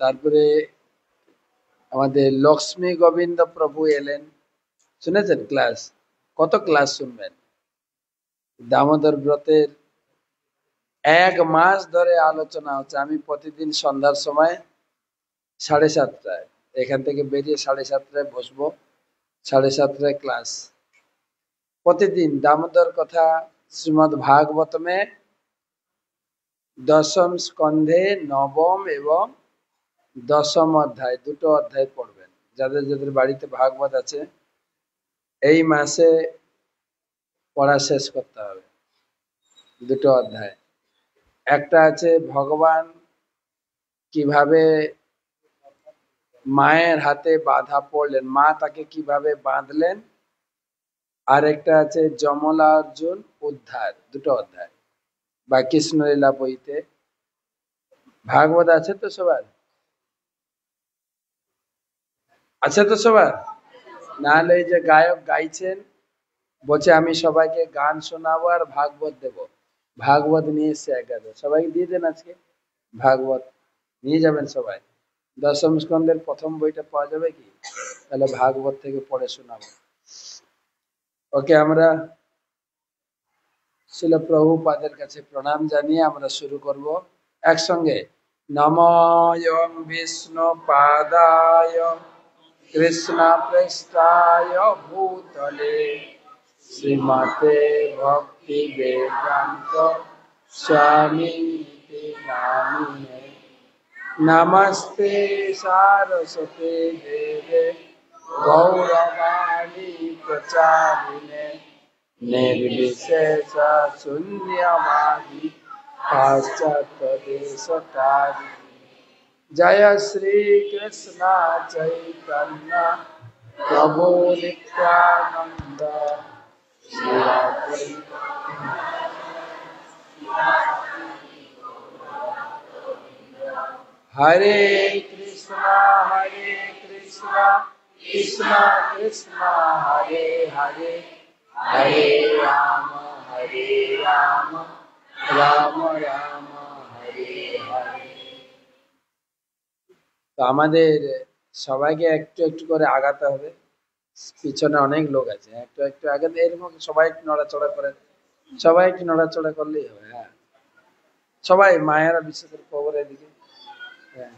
তারপরে আমাদের লক্ষ্মী গোবিন্দ প্রভু এলেন, শুনেছেন ক্লাস? কত ক্লাস শুনবেন? দামোদর ব্রতের 1 মাস ধরে আলোচনা হচ্ছে। আমি প্রতিদিন সন্ধ্যার সময় 7:30টায় এখান থেকে বেরিয়ে 7:30টায় বসবো, 7:30টায় ক্লাস। প্রতিদিন দামোদর কথা শ্রীমদ্ ভাগবতমে 10ম স্কন্ধে 9ম এবং 10ম অধ্যায়, 2টো অধ্যায় পড়বেন। যাদের যাদের বাড়িতে ভাগবত আছে এই মাসে পড়া শেষ করতে হবে 2টো অধ্যায়। একটা আছে ভগবান কিভাবে মায়ের হাতে বাঁধা পড়লেন, মা তাকে কিভাবে বাঁধলেন। আর একটা আছে যমলা অর্জুন উদ্ধার, 2টো অধ্যায় বা কৃষ্ণলীলা বইতে। ভাগবত আছে তো সবার? আছে তো সবার? নাহলে এই যে গায়ক গাইছেন, বলছে আমি সবাইকে গান শোনাবো আর ভাগবত দেব, ভাগবত নিয়ে এসছে একাদশ, সবাইকে দিয়ে দেন আজকে ভাগবত নিয়ে যাবেন সবাই। 10ম স্কন্ধের 1ম বইটা পাওয়া যাবে কি? তাহলে ভাগবত থেকে পড়ে শোনাবো। ওকে, আমরা শিল প্রভুপাদের কাছে প্রণাম জানিয়ে আমরা শুরু করব একসঙ্গে। নমঃ বিষ্ণু পাদায় কৃষ্ণ পৃষ্ঠায় ভূতলে শ্রীমতে ভক্তি বেদান্ত স্বামী নামিনে। নমস্তে সারস্বতে দেবে গৌরবাণী প্রচারিণে निर्विशेष शून्यवादी पाश्चात्य देशतारिणी। जय श्री कृष्ण चैतन्य प्रभु नित्यानंद श्री अद्वैत। हरे कृष्णा कृष्णा कृष्णा हरे हरे, हरे राम राम राम हरे हरे। তো আমাদের সবাইকে একটু একটু করে আগাতে হবে। পিছনে অনেক লোক আছে, একটু একটু আগাতে। এরকম সবাই একটু নড়াচড়া করেন, সবাই একটু নড়াচড়া করলেই হবে। হ্যাঁ, সবাই মায়েরা বিশেষ করে কবরের দিকে। হ্যাঁ,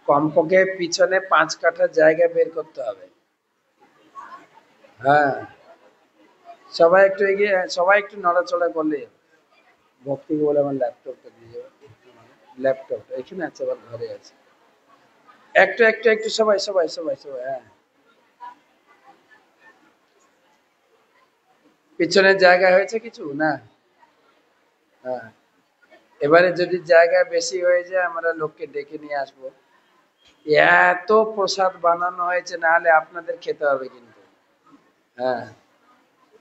কমপক্ষে পিছনে 5 কাঠা জায়গা বের করতে হবে। হ্যাঁ, সবাই একটু এগিয়ে, সবাই একটু নড়াচড়া করলে। ভক্তিকে বলে আমার ল্যাপটপটা দিয়ে যাবে। ল্যাপটপ এখানে আছে, আবার ঘরে আছে। একটু একটু একটু সবাই সবাই সবাই সবাই। হ্যাঁ, পিছনের জায়গা হয়েছে কিছু না? হ্যাঁ, এবারে যদি জায়গা বেশি হয়ে যায় আমরা লোককে ডেকে নিয়ে আসবো। এত প্রসাদ বানানো হয়েছে, না হলে আপনাদের খেতে হবে কিন্তু। হ্যাঁ,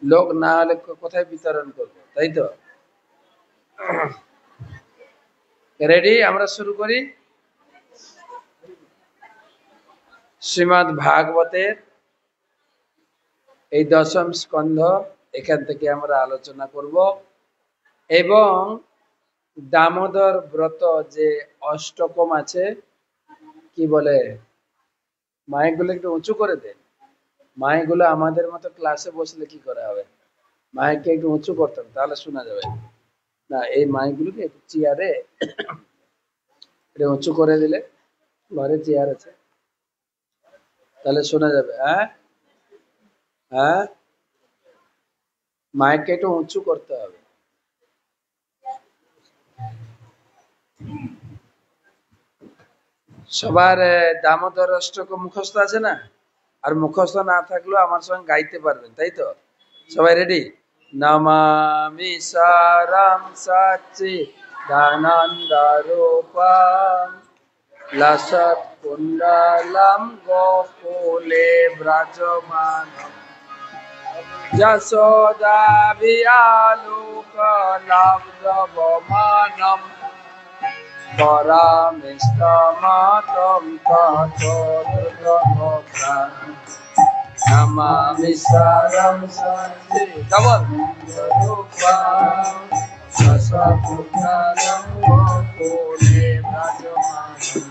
লোক না হলে কোথায় বিতরণ করবো, তাই তো? রেডি? আমরা শুরু করি। শ্রীমদ্ ভাগবতের এই 10ম স্কন্ধ, এখান থেকে আমরা আলোচনা করব। এবং দামোদর ব্রত যে অষ্টকম আছে, কি বলে, মাইকগুলো একটু উঁচু করে দেন। মাইকগুলো আমাদের মতো ক্লাসে বসলে কি করা হবে, মাইককে একটু উঁচু করতে হবে, তাহলে শোনা যাবে। না, এই মাইকগুলোকে একটু চেয়ারে এটা উঁচু করে দিলে, ঘরে চেয়ার আছে, তাহলে শোনা যাবে। হ্যাঁ হ্যাঁ, মাইককে একটু উঁচু করতে হবে। সবার দামোদর অষ্টকম মুখস্থ আছে না? আর মুখস্থ না থাকলেও আমার সঙ্গে গাইতে পারবেন, তাই তো? সবাই রেডি? নমামি সারাম সচ্চিদানন্দ রূপম লসৎ কুণ্ডলম গোকুলে ব্রজমানম যশোদা বিয়ালোক লাভ্যবমানম পরামিষ্টমাতম ততোর্ধমোক্ষাম। নমামি সারম সচ্চিদানন্দরূপম লসৎ কুণ্ডলম গোকুলে ব্রজমানম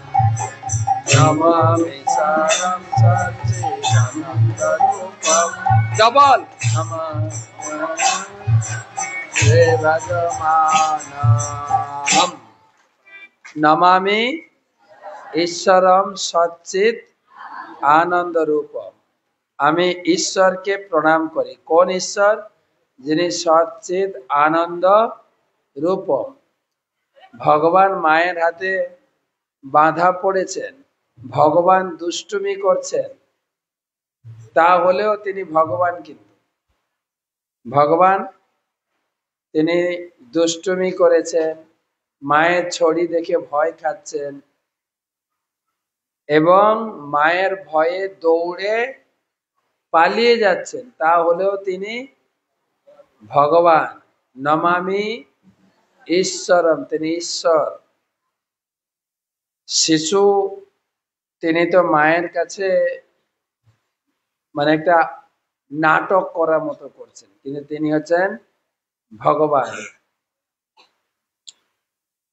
নমামি সারম সচ্চিদানন্দরূপম ডবল ভজমানম নমামি ঈশ্বরম সচ্চিদ আনন্দ রূপম। আমি ঈশ্বরকে প্রণাম করি। কোন ঈশ্বর? যিনি সচ্চিদ আনন্দ রূপম। ভগবান মায়ের হাতে বাঁধা পড়েছেন, ভগবান দুষ্টুমি করছেন, তাহলেও তিনি ভগবান। কিন্তু ভগবান তিনি দুষ্টুমি করেছেন, মায়ের ছড়ি দেখে ভয় খাচ্ছেন এবং মায়ের ভয়ে দৌড়ে পালিয়ে যাচ্ছেন, তাহলেও তিনি ভগবান। নমামি ঈশ্বরম, তিনি ঈশ্বর। শিশু তিনি তো মায়ের কাছে মানে একটা নাটক করার মতো করছেন, কিন্তু তিনি হচ্ছেন ভগবান।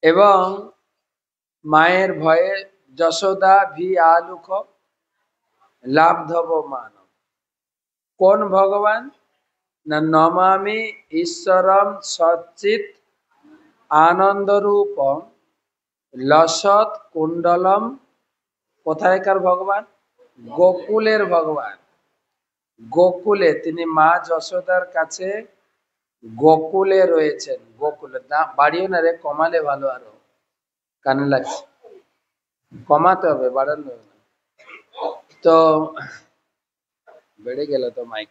এবং মায়ের ভয়ে যশোদা ভি আলুখ লাভধব মানব। কোন ভগবান? না নমামি ঈশ্বরম সচ্চিত আনন্দরূপম লসৎ কুণ্ডলম। কোথায়কার ভগবান? গোকুলের ভগবান। গোকুলে তিনি মা যশোদার কাছে গোকুলে রয়েছেন। গোকুলে বাড়িও না রে, কমালে ভালো, আরো কানে লাগছে, কমাতে হবে, বাড়ানো হবে না তো বেড়ে গেল তো মাইক।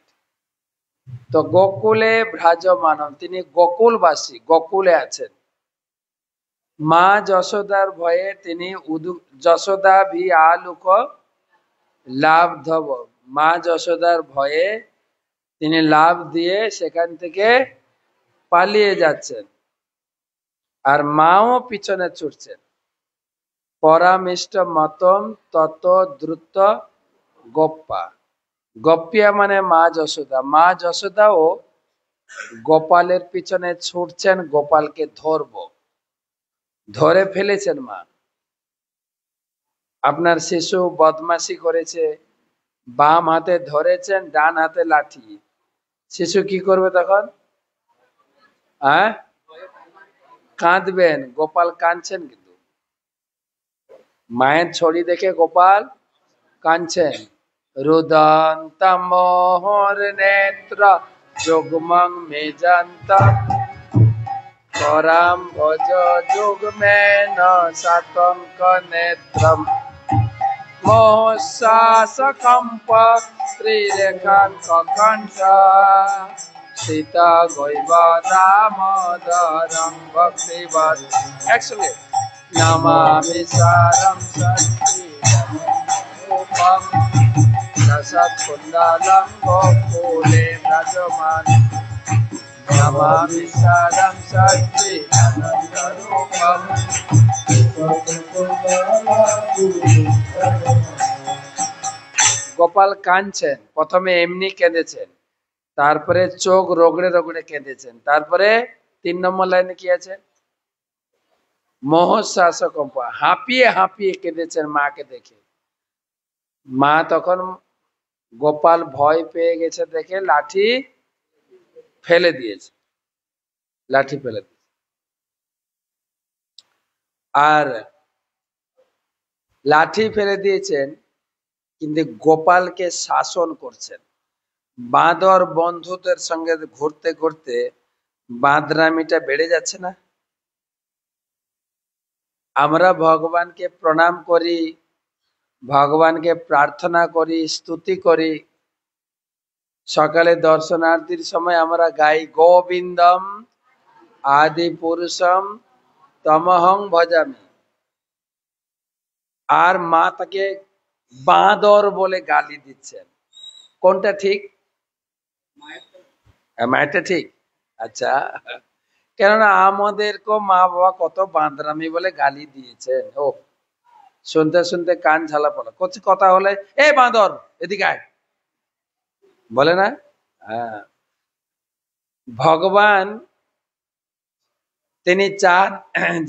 তো গোকুলে ভ্রাজমানম, তিনি গোকুলবাসী, গোকুলে আছেন। মা যশোদার ভয়ে তিনি যশোদা ভি আলুক লাভধব, মা যশোদার ভয়ে তিনি লাভ দিয়ে সেখান থেকে পালিয়ে যাচ্ছেন, আর মাও পিছনে ছুটছেন। পরামিষ্ট মতম তত দ্রুত গোপ্পা। গোপিয়া মানে মা যশোদা। মা যশোদাও গোপালের পিছনে ছুটছেন, গোপালকে ধরে ফেলেছেন মা। আপনার শিশু বদমাশি করেছে, বাম হাতে ধরেছেন, ডান হাতে লাঠি, শিশু কি করবে তখন? কাঁদবেন। গোপাল কাঁদছেন, কিন্তু মায়ের ছড়ি দেখে গোপাল কাঁদছেন। রুদন্ত মোহর নেত্র যুগ্মং মেজন্ত করাম ভজ যুগ্মেন সাতঙ্ক নেত্রম মোহশ্বাসকম্প ত্রিরেখাঙ্ক কণ্ঠ সীতা গৈব দামোদরং ভক্তিবৎ। একসঙ্গে নমামি সারম সচ্চিদানন্দরূপম লসৎ কুণ্ডলম গোকুলে ভ্রজমান। নমামি সারম সচ্চিদানন্দরূপম। গোপাল কাঁদছেন, প্রথমে এমনি কেঁদেছেন, তারপরে চোখ রগড়ে রগড়ে কেঁদেছেন, তারপরে 3 নম্বর লাইনে কি আছে? মোহশ্বাসকম্প, হাঁপিয়ে হাঁপিয়ে কেঁদেছেন মাকে দেখে। মা তখন গোপাল ভয় পেয়ে গেছে দেখে লাঠি ফেলে দিয়েছে, আর লাঠি ফেলে দিয়েছেন, কিন্তু গোপালকে শাসন করছেন। বাঁদর বন্ধুদের সঙ্গে ঘুরতে ঘুরতে বাঁদরামিটা বেড়ে যাচ্ছে না? আমরা ভগবানকে প্রণাম করি, ভগবানকে প্রার্থনা করি, স্তুতি করি। সকালে দর্শনার্থীর সময় আমরা গাই গোবিন্দম আদি পুরুষম তমহং ভজামি, আর মা তাকে বাঁদর বলে গালি দিচ্ছেন। কোনটা ঠিক? মায়েরটা ঠিক। আচ্ছা, কেননা আমাদেরকেও মা বাবা কত বাঁদরামি বলে গালি দিয়েছেন। ও শুনতে শুনতে কান ঝালা পড়া করছে, কথা হলে এ বাঁদর এদিকে আয় বলে না? হ্যাঁ, ভগবান তিনি চান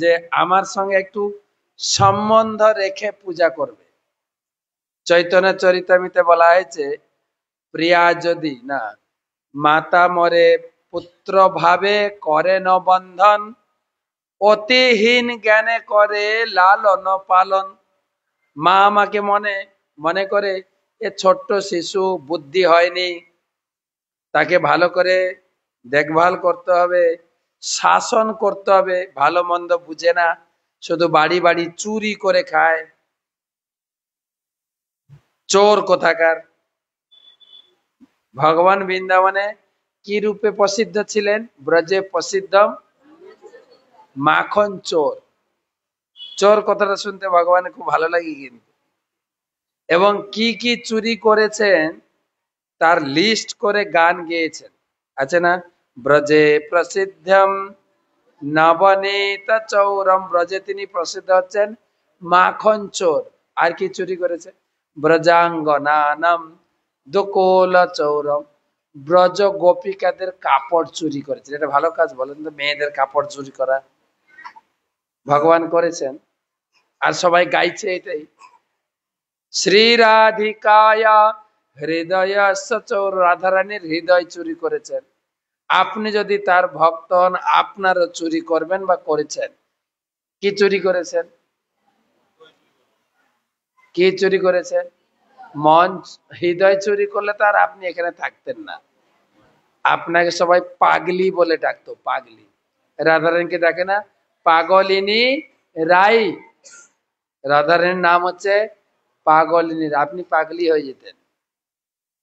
যে আমার সঙ্গে একটু সম্বন্ধ রেখে পূজা করবে। চৈতন্য চরিতামিতে বলা হয়েছে, প্রিয়া যদি না মাতা মরে পুত্র ভাবে করে ন বন্ধন, অতিহীন জ্ঞানে করে লালন পালন। মা আমাকে মনে মনে করে এ ছোট্ট শিশু, বুদ্ধি হয়নি, তাকে ভালো করে দেখভাল করতে হবে, শাসন করতে হবে, ভালো মন্দ বুঝে না, শুধু বাড়ি বাড়ি চুরি করে খায়, চোর কোথাকার। ভগবান বৃন্দাবনে কি রূপে প্রসিদ্ধ ছিলেন? ব্রজে প্রসিদ্ধ মাখন চোর। চোর কথাটা শুনতে ভগবানের খুব ভালো লাগে কিন্তু। এবং কি কি চুরি করেছেন তার লিস্ট করে গান গেয়েছেন, আছে না? ব্রজে প্রসিদ্ধম নবনীত চৌরম। ব্রজে তিনি প্রসিদ্ধ হচ্ছেন মাখন চোর। আর কি চুরি করেছে? ব্রজাঙ্গনানাম দুকুল চৌরম। ব্রজ গোপিকাদের কাপড় চুরি করেছে। এটা ভালো কাজ বলেন তো, মেয়েদের কাপড় চুরি করা ভগবান করেছেন। আর সবাই গাইছে এটাই, শ্রী রাধিকায়া হৃদয় চোর। রাধারানীর হৃদয় চুরি করেছেন। আপনি যদি তার ভক্ত হন, আপনারও চুরি করবেন বা করেছেন। কি চুরি করেছেন? কি চুরি করেছেন? মন, হৃদয় চুরি করলে তো আর আপনি এখানে থাকতেন না। আপনাকে সবাই পাগলি বলে ডাকতো, পাগলি। রাধারানীকে ডাকে না পাগলিনী রাই? রাধারানীর নাম হচ্ছে পাগলিনী। আপনি পাগলি হয়ে যেতেন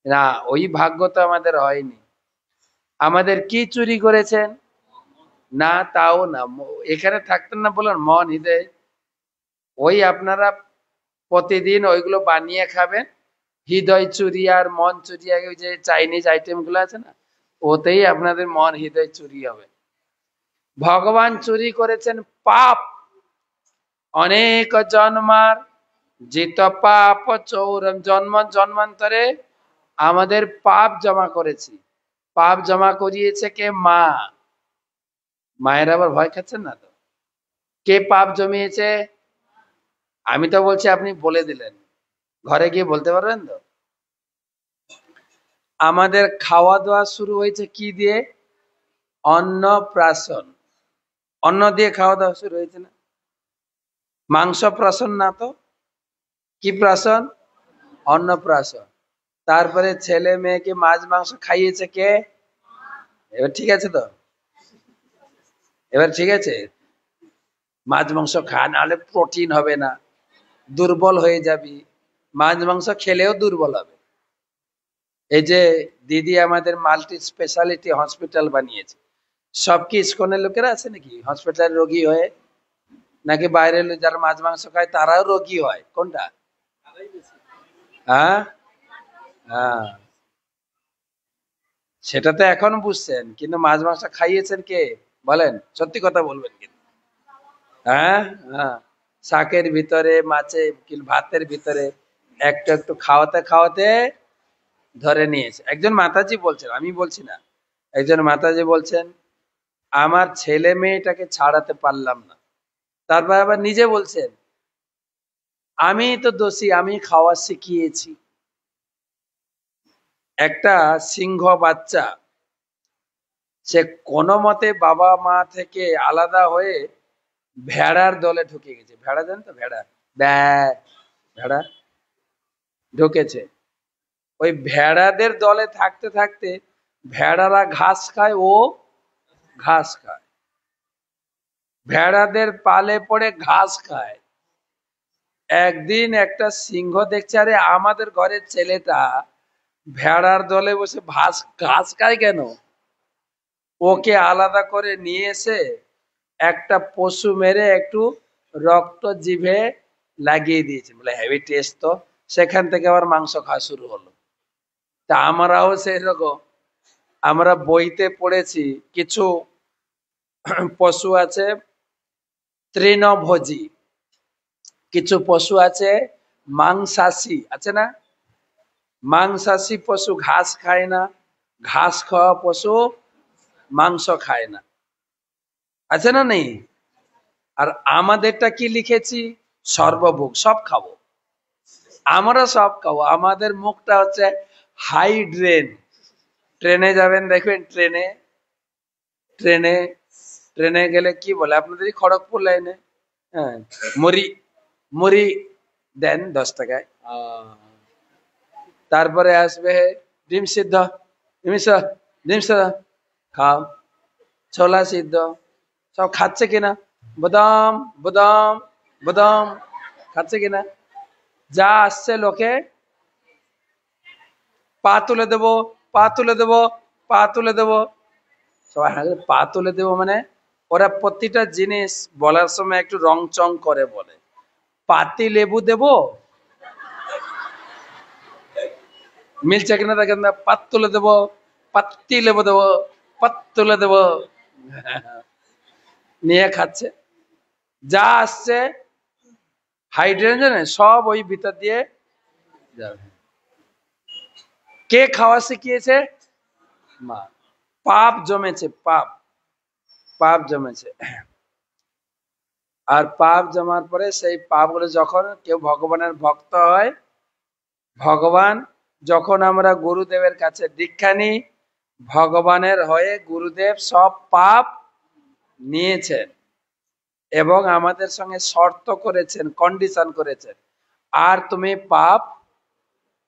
না, ওই ভাগ্য তো আমাদের হয়নি। আমাদের কি চুরি করেছেন? না, তাও না, এখানে থাকতেন না বলেন, মন হৃদয়। ওই আপনারা প্রতিদিন ওইগুলো বানিয়ে খাবেন, হৃদয় চুরি আর মন চুরি, ওই যে চাইনিজ আইটেম গুলো আছে না, ওতেই আপনাদের মন হৃদয় চুরি হবে। ভগবান চুরি করেছেন পাপ, অনেক জন্মার জিত পাপ চৌরম। জন্ম জন্মান্তরে আমাদের পাপ জমা করেছি। পাপ জমা করিয়েছে কে? মা। মায়ের আবার ভয় খাচ্ছেন না তো? কে পাপ জমিয়েছে? আমি তো বলছি, আপনি বলে দিলেন, ঘরে গিয়ে বলতে পারবেন তো? আমাদের খাওয়া দাওয়া শুরু হয়েছে কি দিয়ে? অন্নপ্রাশন। অন্ন দিয়ে খাওয়া দাওয়া শুরু হয়েছে না? মাংস প্রাশন না তো? কি প্রাশন? অন্নপ্রাশন। তারপরে ছেলে মেয়েকে মাছ মাংস খাইয়েছে কে? এবার ঠিক আছে তো? এবার ঠিক আছে? মাছ মাংস খা, নাহলে প্রোটিন হবে না, দুর্বল হয়ে যাবি। মাছ মাংস খেলেও দুর্বল হবে। এই যে দিদি আমাদের মাল্টি স্পেশালিটি হসপিটাল বানিয়েছে, সব কি ইসকনের লোকেরা আছে নাকি হসপিটালের রোগী হয়ে? নাকি বাইরের যারা মাছ মাংস খায় তারাও রোগী হয়? কোনটা? হ্যাঁ, হ্যাঁ, সেটা তো এখন বুঝছেন, কিন্তু মাছ মাংস খাইয়েছেন কে? বলেন, সত্যি কথা বলবেন কিন্তু। হ্যাঁ, হ্যাঁ, শাকের ভিতরে, মাছে, ভাতের ভিতরে একটু একটু খাওয়াতে খাওয়াতে ধরে নিয়েছে। একজন মাতাজি বলছেন, আমি বলছি না, একজন মাতাজি বলছেন, আমার ছেলে মেয়েটাকে ছাড়াতে পারলাম না। তারপর আবার নিজে বলছেন, আমি তো দোষী, আমি খাওয়া শিখিয়েছি। একটা সিংহ বাচ্চা, সে কোনো মতে বাবা মা থেকে আলাদা হয়ে ভেড়ার দলে ঢুকে গেছে। ভেড়া জানেন তো? ভেড়া, ভেড়া ঢুকেছে। ওই ভেড়াদের দলে থাকতে থাকতে ভেড়ারা ঘাস খায়, ও ঘাস খায়। ভেড়াদের পালে পড়ে ঘাস খায়। একদিন একটা সিংহ দেখছে, আরে আমাদের ঘরের ছেলেটা ভেড়ার দলে বসে ঘাস খায় কেন? ওকে আলাদা করে নিয়ে এসে একটা পশু মেরে একটু রক্ত জিভে লাগিয়ে দিয়েছে, বলে হেভি টেস্ট তো। সেখান থেকে আবার মাংস খাওয়া শুরু হলো। তা আমরাও সেই রকম, আমরা বইতে পড়েছি কিছু পশু আছে তৃণভোজী, কিছু পশু আছে মাংসাশী, আছে না? মাংসাশী পশু ঘাস খায় না, ঘাস খাওয়া পশু মাংস খায় না, আছে না? নেই? আর আমাদেরটা কি লিখেছি? সর্বভোগ, সব খাবো। আমরা সব খাবো, আমাদের মুখটা হচ্ছে হাই ড্রেন। ট্রেনে যাবেন দেখবেন, ট্রেনে ট্রেনে ট্রেনে গেলে কি বলে আপনাদের এই খড়গপুর লাইনে, হ্যাঁ, মুড়ি মুড়ি দেন 10 টাকায়। তারপরে আসবে ডিম সিদ্ধ, ডিম সিদ্ধ খাও, ছোলা সিদ্ধ, সব খাচ্ছে কিনা, বাদাম বাদাম বাদাম খাচ্ছে কিনা, যা আসছে লোকে পা তুলে দেবো, পা তুলে দেবো, পা তুলে দেবো, সবাই পা তুলে দেবো মানে ওরা প্রতিটা জিনিস বলার সময় একটু রং চং করে বলে। পাতি লেবু দেবো, মিলছে কিনা দেখেন না, পাত তুলে দেবো, পাত্তি লেবু দেবো, পাত তুলে দেবো, নিয়ে খাচ্ছে, যা আসছে হাইড্রোজেন সব ওই ভিতর দিয়ে যাবে। কে খাওয়া শিখিয়েছে? মা। পাপ জমেছে, পাপ, পাপ জমেছে। আর পাপ জমার পরে সেই পাপগুলো যখন কেউ ভগবানের ভক্ত হয়, ভগবান যখন আমরা গুরুদেবের কাছে দীক্ষা নিই, ভগবানের হয়ে গুরুদেব সব পাপ নিয়েছেন এবং আমাদের সঙ্গে শর্ত করেছেন, কন্ডিশন করেছেন, আর তুমি পাপ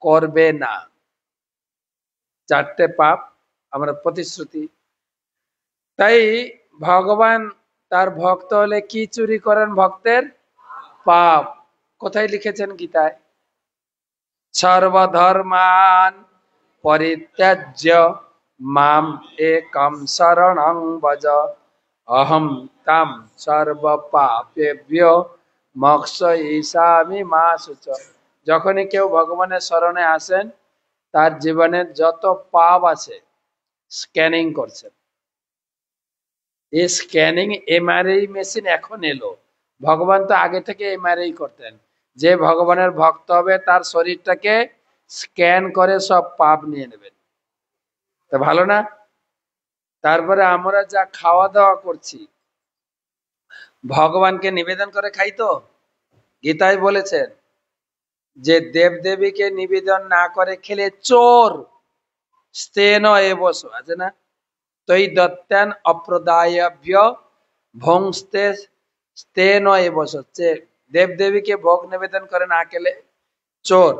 করবে না। 4টে পাপ আমরা প্রতিশ্রুতি। তাই ভগবান তার ভক্ত হলে কি চুরি করেন? ভক্তের পাপ। কোথায় লিখেছেন গীতায়? সর্বধর্মান পরিত্যাজ্য মাম একম শরণং ভজ অহম তাম সর্ব পাপেভ্যো মোক্ষয়িষ্যামি মা শুচ। যখনই কেউ ভগবানের শরণে আসেন, তার জীবনের যত পাপ আছে স্ক্যানিং করছেন। এই স্ক্যানিং এমআরআই মেশিন এখন এলো, ভগবান তো আগে থেকে এমআরআই করতেন। যে ভগবানের ভক্ত হবে তার শরীরটাকে স্ক্যান করে সব পাপ নিয়ে নেবেন, তা ভালো না? তারপরে আমরা যা খাওয়া দাওয়া করছি ভগবানকে নিবেদন করে খাই তো। গীতায় বলেছেন যে দেবদেবীকে নিবেদন না করে খেলে চোর, স্তেন এবস আছে না, তৈ দত্তান অপ্রদায়ভ্য ভংস্তে স্তেন এবস, হচ্ছে দেবদেবীকে ভোগ নিবেদন করে না খেলে চোর।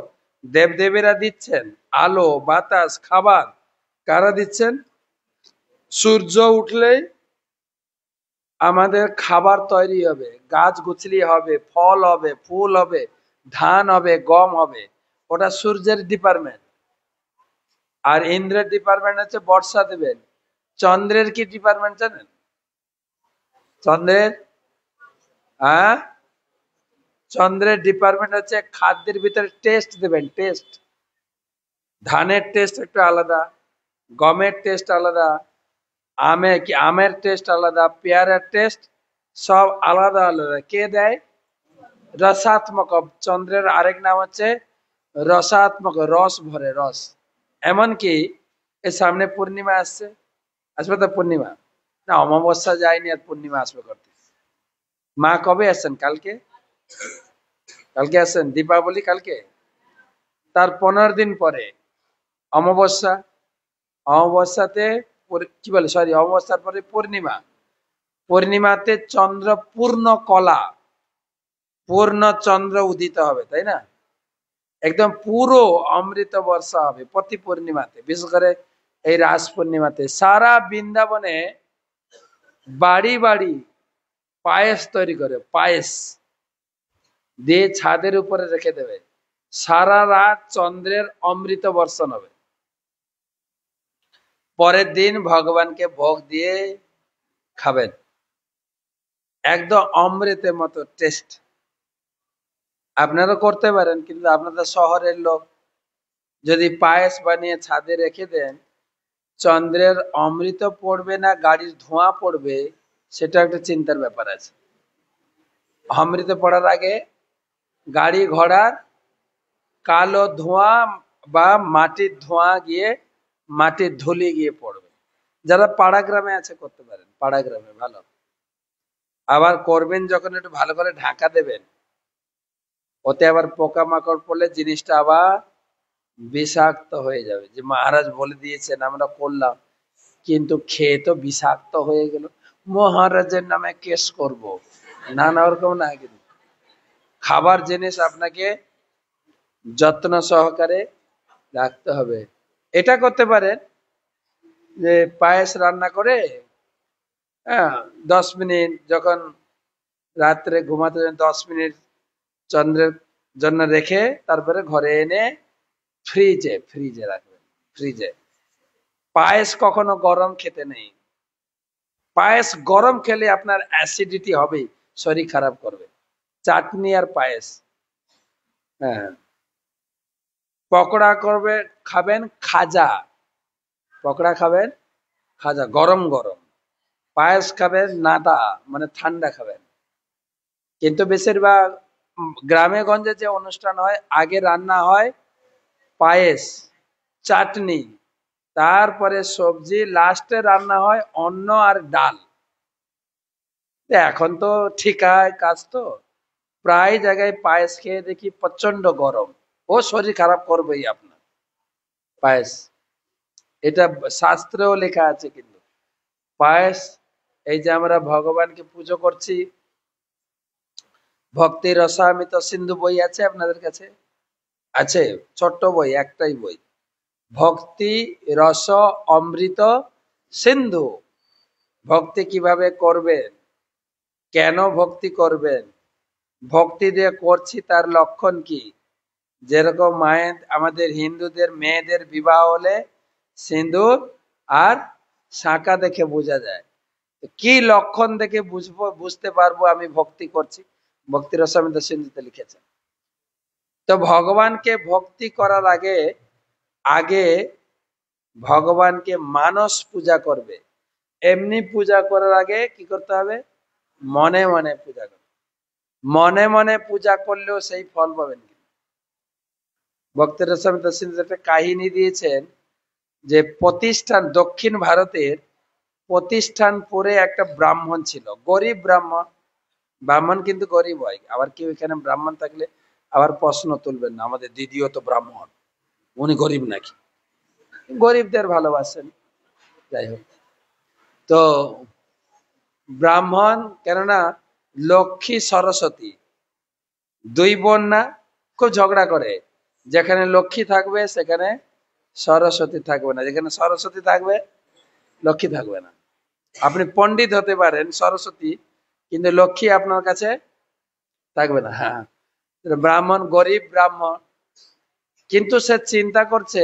দেবদেবীরা দিচ্ছেন আলো, বাতাস, খাবার। কারা দিচ্ছেন? সূর্য উঠলেই আমাদের খাবার তৈরি হবে, গাছ গুছলি হবে, ফল হবে, ফুল হবে, ধান হবে, গম হবে। ওটা সূর্যের ডিপার্টমেন্ট। আর ইন্দ্রের ডিপার্টমেন্ট হচ্ছে বর্ষা দেবেন। চন্দ্রের কি ডিপার্টমেন্ট জানেন? চন্দ্রের, হ্যাঁ, চন্দ্রের ডিপার্টমেন্ট হচ্ছে খাদ্যের ভিতরে টেস্ট দেবেন, টেস্ট। ধানের টেস্ট একটু আলাদা, গমের টেস্ট আলাদা, আমের টেস্ট আলাদা, পেয়ারার টেস্ট সব আলাদা আলাদা। কে দেয়? রসাত্মক। চন্দ্রের আরেক নাম হচ্ছে রসাত্মক, রস ভরে, রস। এমনকি এর সামনে পূর্ণিমা আসছে, আসবে তো পূর্ণিমা, না অমাবস্যা যায়নি আর পূর্ণিমা আসবে করতে। মা কবে আসছেন? কালকে, কালকে আসছেন দীপাবলি, কালকে তার 15 দিন পরে অমাবস্যা। অমাবস্যাতে কি বলে, সরি, অমাবস্যার পরে পূর্ণিমা। পূর্ণিমাতে চন্দ্র পূর্ণ কলা, পূর্ণ চন্দ্র উদিত হবে, তাই না? একদম পুরো অমৃত বর্ষা হবে প্রতি পূর্ণিমাতে, বিশেষ করে এই রাস পূর্ণিমাতে। সারা বৃন্দাবনে বাড়ি বাড়ি পায়েস তৈরি করে, পায়েস দিয়ে ছাদের উপরে রেখে দেবে। সারা রাত চন্দ্রের অমৃত বর্ষণ হবে। পরের দিন ভগবানকে ভোগ দিয়ে খাবেন, একদম অমৃতের মতো টেস্ট। আপনারা করতে পারেন, কিন্তু আপনাদের শহরের লোক যদি পায়েস বানিয়ে ছাদে রেখে দেন, চন্দ্রের অমৃত পড়বে না গাড়ির ধোঁয়া পড়বে, সেটা একটা চিন্তার ব্যাপার আছে। অমৃত পড়ার আগে গাড়ি ঘোড়ার কালো ধোঁয়া বা মাটির ধোঁয়া গিয়ে, মাটির ধুলি গিয়ে পড়বে। যারা পাড়া গ্রামে আছে করতে পারেন, পাড়া গ্রামে ভালো। আবার করবেন যখন একটু ভালো করে ঢাকা দেবেন, ওতে আবার পোকামাকড় পড়লে জিনিসটা আবার বিষাক্ত হয়ে যাবে। যে মহারাজ বলে দিয়েছেন আমরা করলাম, কিন্তু খেয়ে তো বিষাক্ত হয়ে গেল, মহারাজের নামে কেস করব। না না, ওরকম না। কিন্তু খাবার জিনিস আপনাকে যত্ন সহকারে রাখতে হবে। এটা করতে পারেন যে পায়েস রান্না করে, হ্যাঁ, 10 মিনিট যখন রাত্রে ঘুমাতে যান 10 মিনিট চন্দ্রের জন্য রেখে তারপরে ঘরে এনে ফ্রিজে ফ্রিজে রাখবেন। ফ্রিজে পায়েস কখনো গরম খেতে নেই। পায়েস গরম খেলে আপনার অ্যাসিডিটি হবে, শরীর খারাপ করবে। চাটনি আর পায়েস, হ্যাঁ। পকোড়া করবে, খাবেন খাজা, পকোড়া খাবেন খাজা গরম গরম, পায়েস খাবেন নাদা মানে ঠান্ডা খাবেন। কিন্তু বেশিরভাগ গ্রামে গঞ্জে যে অনুষ্ঠান হয়, আগে রান্না হয় পায়েস, চাটনি, তারপরে সবজি, লাস্টে রান্না হয় অন্ন আর ডাল। এখন তো ঠিকায় কাজ, তো প্রায় জায়গায় পায়েস খেয়ে দেখি প্রচন্ড গরম, ও শরীর খারাপ করবেই আপনার পায়েস। এটা শাস্ত্রেও লেখা আছে। কিন্তু পায়েস, এই যে আমরা ভগবানকে পুজো করছি, ভক্তি রসামৃত সিন্ধু বই আছে আপনাদের কাছে? আছে, ছোট্ট বই, একটাই বই, ভক্তি রস অমৃত সিন্ধু। ভক্তি কিভাবে করবেন, কেন ভক্তি করবেন, ভক্তি দিয়ে করছি তার লক্ষণ কি। যেরকম মায়ের, আমাদের হিন্দুদের মেয়েদের বিবাহ হলে সিঁদুর আর শাঁখা দেখে বোঝা যায়। কি লক্ষণ দেখে বুঝবো, বুঝতে পারবো আমি ভক্তি করছি? ভক্তি রসামৃত সিন্ধুতে লিখেছে। তো ভগবানকে ভক্তি করার আগে আগে ভগবানকে মানস পূজা করবে। এমনি পূজা করার আগে কি করতে হবে? মনে মনে পূজা করবে। মনে মনে পূজা করলেও সেই ফল পাবেন। ভক্তি রসামৃত সিন্ধু একটা কাহিনী দিয়েছেন যে প্রতিষ্ঠান, দক্ষিণ ভারতের প্রতিষ্ঠানপুরে একটা ব্রাহ্মণ ছিল, গরিব ব্রাহ্মণ। ব্রাহ্মণ কিন্তু গরিব হয়। আবার কেউ এখানে ব্রাহ্মণ থাকলে আবার প্রশ্ন তুলবেন না, আমাদের দিদিও তো ব্রাহ্মণ, উনি গরিব নাকি? গরিবদের ভালোবাসেন, যাই হোক। তো ব্রাহ্মণ, কেননা লক্ষ্মী সরস্বতী দুই বোন না, খুব ঝগড়া করে। যেখানে লক্ষ্মী থাকবে সেখানে সরস্বতী থাকবে না, যেখানে সরস্বতী থাকবে লক্ষ্মী থাকবে না। আপনি পণ্ডিত হতে পারেন সরস্বতী, কিন্তু লক্ষ্মী আপনার কাছে থাকবে না। হ্যাঁ, ব্রাহ্মণ, গরিব ব্রাহ্মণ, কিন্তু সে চিন্তা করছে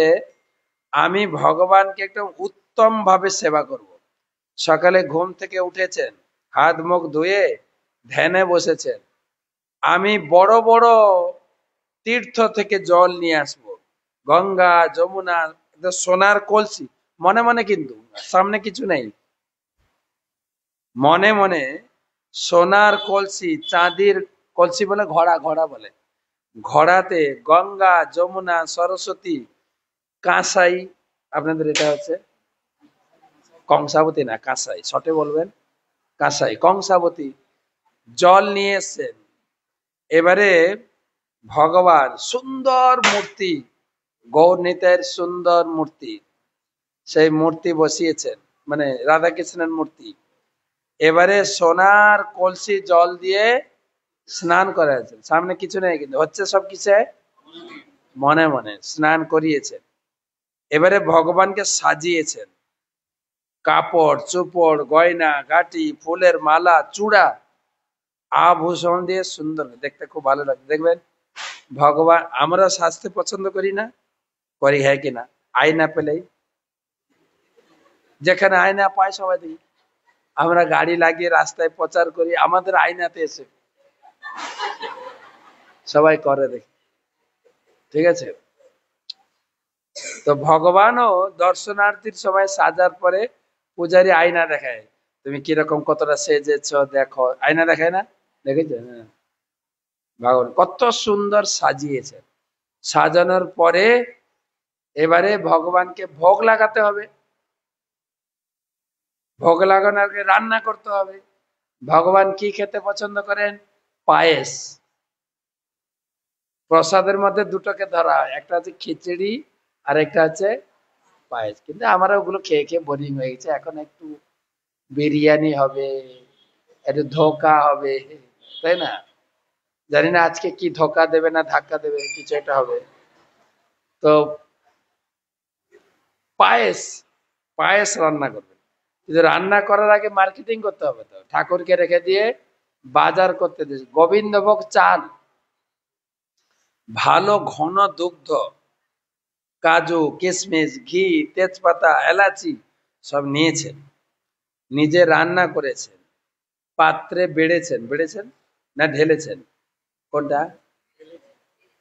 আমি ভগবানকে একটা উত্তম ভাবে সেবা করব। সকালে ঘুম থেকে উঠেছেন, হাত মুখ ধুয়ে ধ্যানে বসেছেন, আমি বড় বড় তীর্থ থেকে জল নিয়ে আসব, গঙ্গা যমুনা, সোনার কলসি, মনে মনে, কিন্তু সামনে কিছু নেই, মনে মনে সোনার কলসি, চাঁদির কলসি বলে, ঘোড়া ঘোড়া বলে, ঘোড়াতে গঙ্গা যমুনা সরস্বতী কাঁসাই, আপনাদের এটা হচ্ছে কংসাবতী না কাঁসাই, শর্টে বলবেন কাঁসাই, কংসাবতী জল নিয়ে এসছেন। এবারে ভগবান সুন্দর মূর্তি, গৌর নিতাইয়ের সুন্দর মূর্তি, সেই মূর্তি বসিয়েছেন, মানে রাধা কৃষ্ণের মূর্তি। এবারে সোনার কলসি জল দিয়ে স্নান করাচ্ছেন, সামনে কিছু নেই, কিন্তু হচ্ছে সব কিছু মনে মনে স্নান করিয়েছেন। এবারে ভগবানকে সাজিয়েছেন, কাপড় চোপড় গয়না গাটি ফুলের মালা চূড়া আভূষণ দিয়ে সুন্দর, দেখতে খুব ভালো লাগে। দেখবেন ভগবান, আমরা সাজতে পছন্দ করি না, করি হ্যাঁ কিনা? আয়না পেলেই, যেখানে আয়না পায় সবাই দেখি। আমরা গাড়ি লাগিয়ে রাস্তায় প্রচার করি, আমাদের আয়নাতে এসে সবাই করে দেখি, ঠিক আছে? তো ভগবানও দর্শনার্থীর সময় সাজার পরে পূজারী আয়না দেখায়, তুমি কিরকম কতটা সেজেছ দেখো, আয়না দেখায় না? দেখেছো? ভগবান কত সুন্দর সাজিয়েছে। সাজানোর পরে এবারে ভগবানকে ভোগ লাগাতে হবে, ভোগ লাগানোর আগে রান্না করতে হবে। ভগবান কি খেতে পছন্দ করেন? পায়েস। প্রসাদের মধ্যে দুটোকে ধরা হয়, একটা হচ্ছে খিচুড়ি আর একটা হচ্ছে পায়েস। কিন্তু আমার ওগুলো খেয়ে খেয়ে বোরিং হয়ে গেছে, এখন একটু বিরিয়ানি হবে, একটু ধোকা হবে, তাই না? জানি না আজকে কি ধোকা দেবে না ধাক্কা দেবে, কিছু একটা হবে। তো পায়েস, পায়েস রান্না করবেন, কিন্তু রান্না করার আগে মার্কেটিং করতে হবে। তো ঠাকুরকে রেখে দিয়ে বাজার করতে দিয়েছে গোবিন্দভোগ চাল, ভালো ঘন দুগ্ধ, কাজু কিশমিশ ঘি তেজপাতা এলাচি সব নিয়েছেন, নিজে রান্না করেছেন, পাত্রে বেড়েছেন, বেড়েছেন না ঢেলেছেন, কোনটা?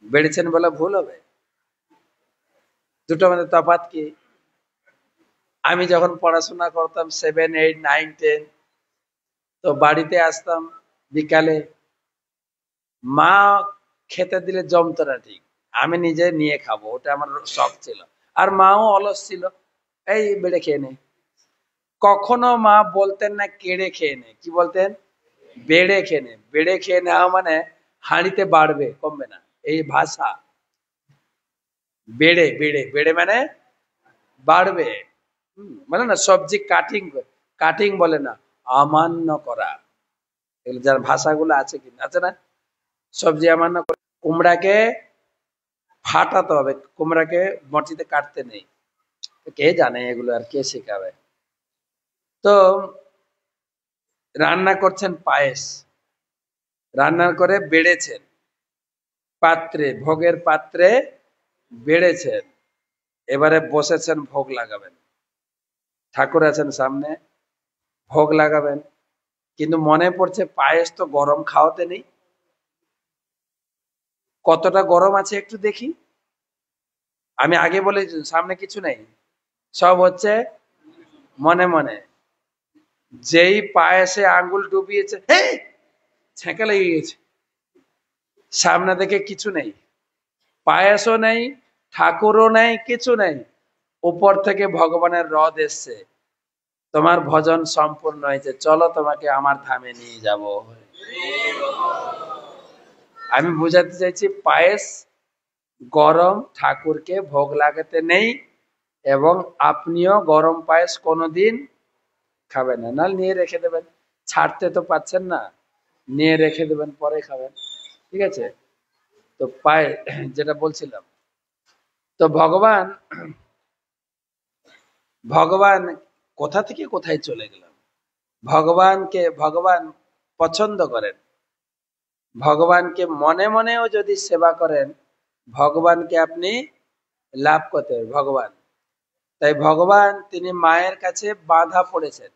বেড়েছেন বলা ভুল হবে, দুটো মধ্যে তফাৎ কি? আমি যখন পড়াশোনা করতাম 7, 8, 9, 10, তো বাড়িতে আসতাম বিকালে, মা খেতে দিলে জমতো না ঠিক, আমি নিজে নিয়ে খাবো, ওটা আমার শখ ছিল। আর মাও অলস ছিল, এই বেড়ে খেয়ে নে। কখনো মা বলতেন না কেড়ে খেয়ে নে, কি বলতেন? বেড়ে খেয়ে নে। বেড়ে খেয়ে নেওয়া মানে হাঁড়িতে বাড়বে, কমবে না, এই ভাষা। বেড়ে বেড়ে বেড়ে মানে বাড়বে, মানে না সবজি কাটিং, কাটিং বলে না, অমান্য করা, এগুলো যার ভাষাগুলো আছে কিন্তু আছে না, সবজি অমান্য করে। কুমড়াকে ফাটাতে হবে, কুমড়াকে মাটিতে কাটতে নেই। কে জানে এগুলো, আর কে শেখাবে? তো রান্না করছেন পায়েস, রান্না করে বেড়েছেন পাত্রে, ভোগের পাত্রে বেড়েছেন, এবারে বসেছেন ভোগ লাগাবেন, ঠাকুর আছেন সামনে, ভোগ লাগাবেন। কিন্তু মনে পড়ছে পায়েস তো গরম খাওয়াতে নেই, কতটা গরম আছে একটু দেখি। আমি আগে বলে সামনে কিছু নেই, সব হচ্ছে মনে মনে। যেই পায়েসে আঙ্গুল ডুবিয়েছে, ছেঁকা লেগে গেছে, সামনে দেখে কিছু নেই, পায়েসও নেই, ঠাকুরও নেই, কিছু নেই, উপর থেকে ভগবানের রদ এসছে, তোমার ভজন সম্পূর্ণ হয়েছে, চলো তোমাকে আমার ধামে নিয়ে যাব। আমি বুঝাতে চাইছি পায়েস গরম, ঠাকুরকে ভোগ লাগাতে নেই, এবং আপনিও গরম পায়েস কোনোদিন খাবেন না, নাহলে নিয়ে রেখে দেবেন, ছাড়তে তো পাচ্ছেন না, নিয়ে রেখে দেবেন, পরে খাবেন, ঠিক আছে? তো পায়ে যেটা বলছিলাম, তো ভগবান, ভগবান কোথা থেকে কোথায় চলে গেলাম। ভগবানকে ভগবান পছন্দ করেন, ভগবানকে মনে মনেও যদি সেবা করেন, ভগবানকে আপনি লাভ করতে হবে। ভগবান, তাই ভগবান তিনি মায়ের কাছে বাঁধা পড়েছেন,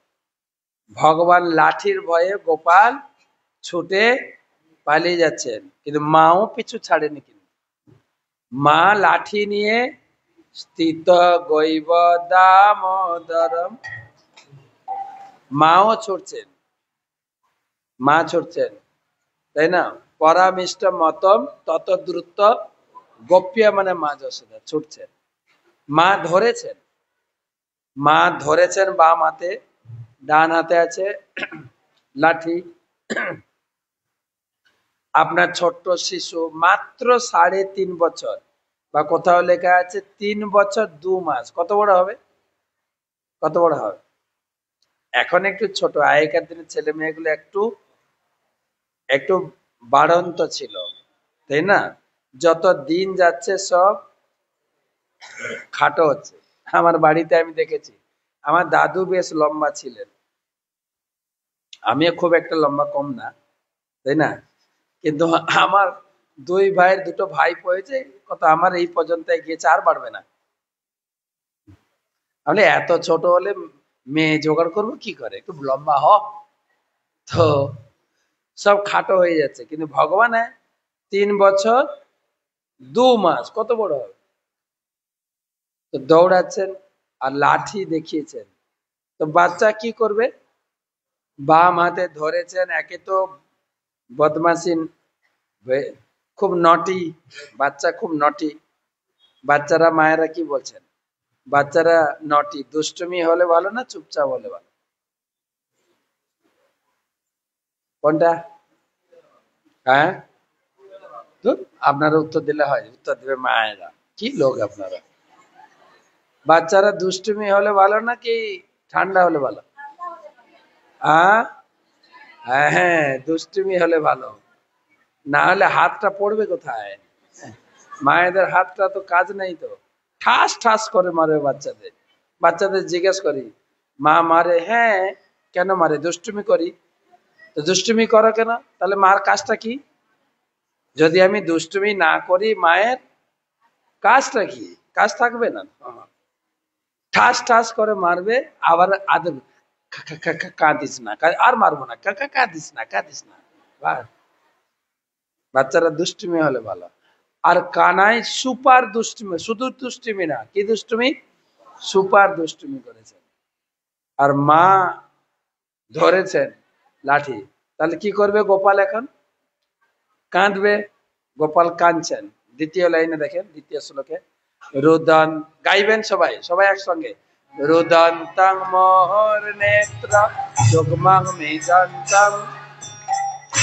ভগবান লাঠির ভয়ে গোপাল ছুটে পালিয়ে যাচ্ছেন, কিন্তু মাও পিছু ছাড়েনি। কিন্তু মা লাঠি নিয়ে স্থিত গৈব দামোদরম, মাও ছুটছেন, মা ছুটছেন, তাই না? পরামিষ্ট মতম তত দ্রুত গোপ্য, মানে মা যশোদা ছুটছেন, মা ধরেছেন, মা ধরেছেন বাম হাতে, ডান হাতে আছে লাঠি। আপনার ছোট্ট শিশু মাত্র 3.5 বছর, বা কোথাও লেখা আছে 3 বছর 2 মাস, কত বড় হবে? কত বড় হবে? এখন একটু ছোট, আগেকার দিনের ছেলে মেয়েগুলো একটু একটু বাড়ন্ত ছিল, তাই না? যত দিন যাচ্ছে সব খাটো হচ্ছে। আমার বাড়িতে আমি দেখেছি, আমার দাদু বেশ লম্বা ছিলেন, আমিও খুব একটা লম্বা কম না, তাই না? কিন্তু আমার 2 ভাইয়ের 2 ভাই পড়েছে, কত আমার এই পর্যন্ত গিয়েছে, আর বাড়বে না। আমি এত ছোট হলে মেয়ে জোগাড় করবো কি করে, একটু লম্বা হ। তো সব খাটো হয়ে যাচ্ছে, কিন্তু ভগবান 3 বছর 2 মাস, কত বড় হবে? তো দৌড়াচ্ছেন আর লাঠি দেখিয়েছেন, তো বাচ্চা কি করবে? বাম হাতে ধরেছেন, একে তো বদমাসিন, খুব নটি বাচ্চা, খুব নটি বাচ্চারা, মায়েরা কি বলছেন, বাচ্চারা নটি, দুষ্টুমি হলে ভালো না চুপচাপ হলে ভালো? কোনটা? হ্যাঁ, ধুর, আপনারা উত্তর দিলে হয়, উত্তর দিবে মায়েরা। কি লোক আপনারা! বাচ্চারা দুষ্টুমি হলে ভালো নাকি ঠান্ডা হলে ভালো? হ্যাঁ হ্যাঁ, দুষ্টুমি হলে ভালো, না হলে হাতটা পড়বে কোথায়? মায়েদের হাতটা তো কাজ নেই তো, ঠাস ঠাস করে মারে বাচ্চাদের। বাচ্চাদের জিজ্ঞেস করি, মা মারে? হ্যাঁ। কেন মারে? দুষ্টুমি করি। তো দুষ্টুমি করো কেন? তাহলে মার কাজটা কি? যদি আমি দুষ্টুমি না করি, মায়ের কাজটা কি? কাজ থাকবে না। ঠাস ঠাস করে মারবে, আবার আদর, কাঁদিস না, আর মারবো না, কাঁদিস না, কাঁদিস না। বাচ্চারা দুষ্টুমি হলে ভালো। আর কানাই সুপার দুষ্টুমি, শুধু দুষ্টুমি না, কি দুষ্টুমি? সুপার দুষ্টুমি করেছেন। আর মা ধরেছেন লাঠি, তাহলে কি করবে গোপাল? এখন কাঁদবে। গোপাল কাঁদছেন। দ্বিতীয় লাইনে দেখেন, দ্বিতীয় শ্লোকে, রুদন, গাইবেন সবাই, সবাই একসঙ্গে, রুদন্তং মোহর নেত্র যুগ্মং মেদন্তং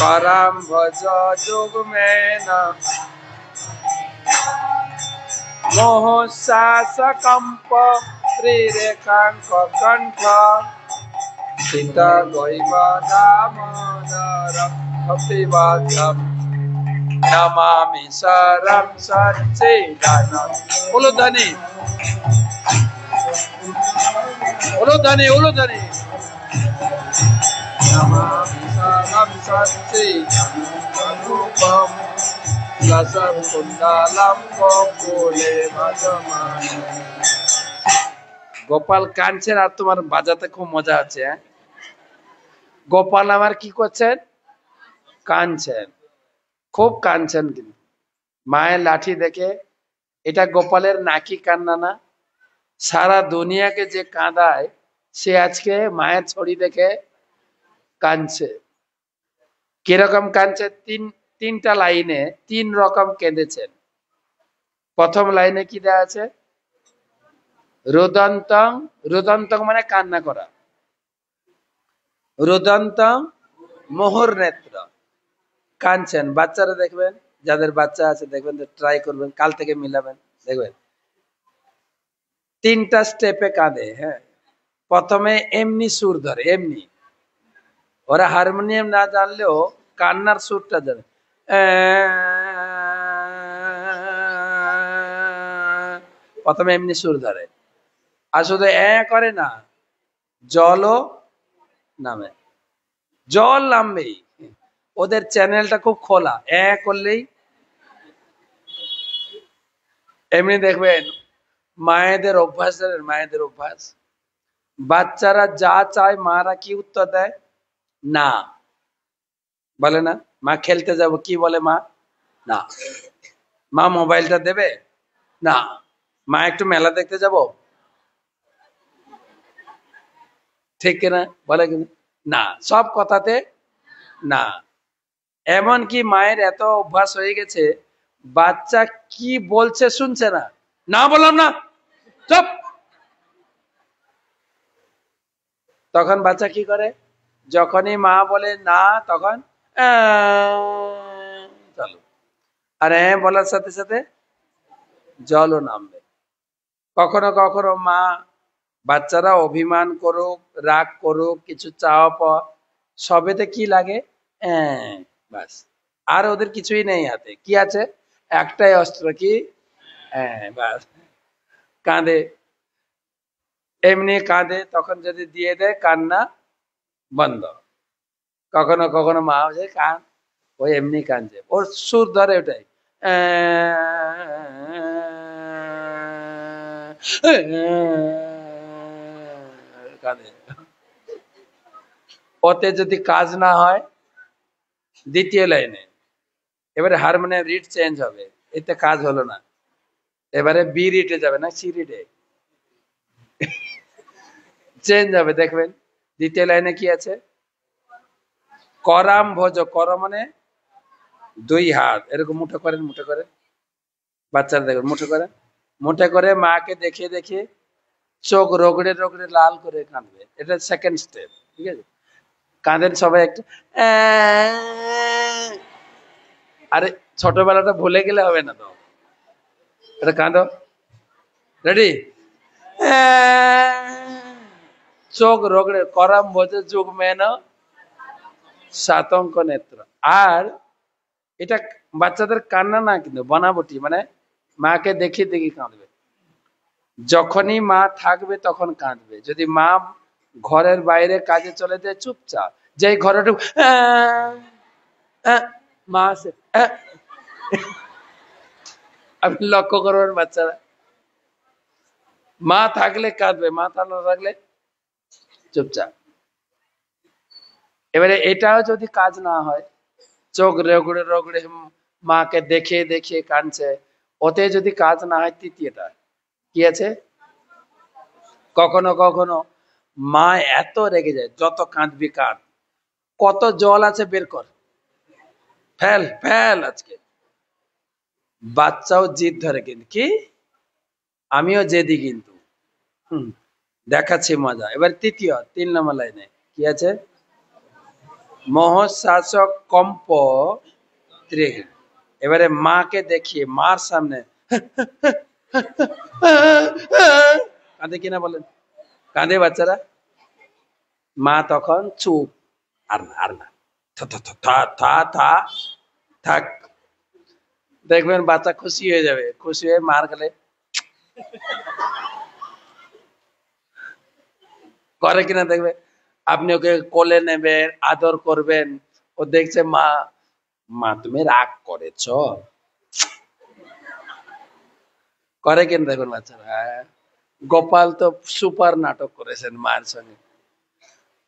করাম ভজ যুগ্মেন মোহসাসকম্প ত্রিরেখাঙ্ক কণ্ঠ সীতা গৈব দামোদরম কপিবাধম নমামি শরম সচ্চিদানন্দম। উলুধ্বনি, উলুধ্বনি, উলুধ্বনি। নমামি শরম সচ্চিদানন্দম লসম কুণ্ডলম কপোলে ভজমানি। গোপাল কাঁদছেন আর তোমার বাজাতে খুব মজা আছে। গোপাল আমার কি করছেন? কাঁদছেন, খুব কাঁদছেন। কিন্তু মায়ের লাঠি দেখে, এটা গোপালের নাকি কান্না না? সারা দুনিয়াকে যে কাঁদায়, সে আজকে মায়ের ছড়ি দেখে কাঁদছে। কিরকম কাঁদছে? তিনটা লাইনে তিন রকম কেঁদেছেন। প্রথম লাইনে কি দেয়া আছে? রুদন্তং, রুদন্তং মানে কান্না করা। রুদন্তং মোহর নেত্র, কাঁদছেন। বাচ্চারা দেখবেন, যাদের বাচ্চা আছে দেখবেন, ট্রাই করবেন, কাল থেকে মিলাবেন, দেখবেন তিনটা স্টেপে কাঁদে। হ্যাঁ, প্রথমে এমনি সুর ধরে, এমনি। ওরা হারমোনিয়াম না জানলেও কান্নার সুরটা জানে। প্রথমে এমনি সুর ধরে, আর শুধু করে না, জলও নামে। জল নামবেই, ওদের চ্যানেলটা খুব খোলা। করলেই এমনি দেখবেন। মায়েদের অভ্যাস, মায়েদের অভ্যাস, বাচ্চারা যা চায় মারা কি উত্তর দেয়? না। বলে না? মা খেলতে যাব, কি বলে মা? না। মা মোবাইলটা দেবে? না। মা একটু মেলা দেখতে যাব? ঠিক কিনা? বলে কিনা? না। সব কথাতে না। এমন কি মায়ের এত অভ্যাস হয়ে গেছে, বাচ্চা কি বলছে শুনছে না, না বললাম না, চুপ। তখন বাচ্চা কি করে? যখনই মা বলে না, তখন চলো। আর বলার সাথে সাথে জলও নামবে। কখনো কখনো মা, বাচ্চারা অভিমান করুক, রাগ করুক, কিছু চাওয়া পাওয়া, সবেতে কি লাগে? বাস। আর ওদের কিছুই নেই হাতে। কি আছে? একটাই অস্ত্র, কি? বাস। কাঁদে, এমনি কাঁদে। তখন যদি দিয়ে দেয়, কান্না বন্ধ। কখনো কখনো মা হচ্ছে কান, ওই এমনি কাঁদছে, ওর সুর ধরে ওটাই। কাঁদে। ওতে যদি কাজ না হয়, দ্বিতীয় লাইনে এবারে হারমোনিয়াম রিড চেঞ্জ হবে, এতে কাজ হলো না, এবারে বি রিটে যাবে, না সি রিটে চেঞ্জ হবে। দেখবেন দ্বিতীয় লাইনে কি আছে? করাম ভোজ। কর মানে দুই হাত এরকম মুঠো করেন, মুঠো করেন। বাচ্চারা দেখবেন মুঠো করেন, মুঠে করে মাকে দেখিয়ে দেখিয়ে চোখ রগড়ে রগড়ে লাল করে কাঁদবে। এটা সেকেন্ড স্টেপ। ঠিক আছে? কাঁদেন সবাই একটু, আরে ছোটবেলাটা ভুলে গেলে হবে না তো। এটা কাঁদো, রেডি? চোখ রগড়ে করম বোঝে যুগ মেন সাতঙ্ক নেত্র। আর এটা বাচ্চাদের কান্না না, কিন্তু বনাবটি, মানে মাকে দেখি দেখি কাঁদবে। যখনই মা থাকবে তখন কাঁদবে। যদি মা ঘরের বাইরে কাজে চলে যায় চুপচাপ, যেই ঘরে ঢুক মা আছে, আপনি লক্ষ্য করবেন বাচ্চারা মা থাকলে কাঁদবে, মা না থাকলে চুপচাপ। এবারে এটাও যদি কাজ না হয়, চোখ রগড়ে রগড়ে মাকে দেখে দেখে কাঁদছে, ওতে যদি কাজ না হয়, তৃতীয়টা কি আছে? কখনো কখনো মা এত রেগে যায়, যত কাঁদবি কাঁদ, কত জল আছে বের কর, ফেল ফেল আজকে। বাচ্চাও জিদ ধরে, কিন্তু কি আমিও জেদি, কিন্তু দেখাচ্ছি মজা। এবার তৃতীয় 3 নম্বর লাইনে কি আছে? মহশাসক কম্প ত্রিগ। এবারে মাকে দেখিয়ে মার সামনে কাঁদে কিনা বলেন? কাঁদে বাচ্চারা? মা তখন চুপ, আর না আর না, থাক। দেখবেন বাচ্চা খুশি হয়ে যাবে, খুশি হয়ে মার খেলে করে কিনা দেখবে। আপনি ওকে কোলে নেবেন, আদর করবেন, ও দেখছে মা, মা তুমি রাগ করেছ, করে কিনা দেখুন বাচ্চারা। গোপাল তো সুপার নাটক করেছেন মায়ের সঙ্গে।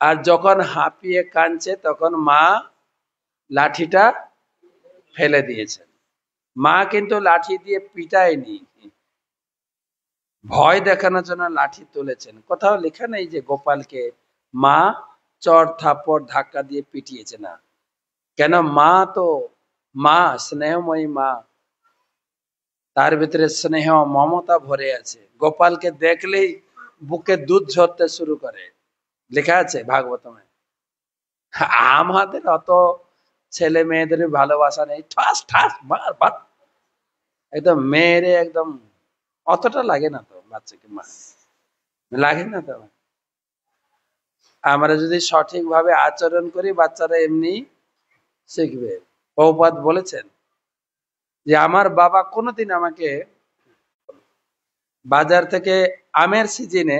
আর যখন হাঁপিয়ে কাঁদছে তখন মা লাঠিটা ফেলে দিয়েছেন। মা কিন্তু লাঠি দিয়ে পিটায়নি, ভয় দেখানোর জন্য লাঠি তুলেছেন। কোথাও লেখা নেই যে গোপালকে মা চড় থাপ্পড় ধাক্কা দিয়ে পিটিয়েছে, না। কেন? মা তো মা, স্নেহময়ী মা, তার ভিতরে স্নেহ মমতা ভরে আছে। গোপালকে দেখলেই বুকে দুধ ঝরতে শুরু করে, লেখা আছে ভাগবতমে। আমাদের অত ছেলে মেয়েদের ভালোবাসা নেই, ঠাস ঠাস মার বাট, একদম মেয়েরে একদম অতটা লাগে না তো বাচ্চাকে, মা লাগে না তো। আমরা যদি সঠিকভাবে আচরণ করি, বাচ্চারা এমনি শিখবে। প্রভুপাদ বলেছেন যে আমার বাবা কোনোদিন আমাকে বাজার থেকে আমের সিজনে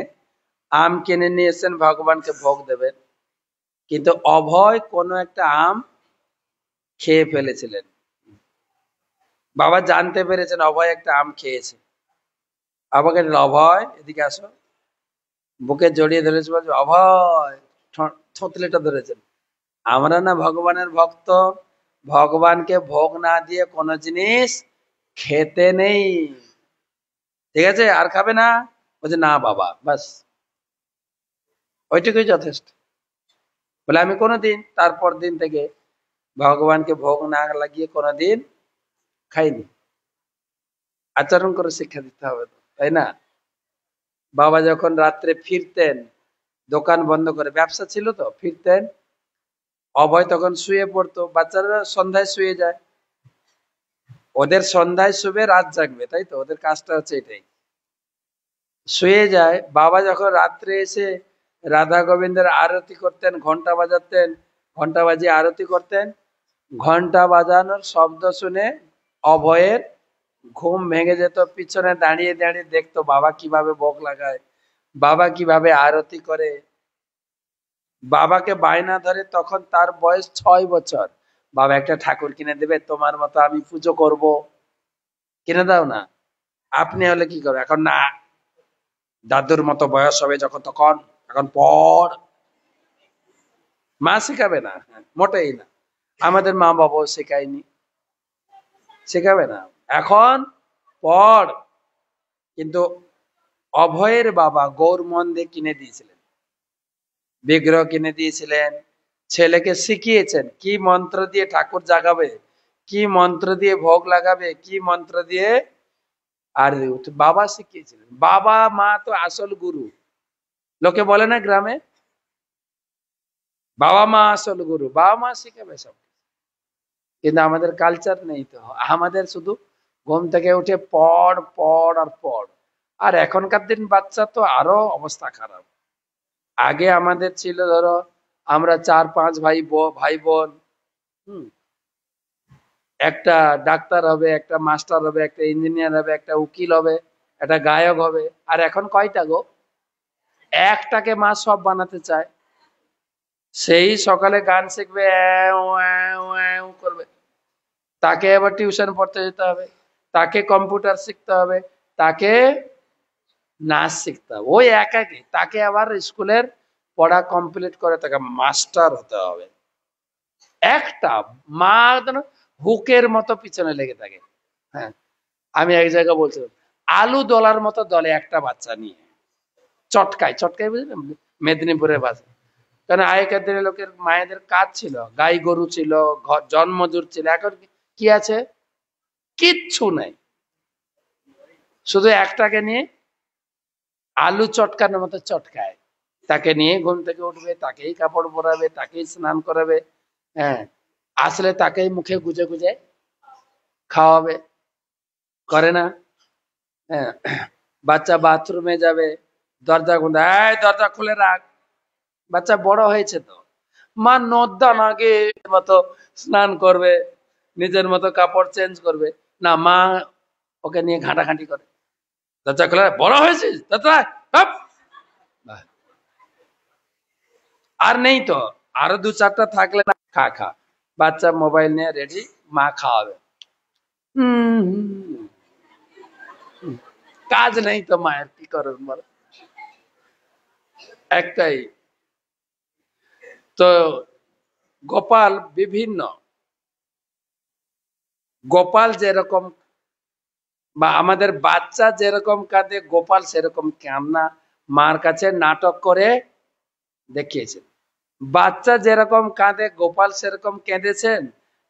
আম কিনে নিয়ে এসেছেন ভগবানকে ভোগ দেবেন, কিন্তু অভয় কোনো একটা আম খেয়ে ফেলেছিলেন। বাবা জানতে পেরেছেন অভয় একটা আম খেয়েছে, আমাকে অভয় এদিকে আসো, বুকে জড়িয়ে ধরেছে, বলছে অভয়, থতলেটা ধরেছেন। আমরা না ভগবানের ভক্ত, ভগবানকে ভোগ না দিয়ে কোনো জিনিস খেতে নেই, ঠিক আছে? আর খাবে না? বলছে না বাবা, বাস ওইটুকুই যথেষ্ট। বলে আমি কোনোদিন তারপর দিন থেকে ভগবানকে ভোগ না লাগিয়ে কোনোদিন খাইনি। আচরণ করে শিক্ষা দিতে হবে তো, তাই না? বাবা যখন রাত্রে ফিরতেন, দোকান বন্ধ করে, ব্যবসা ছিল তো, ফিরতেন, অভয় তখন শুয়ে পড়তো। বাচ্চারা সন্ধ্যায় শুয়ে যায়, ওদের সন্ধ্যায় শুবে রাত জাগবে, তাই তো? ওদের কাজটা হচ্ছে এটাই, শুয়ে যায়। বাবা যখন রাত্রে এসে রাধা গোবিন্দের আরতি করতেন, ঘন্টা বাজাতেন, ঘন্টা বাজিয়ে আরতি করতেন, ঘন্টা বাজানোর শব্দ শুনে অভয়ের ঘুম ভেঙে যেত। পিছনে দাঁড়িয়ে দাঁড়িয়ে দেখতো বাবা কিভাবে ভোগ লাগায়, বাবা কিভাবে আরতি করে। বাবাকে বায়না ধরে, তখন তার বয়স 6 বছর। বাবা একটা ঠাকুর কিনে দেবে, তোমার মতো আমি পুজো করব, কিনে দাও না। আপনি হলে কি করবে? এখন না, দাদুর মতো বয়স হবে যখন তখন, এখন পড়। মা শেখাবে না, মোটেই না। আমাদের মা বাবাও শেখায়নি, শেখাবে না। এখন পড়। কিন্তু অভয়ের বাবা গৌর মন্দে কিনে দিয়েছিলেন, বিগ্রহ কিনে দিয়েছিলেন, ছেলেকে শিখিয়েছেন কি মন্ত্র দিয়ে ঠাকুর জাগাবে, কি মন্ত্র দিয়ে ভোগ লাগাবে, কি মন্ত্র দিয়ে। আর বাবা শিখিয়েছিলেন। বাবা মা তো আসল গুরু। লোকে বলে না গ্রামে, বাবা মা আসল গুরু, বাবা মা শিখাবে সব। কিন্তু আমাদের কালচার নেই তো, আমাদের শুধু ঘুম থেকে উঠে পড় পড় আর পড়। আর এখনকার দিন বাচ্চা তো আরো অবস্থা খারাপ। আগে আমাদের ছিল ধরো আমরা 4-5 ভাই বোন, হুম, একটা ডাক্তার হবে, একটা মাস্টার হবে, একটা ইঞ্জিনিয়ার হবে, একটা উকিল হবে, একটা গায়ক হবে। আর এখন কয়টা গো? একটাকে মা সব বানাতে চায়। সেই সকালে গান শিখবে, অ্যাও অ্যাও অ্যাও করবে, তাকে আবার টিউশন পড়তে যেতে হবে, তাকে কম্পিউটার শিখতে হবে, তাকে নাচ শিখতে হবে, ওই একাকে তাকে আবার স্কুলের পড়া কমপ্লিট করে তাকে মাস্টার হতে হবে। একটা মা যেন হুকের মতো পিছনে লেগে থাকে। হ্যাঁ, আমি এক জায়গায় বলছিলাম, আলু দলার মতো দলে একটা বাচ্চা নিয়ে চটকায় চটকায়, বুঝলেন, মেদিনীপুরের বাসা। কারণ আগেকার দিনে লোকের মায়েদের কাজ ছিল, গাই গরু ছিল, জন্মজুর ছিল। এখন কি আছে? কিচ্ছু নাই, শুধু একটাকে নিয়ে আলু চটকানোর মতো চটকায়। তাকে নিয়ে ঘুম থেকে উঠবে, তাকেই কাপড় পরাবে, তাকেই স্নান করাবে, হ্যাঁ, আসলে তাকেই মুখে গুজে গুজে খাওয়াবে, করে না? হ্যাঁ, বাচ্চা বাথরুমে যাবে, দরজা দরজা খুলে রাখ। বাচ্চা বড় হয়েছে তো, মা নদ্দান আগে মতো স্নান করবে, নিজের মতো কাপড় চেঞ্জ করবে না, মা ওকে নিয়ে ঘাঁটাঘাঁটি করে। দরজা খুলে, বড় হয়েছিস দরজা, আর নেই তো, আরো 2-4টা থাকলে না, খা খা। বাচ্চা মোবাইল নিয়ে রেডি, মা খাওয়াবে। হম, কাজ নেই তো মায়ের, কি করবেন বলো? একটাই তো। গোপাল বিভিন্ন, গোপাল যেরকম বা আমাদের বাচ্চা যেরকম কাঁদে, গোপাল সেরকম কান্না মার কাছে নাটক করে দেখিয়েছেন। বাচ্চা যেরকম কাঁদে গোপাল সেরকম কেঁদেছেন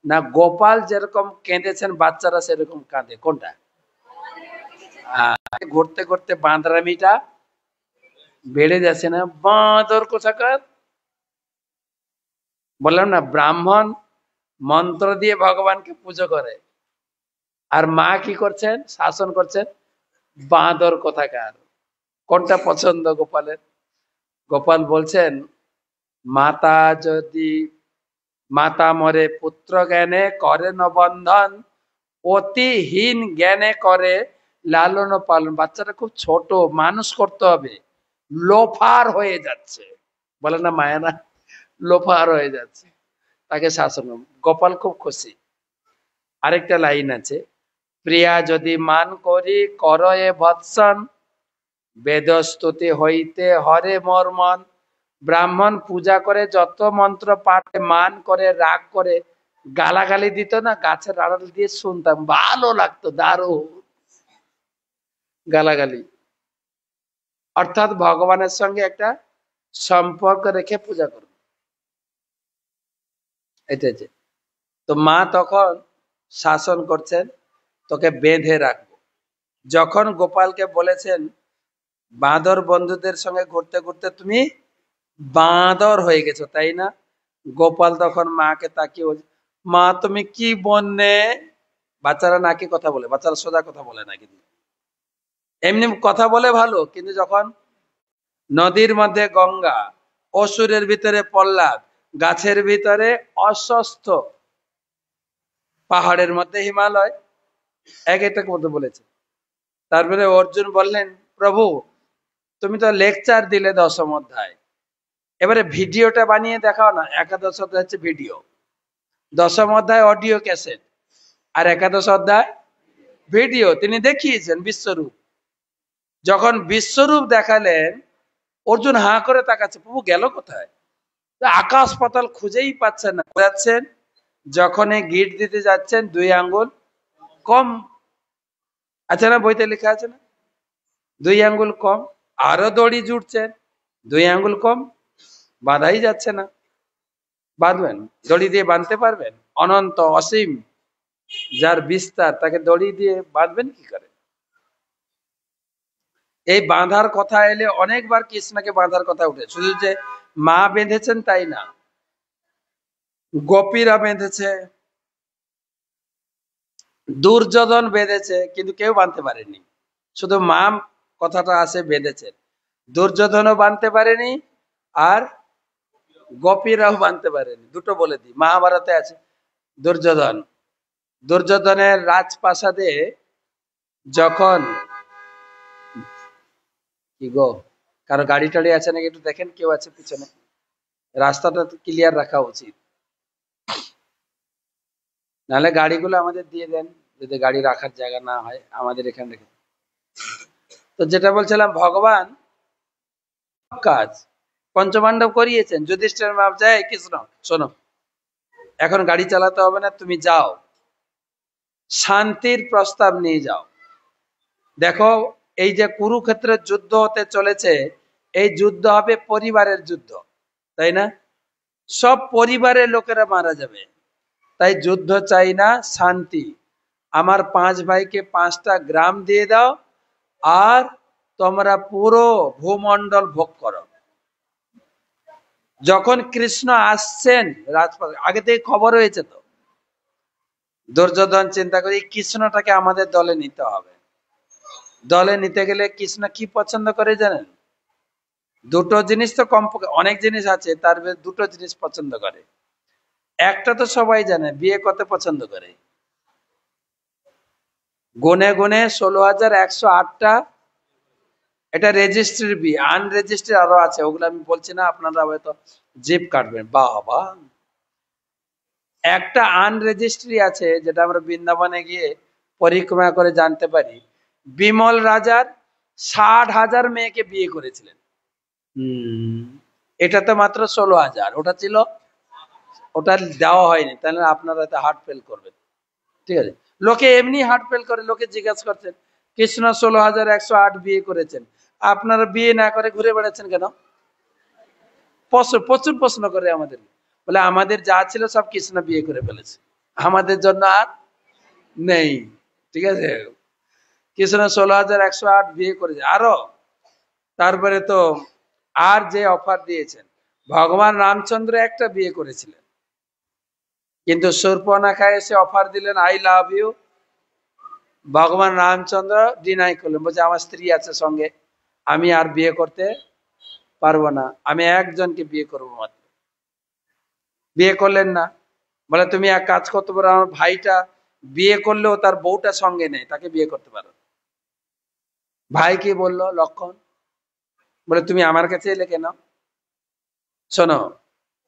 না, গোপাল যেরকম কেঁদেছেন বাচ্চারা সেরকম কাঁদে? কোনটা? ঘুরতে ঘুরতে বাঁদরামিটা বেড়ে যাচ্ছে না? বাঁদর কোথাকার! বললাম না, ব্রাহ্মণ মন্ত্র দিয়ে ভগবানকে পুজো করে, আর মা কি করছেন? শাসন করছেন। বাঁদর কোথাকার! কোনটা পছন্দ গোপালের? গোপাল বলছেন, মাতা যদি মাতা মরে পুত্র জ্ঞানে করে ন বন্ধন, অতিহীন জ্ঞানে করে লালন পালন। বাচ্চাটা খুব ছোট, মানুষ করতে হবে, লোফার হয়ে যাচ্ছে, বলে না মায়েরা, লোফার হয়ে যাচ্ছে, তাকে শাসন। গোপাল খুব খুশি। আরেকটা লাইন আছে, প্রিয়া যদি মান করি করয়ে ভৎসন, বেদস্তুতি হইতে হরে মোর মন। ব্রাহ্মণ পূজা করে, যত মন্ত্র পাঠে মান করে, রাগ করে, গালাগালি দিত না, গাছের আড়াল দিয়ে শুনতাম, ভালো লাগতো, দারুণ গালাগালি। অর্থাৎ ভগবানের সঙ্গে একটা সম্পর্ক রেখে পূজা করো, এটা যে। তো মা তখন শাসন করছেন, তোকে বেঁধে রাখবো। যখন গোপালকে বলেছেন বাঁদর বন্ধুদের সঙ্গে ঘুরতে ঘুরতে তুমি বাঁদর হয়ে গেছো, তাই না? গোপাল তখন মাকে তাকিয়ে বলছে, মা তুমি কি বললে? বাচ্চারা নাকি কথা বলে, বাচ্চারা সোজা কথা বলে না, কিন্তু এমনি কথা বলে ভালো, কিন্তু যখন নদীর মধ্যে গঙ্গা, অসুরের ভিতরে প্রহ্লাদ, গাছের ভিতরে অস্বস্থ, পাহাড়ের মধ্যে হিমালয়, এক একটা মধ্যে বলেছে। তারপরে অর্জুন বললেন, প্রভু তুমি তো লেকচার দিলে 10ম অধ্যায়, এবারে ভিডিওটা বানিয়ে দেখাও না। একাদশ অধ্যায় হচ্ছে ভিডিও, 10ম অধ্যায় অডিও ক্যাসেট, আর একাদশ অধ্যায় ভিডিও। তিনি দেখিয়েছেন বিশ্বরূপ। যখন বিশ্বরূপ দেখালেন, অর্জুন হাঁ করে তাকাচ্ছে, প্রভু গেল কোথায়? আকাশ পাতাল খুঁজেই পাচ্ছেন না। যাচ্ছেন, যখন গিট দিতে যাচ্ছেন 2 আঙ্গুল কম আছে না, বইতে লেখা আছে না, 2 আঙ্গুল কম। আরো দড়ি জুড়ছেন, 2 আঙ্গুল কম, বাঁধাই যাচ্ছে না। বাঁধবেন, দড়ি দিয়ে বাঁধতে পারবেন? অনন্ত অসীম যার বিস্তার, তাকে দড়ি দিয়ে বাঁধবেন কি করে? এই বাঁধার কথা এলে অনেকবার কৃষ্ণকে বাঁধার কথা উঠে, শুধু যে মা বেঁধেছেন তাই না, গোপীরা বেঁধেছে, দুর্যোধন বেঁধেছে কিন্তু কেউ বাঁধতে পারেনি, শুধু মা কথাটা আসে বেঁধেছে। দুর্যোধনও বাঁধতে পারেনি আর গোপীরাও বাঁধতে পারেনি, দুটো বলে দিই। মহাভারতে আছে দুর্যোধন, দুর্যোধনের রাজপ্রাসাদে যখন, কি গো কারো গাড়ি টাড়ি আছে নাকি একটু দেখেন, কেউ আছে পিছনে, রাস্তাটা ক্লিয়ার রাখা উচিত, নাহলে গাড়িগুলো আমাদের দিয়ে দেন, যদি গাড়ি রাখার জায়গা না হয় আমাদের এখানে রেখে। তো যেটা বলছিলাম, ভগবান কাজ পঞ্চপাণ্ডব করিয়েছেন, যুধিষ্ঠির বাপ যায়, কৃষ্ণ শোনো এখন গাড়ি চালাতে হবে না, তুমি যাও শান্তির প্রস্তাব নিয়ে যাও। দেখো এই যে কুরুক্ষেত্রের যুদ্ধ হতে চলেছে, এই যুদ্ধ হবে পরিবারের যুদ্ধ, তাই না? সব পরিবারের লোকেরা মারা যাবে, তাই যুদ্ধ চাই না, শান্তি। আমার 5 ভাইকে 5টা গ্রাম দিয়ে দাও, আর তোমরা পুরো ভূমণ্ডল ভোগ করো। যখন কৃষ্ণ আসছেন রাজপথে, আগে থেকে খবর হয়েছে তো, দুর্যোধন চিন্তা করি কৃষ্ণটাকে আমাদের দলে নিতে হবে। দলে নিতে গেলে কৃষ্ণ কি পছন্দ করে জানেন? দুটো জিনিস তো কম, অনেক জিনিস আছে, তার দুটো জিনিস পছন্দ করে। একটা তো সবাই জানে, বিয়ে করতে পছন্দ করে। গুনে গুনে 16,108টা, এটা রেজিস্ট্রি বিয়ে, আনরেজিস্ট্রি আরো আছে, ওগুলো আমি বলছি না, আপনারা হয়তো জিপ কাটবেন। বাবা, একটা আনরেজিস্ট্রি আছে যেটা আমরা বৃন্দাবনে গিয়ে পরিক্রমা করে জানতে পারি, বিমল রাজার 60,000 মেয়েকে বিয়ে করেছিলেন। এটা তো মাত্র 16,000, ওটা ছিল, ওটা দেওয়া হয়নি, তাহলে আপনারা এত হার্ট ফেল করবেন। ঠিক আছে, লোকে এমনি হার্ট ফেল করে, লোকে জিজ্ঞাসা করছেন কৃষ্ণ 16,108 বিয়ে করেছেন, আপনারা বিয়ে না করে ঘুরে বেড়াচ্ছেন কেন? প্রচুর প্রশ্ন করে আমাদের, বলে আমাদের যা ছিল সব কৃষ্ণ বিয়ে করে ফেলেছে, আমাদের জন্য আর নেই। ঠিক আছে, কৃষ্ণ 16,108 বিয়ে করেছে আরো। তারপরে তো আর যে অফার দিয়েছেন, ভগবান রামচন্দ্র একটা বিয়ে করেছিলেন, কিন্তু শূর্পণখা এসে অফার দিলেন আই লাভ ইউ, ভগবান রামচন্দ্র ডিনাই করলেন, বলছে আমার স্ত্রী আছে সঙ্গে, আমি আর বিয়ে করতে পারবো না, আমি একজনকে বিয়ে করবো মাত্র। বিয়ে করলেন না, বলে তুমি এক কাজ করতে পারো, আমার ভাইটা বিয়ে করলেও তার বউটা সঙ্গে নেই, তাকে বিয়ে করতে পারো। ভাই কি বললো? লক্ষণ বলে তুমি আমার কাছে এলে কেন? শোনো,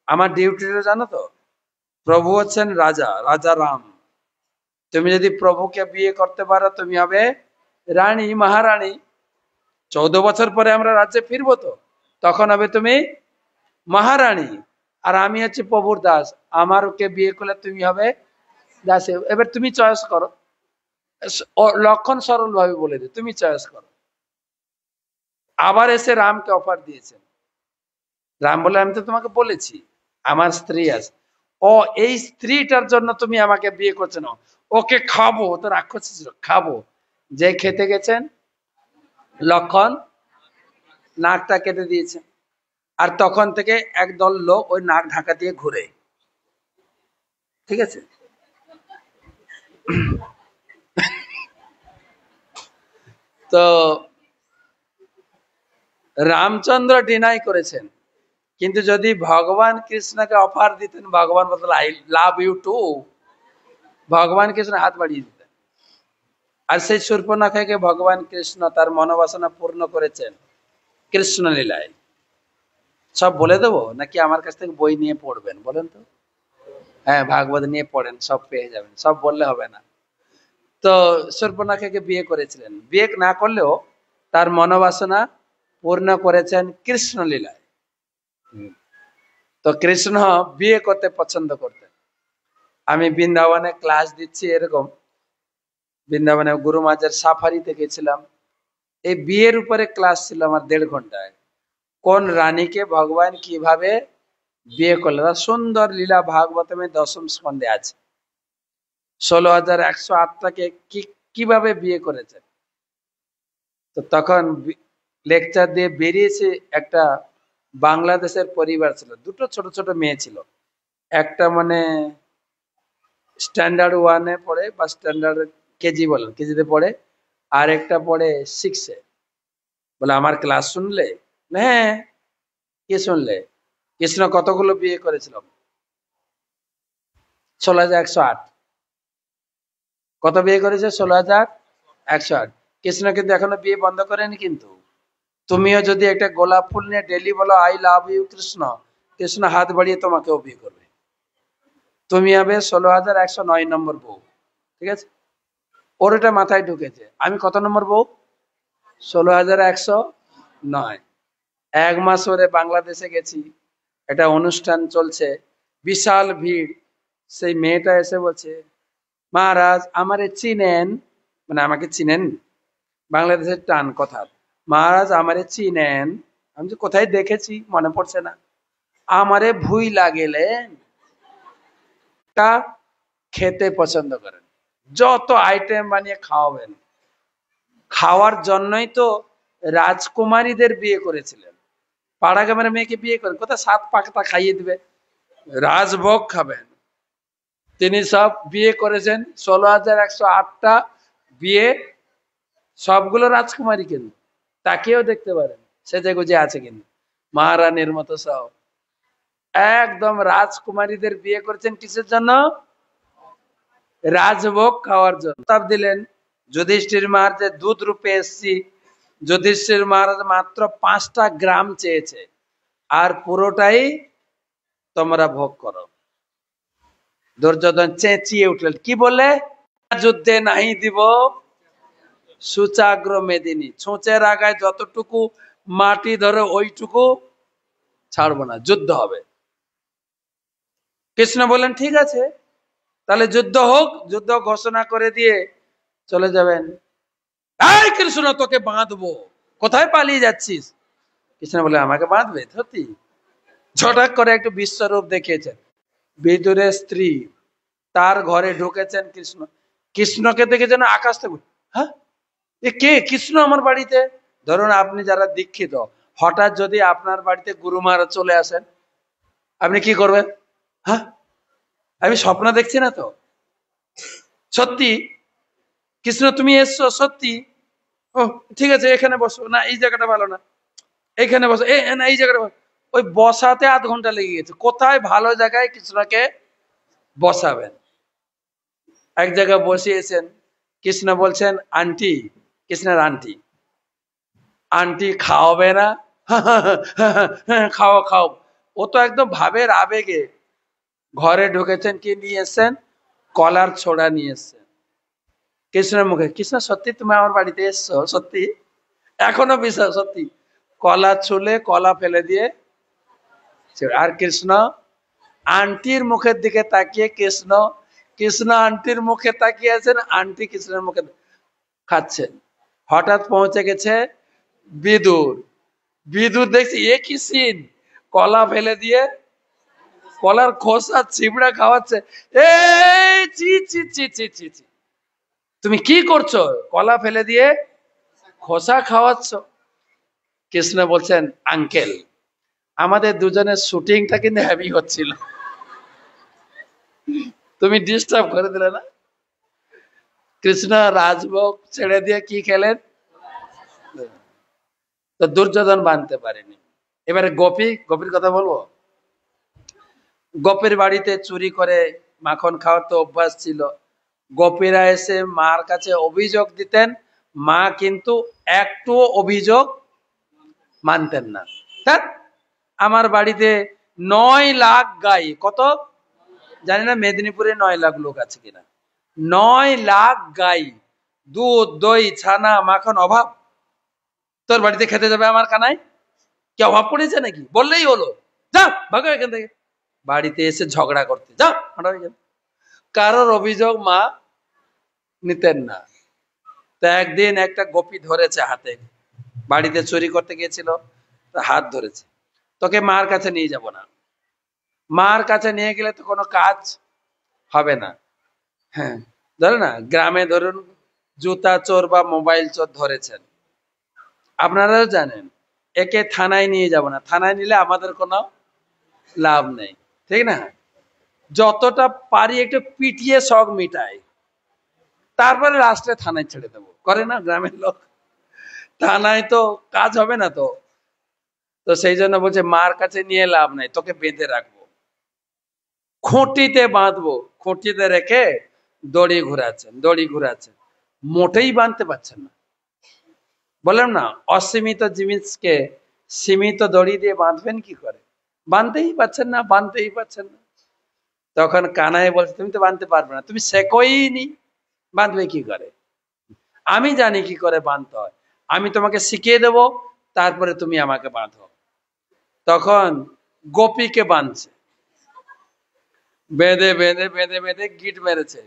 আমার ডিউটিটা জানো তো, প্রভু হচ্ছেন রাজা, রাজা রাম, তুমি যদি প্রভুকে বিয়ে করতে পারো তুমি হবে রানী, মহারানী। 14 বছর পরে আমরা রাজ্যে ফিরবো তো, তখন হবে তুমি মহারানী, আর আমি হচ্ছে প্রভুর দাস, আমার ওকে বিয়ে করলে তুমি হবে দাসে। এবার তুমি চয়েস করো, লক্ষণ সরল ভাবে বলে দে, তুমি চয়েস করো। আবার এসে রামকে অফার দিয়েছেন, রাম বলে আমি তো তোমাকে বলেছি আমার স্ত্রী আছে, ও এই স্ত্রীটার জন্য তুমি আমাকে বিয়ে করছো না, ওকে খাবো, তো রাক্ষস ছিল, খাবো। যে খেতে গেছেন, লক্ষণ নাকটা কেটে দিয়েছে, আর তখন থেকে একদল লোক ওই নাক ঢাকা দিয়ে ঘুরে। ঠিক আছে, তো রামচন্দ্র ডিনাই করেছেন, কিন্তু যদি ভগবান কৃষ্ণকে অফার দিতেন, ভগবান বলতেন আই লাভ ইউ টু, ভগবান কৃষ্ণ হাত বাড়িয়ে দিতেন। আর সেই শূর্পণখাকে ভগবান কৃষ্ণ তার মনোবাসনা পূর্ণ করেছেন কৃষ্ণ লীলায়। সব বলে দেবো নাকি আমার কাছ থেকে বই নিয়ে পড়বেন বলেন তো? হ্যাঁ, ভাগবত নিয়ে পড়েন, সব পেয়ে যাবেন, সব বললে হবে না। তো শূর্পণখাকে বিয়ে করেছিলেন, বিয়ে না করলেও তার মনোবাসনা পূর্ণ করেছেন কৃষ্ণ লীলায়। তো কৃষ্ণ বিয়ে করতে পছন্দ করতেন। আমি বৃন্দাবনে ক্লাস দিচ্ছি এরকম, বৃন্দাবনে গুরু মাঝের সাফারিতে গেছিলাম, এই বিয়ের উপরে ক্লাস ছিল আমার 1.5 ঘন্টায়। কোন রানীকে ভগবান কিভাবে বিয়ে করলেন, সুন্দর লীলা ভাগবতমে 10ম স্কন্ধে আছে। 16,108টাকে কিভাবে বিয়ে করেছে। তো তখন লেকচার দিয়ে বেরিয়েছে, একটা বাংলাদেশের পরিবার ছিল, দুটো ছোট ছোট মেয়ে ছিল, একটা মানে স্ট্যান্ডার্ড ওয়ানে পড়ে বা স্ট্যান্ডার্ড কেজি বলেন, কেজিতে পড়ে, আর একটা পড়ে 6-এ। বলে আমার ক্লাস শুনলে? হ্যাঁ। কি শুনলে? কৃষ্ণ কতগুলো বিয়ে করেছিল? 16,108। কত বিয়ে করেছে? 16,108। কৃষ্ণ কিন্তু এখনো বিয়ে বন্ধ করেনি কিন্তু। তুমিও যদি একটা গোলাপ ফুল নিয়ে ডেলি বলো I love you Krishna, Krishna হাত বাড়িয়ে তোমাকেও বিয়ে করবে। তুমি হবে 16,109 নম্বর বউ। ঠিক আছে? ওর এটা মাথায় ঢুকেছে আমি কত নম্বর বউ? 16,109। 1 মাস ওরে বাংলাদেশে গেছি, একটা অনুষ্ঠান চলছে, বিশাল ভিড়। সেই মেয়েটা এসে বলছে, মহারাজ আমারে চিনেন? মানে আমাকে চিনেন, বাংলাদেশের টান কথা। মহারাজ আমারে চিনেন? আমি যে কোথায় দেখেছি মনে পড়ছে না। আমারে ভুই লাগেলেন? তা খেতে পছন্দ করেন, যত আইটেম বানিয়ে খাওয়াবেন। খাওয়ার জন্যই তো রাজকুমারীদের বিয়ে করেছিলেন। পাড়া গ্রামের মেয়েকে বিয়ে করেন কোথায়? সাত পাকটা খাইয়ে দিবে, রাজভোগ খাবেন। তিনি সব বিয়ে করেছেন 16,108টা বিয়ে, সবগুলো রাজকুমারী কিন্তু। তাকেও দেখতে পারেন, সেজে গুজে আছে কিন্তু মহারানীর মতো সব। একদম রাজকুমারীদের বিয়ে করেছেন কিসের জন্য? রাজভোগ খাওয়ার জন্য। তাপ দিলেন যুধিষ্ঠির মহারাজ যে দুধ রূপে এসছি, যুধিষ্ঠির মহারাজ মাত্র 5টা গ্রাম চেয়েছে, আর পুরোটাই তোমরা ভোগ করো। দুর্যোধন চেঁচিয়ে উঠলেন, কি বলে? যুদ্ধে নাই দিব সুচাগ্র মেদিনী, ছোঁচের আগায় যতটুকু মাটি ধরে ওইটুকু ছাড়বো না, যুদ্ধ হবে। কৃষ্ণ বললেন ঠিক আছে, তাহলে যুদ্ধ হোক। যুদ্ধ ঘোষণা করে দিয়ে চলে যাবেন। এই কৃষ্ণ তোকে বাঁধবো, কোথায় পালিয়ে যাচ্ছিস? কৃষ্ণ বলে আমাকে বাঁধবে? সত্যি? ছটাক করে একটু বিশ্বরূপ দেখিয়েছেন। বিদুরের স্ত্রী, তার ঘরে ঢুকেছেন কৃষ্ণ। কৃষ্ণকে দেখে যেন আকাশ থেকে, হ্যাঁ এ কে? কৃষ্ণ আমার বাড়িতে। ধরুন আপনি যারা দীক্ষিত, হঠাৎ যদি আপনার বাড়িতে গুরু মহারাজ চলে আসেন, আপনি কি করবেন? হ্যাঁ আমি স্বপ্ন দেখছি না তো? সত্যি কৃষ্ণ তুমি এসছো? সত্যি? ও ঠিক আছে, এখানে বসো না, এই জায়গাটা ভালো না, এইখানে বসো, না এই জায়গাটা বসো। ওই বসাতে আধ ঘন্টা লেগে গেছে। কোথায় ভালো জায়গায় কৃষ্ণকে বসাবেন? এক জায়গায় বসিয়েছেন, কৃষ্ণ বলছেন আন্টি, কৃষ্ণের আন্টি, আন্টি খাওয়াবে না? খাও খাও। ও তো একদম ভাবের আবেগে ঘরে ঢুকেছেন, কি নিয়ে এসছেন? কলার ছোড়া নিয়ে এসছেন কৃষ্ণের মুখে। কৃষ্ণ সত্যি তুমি আমার বাড়িতে এসছো? সত্যি? এখনো বিশ্বাস? সত্যি? কলা ছুলে কলা ফেলে দিয়ে, আর কৃষ্ণ আন্টির মুখের দিকে তাকিয়ে, কৃষ্ণ কৃষ্ণ আন্টির মুখে তাকিয়ে আছেন, আন্টি কৃষ্ণের মুখে খাচ্ছেন। হঠাৎ পৌঁছে গেছে বিদুর। বিদুর দেখছি এ কি সিন, কলা ফেলে দিয়ে কলার খোসা চিবড়া খাওয়াচ্ছে। এই চি চি চি চি চি চি, তুমি কি করছো? কলা ফেলে দিয়ে খোসা খাওয়াচ্ছ। কৃষ্ণ বলছেন আঙ্কেল, আমাদের দুজনের শুটিংটা কিন্তু হেভি হচ্ছিল, তুমি ডিস্টার্ব করে দিলে না। কৃষ্ণ রাজভোগ ছেড়ে দিয়ে কি খেলেন? তো দুর্যোধন বানতে পারেনি। এবারে গোপীর কথা বলবো। গোপীর বাড়িতে চুরি করে মাখন খাওয়ার তো অভ্যাস ছিল। গোপীরা এসে মার কাছে অভিযোগ দিতেন, মা কিন্তু একটু অভিযোগ মানতেন না। ধ্যাৎ, আমার বাড়িতে 9 লাখ গাই, কত জানি না মেদিনীপুরে 9 লাখ লোক আছে কিনা, 9 লাখ গাই, দুধ দই ছানা মাখন অভাব? তোর বাড়িতে খেতে যাবে আমার কানাই? কি অভাব পড়েছে নাকি? বললেই হলো, যা ভাগো এখান থেকে। বাড়িতে এসে ঝগড়া করতে, যা হাঁটো এখান। কারোর অভিযোগ মা নিতেন না। তা একদিন একটা গোপী ধরেছে হাতে, বাড়িতে চুরি করতে গিয়েছিল, হাত ধরেছে, তোকে মার কাছে নিয়ে যাব না, মার কাছে নিয়ে গেলে তো কোনো কাজ হবে না। হ্যাঁ, ধরো না গ্রামে ধরুন জুতা চোর বা মোবাইল চোর ধরেছেন, আপনারাও জানেন একে থানায় নিয়ে যাব না, থানায় নিলে আমাদের কোনো লাভ নেই, ঠিক না? যতটা পারি একটু পিটিয়ে শখ মিটাই, তারপরে লাস্টে থানায় ছেড়ে দেবো। করে না গ্রামের লোক? থানায় তো কাজ হবে না তো। তো সেই জন্য বলছে মার কাছে নিয়ে লাভ নাই, তোকে বেঁধে রাখবো, খুঁটিতে বাঁধবো। খুঁটিতে রেখে দড়ি ঘুরাচ্ছেন, মোটেই বাঁধতে পারছেন না। বললাম না, অসীমিত জিনিসকে সীমিত দড়ি দিয়ে বাঁধবেন কি করে? বাঁধতেই পারছেন না। তখন কানাই বলছে, তুমি তো বাঁধতে পারবে না, তুমি শেখোই নি, বাঁধবে কি করে? আমি জানি কি করে বাঁধতে হয়, আমি তোমাকে শিখিয়ে দেব, তারপরে তুমি আমাকে বাঁধো। তখন গোপীকে বাঁধছে, বেঁধে গিট মেরেছে।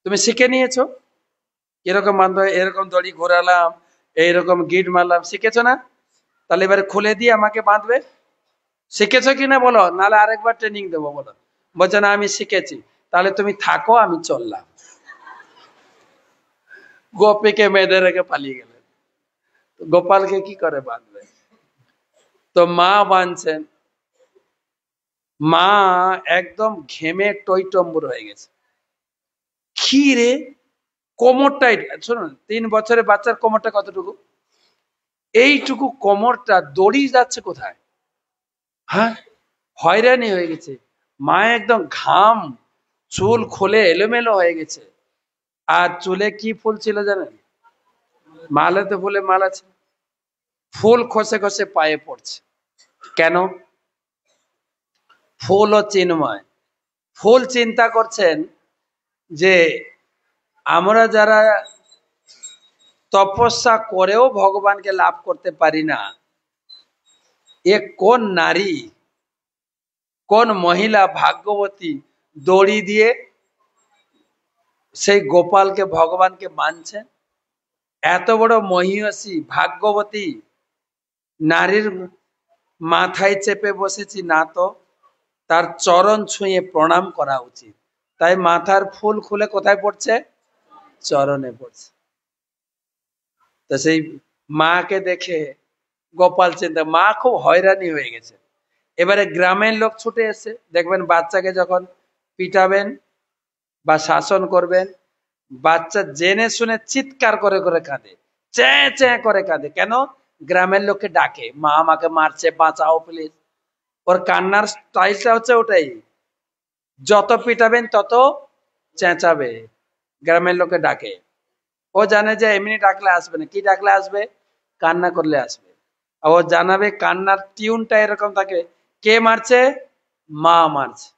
তুমি শিখে নিয়েছো এরকম বাঁধতে হয়, এরকম দড়ি ঘোরালাম, এইরকম গিট মারলাম, শিখেছো না? তাহলে এবারে খুলে দিয়ে আমাকে বাঁধবে। শিখেছো কিনা বলো, নাহলে আরেকবার ট্রেনিং দেবো বলো। বলছে না, আমি শিখেছি। তাহলে তুমি থাকো, আমি চললাম। গোপীকে বেঁধে রেখে পালিয়ে গেলেন। গোপালকে কি করে বাঁধবে? তো মা বাঁধছেন, মা একদম ঘেমে টইটম্বুর হয়ে গেছে। কি রে, কোমরটাই, শুনুন, 3 বছরের বাচ্চার কোমরটা কতটুকু? এইটুকু কোমরটা, দড়ি যাচ্ছে কোথায়? হ্যাঁ, হয়রানি হয়ে গেছে। মা একদম ঘাম, চুল খুলে এলোমেলো হয়ে গেছে। আর চুলে কি ফুল ছিল জানেন? মালাতে ফুলে মালা ছিল। ফুল খসে খসে পায়ে পড়ছে। কেন? ফুল ও চিন্ময়। ফুল চিন্তা করছেন যে আমরা যারা তপস্যা করেও ভগবানকে লাভ করতে পারি না, এ কোন নারী, কোন মহিলা ভাগ্যবতী দড়ি দিয়ে সেই গোপালকে, ভগবানকে মানছে? এত বড় মহিষী ভাগ্যবতী নারীর মাথায় চেপে বসেছি না, তো তার চরণ ছুঁয়ে প্রণাম করা উচিত। তাই মাথার ফুল খুলে কোথায় পড়ছে? চরণে পড়ছে। তো সেই মাকে দেখে গোপাল চিন্তা, মা খুব হয়রানি হয়ে গেছে। এবারে গ্রামের লোক ছুটে এসে, দেখবেন বাচ্চাকে যখন পিটাবেন বা শাসন করবেন, বাচ্চা জেনে শুনে চিৎকার করে করে কাঁদে, চ্যাঁ চ্যাঁ করে কাঁদে। কেন? গ্রামের লোককে ডাকে, মা আমাকে মারছে, বাঁচাও প্লিজ। ওর কান্নার স্টাইলটা হচ্ছে ওটাই। যত পিটাবেন তত চেঁচাবে, গ্রামের লোকে ডাকে। ও জানে যে এমনি ডাকলে আসবে না, কি ডাকলে আসবে? কান্না করলে আসবে। আর ও জানাবে, কান্নার টিউনটা এরকম থাকে, কে মারছে? মা মারছে।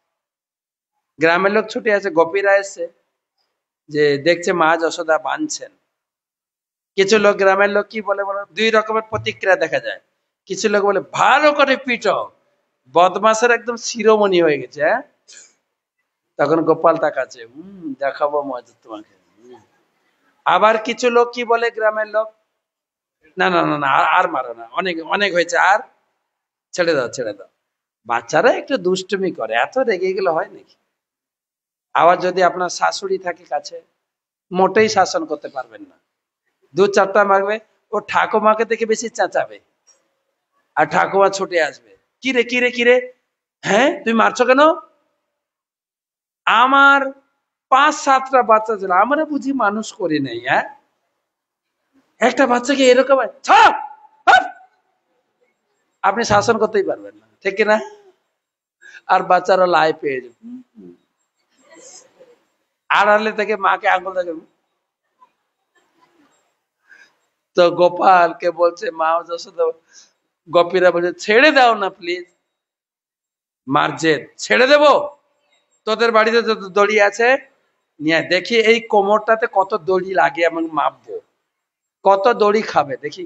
গ্রামের লোক ছুটে আছে, গোপীরা এসছে, যে দেখছে মা যশোদা বাঁধছেন। কিছু লোক, গ্রামের লোক কি বলে বলো, 2 রকমের প্রতিক্রিয়া দেখা যায়। কিছু লোক বলে, ভালো করে পিটো, বদমাসের একদম শিরোমণি হয়ে গেছে। হ্যাঁ, তখন গোপাল তাকাচ্ছে, দেখাবো মজা তোমাকে। আবার কিছু লোক কি বলে, গ্রামের লোক, না না না না, আর মারো না, অনেক অনেক হয়েছে, আর ছেড়ে দাও ছেড়ে দাও। বাচ্চারা একটু দুষ্টুমি করে, এত রেগে গেলে হয় নাকি? আবার যদি আপনার শাশুড়ি থাকে কাছে, মোটেই শাসন করতে পারবেন না, 2-4টা মারবে। ও ঠাকুমাকে দেখে বেশি চেঁচাবে, আর ঠাকুমা ছুটে আসবে, কিরে কিরে কিরে, হ্যাঁ তুমি মারছো কেন? আমার 5-7টা বাচ্চা ছিল, আমরা বুঝি মানুষ করি নাই? হ্যাঁ, একটা বাচ্চাকে এরকম আপনি শাসন করতেই পারবেন না, ঠিক কিনা? আর বাচ্চারা লাই পেয়ে যাবে, আড়ালে থেকে মাকে আঙুল দেখে। তো গোপালকে বলছে মা যশোদা, গোপীরা বলছে ছেড়ে দাও না প্লিজ, মারছে, ছেড়ে দেব? তোদের বাড়িতে যত দড়ি আছে নিয়ে দেখি, এই কোমরটাতে কত দড়ি লাগে, আমি মাপবো, কত দড়ি খাবে দেখি।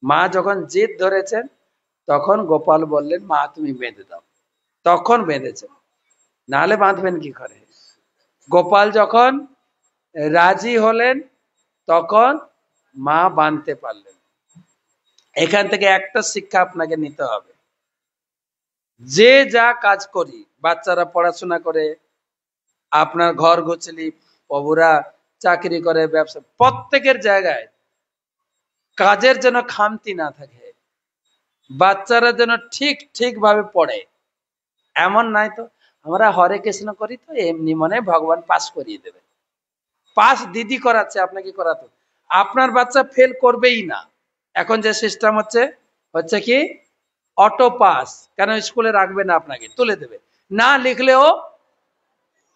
মা যখন জিদ ধরেছেন, তখন গোপাল বললেন, মা তুমি বেঁধে দাও। তখন বেঁধেছে, নাহলে বাঁধবেন কি করে? গোপাল যখন রাজি হলেন, তখন মা বাঁধতে পারলেন। এখান থেকে একটা শিক্ষা আপনাকে নিতে হবে, যে যা কাজ করি, বাচ্চারা পড়াশোনা করে, আপনার ঘর গোছলি, প্রভুরা চাকরি করে, ব্যবসা, প্রত্যেকের জায়গায় কাজের যেন খামতি না থাকে, বাচ্চারা যেন ঠিক ঠিক ভাবে পড়ে। এমন নাই তো আমরা হরে কৃষ্ণ করি তো এমনি মনে ভগবান পাস করিয়ে দেবে। পাস দিদি করাচ্ছে, আপনাকে করাতো। আপনার বাচ্চা ফেল করবেই না। এখন যে সিস্টেম হচ্ছে কি অটো পাস। কেন স্কুলে রাখবে না, আপনাকে তুলে দেবে, না লিখলেও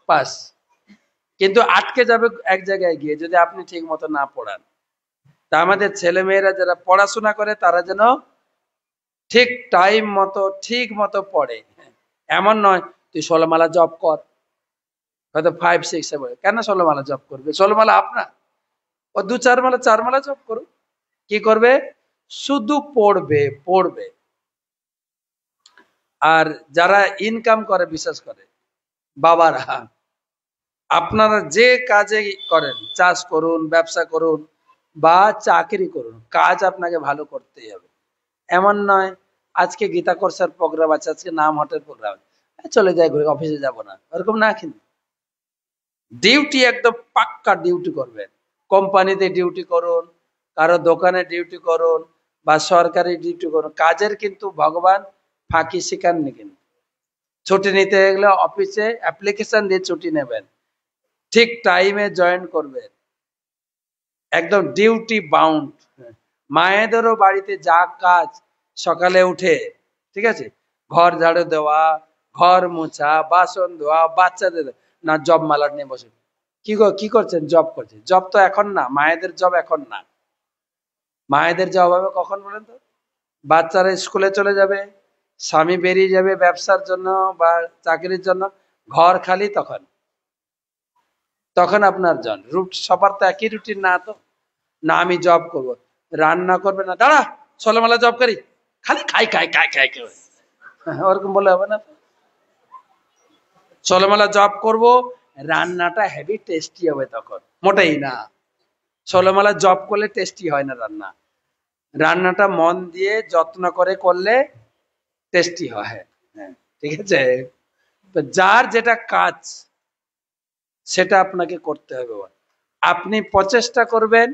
পাস। কিন্তু আটকে যাবে এক জায়গায় গিয়ে যদি আপনি ঠিক মতো না পড়ান। তা আমাদের ছেলে মেয়েরা যারা পড়াশোনা করে তারা যেন ঠিক টাইম মতো ঠিক মতো পড়ে। এমন নয় তুই 16 মালা জব কর, হয়তো 5, 6, 7, কেন 16 মালা জব করবে? 16 মালা আপনার, ও 2, 4 মালা 4 মালা জব করুক। কি করবে? শুধু পড়বে পড়বে। আর যারা ইনকাম করে, বিশেষ করে বাবারা, আপনারা যে কাজে করেন, চাষ করুন, ব্যবসা করুন বা চাকরি করুন, কাজ আপনাকে ভালো করতেই হবে। এমন নয় আজকে গীতা কোর্সের প্রোগ্রাম আছে, আজকে নাম হটের প্রোগ্রাম, চলে যাই ঘুরে, অফিসে যাব না, ওরকম না। কিন্তু ডিউটি একদম পাক্কা ডিউটি করবেন। কোম্পানিতে ডিউটি করুন, কারো দোকানে ডিউটি করুন বা সরকারি ডিউটি করুন, কাজের কিন্তু ভগবান ফাঁকি শিখাননি। কিন্তু ছুটি নিতে গেলে অফিসে অ্যাপ্লিকেশন দিয়ে ছুটি নেবেন, ঠিক টাইমে জয়েন করবেন, একদম ডিউটি বাউন্ড। মায়েদেরও বাড়িতে যা কাজ, সকালে উঠে, ঠিক আছে, ঘর ঝাড়ু দেওয়া, ঘর মোছা, বাসন ধোয়া, বাচ্চাদের না জব মালার নিয়ে বসে কি করছেন? জব করছে। জব তো এখন না, মায়েদের জব এখন না। মায়েদের জব হবে কখন বলেন তো? বাচ্চারা স্কুলে চলে যাবে, স্বামী বেরিয়ে যাবে ব্যবসার জন্য বা চাকরির জন্য, ঘর খালি, তখন তখন আপনার জন সবার তো একই রুটিন না। তো না আমি জব করব, রান্না করবে না, দাঁড়া 16 মালা জব করি, খালি খাই খাই খাই খাই খাই, ওরকম বলে হবে না। 16 মালা জব করব, রান্নাটা হেভি টেস্টি হবে, তখন মোটেই না। 16 মালা জব করলে টেস্টি হয় না রান্না। রান্নাটা মন দিয়ে যত্ন করে করলে টেস্টি হয়। হ্যাঁ, ঠিক আছে। তো যার যেটা কাজ সেটা আপনাকে করতে হবে। আপনি প্রচেষ্টা করবেন,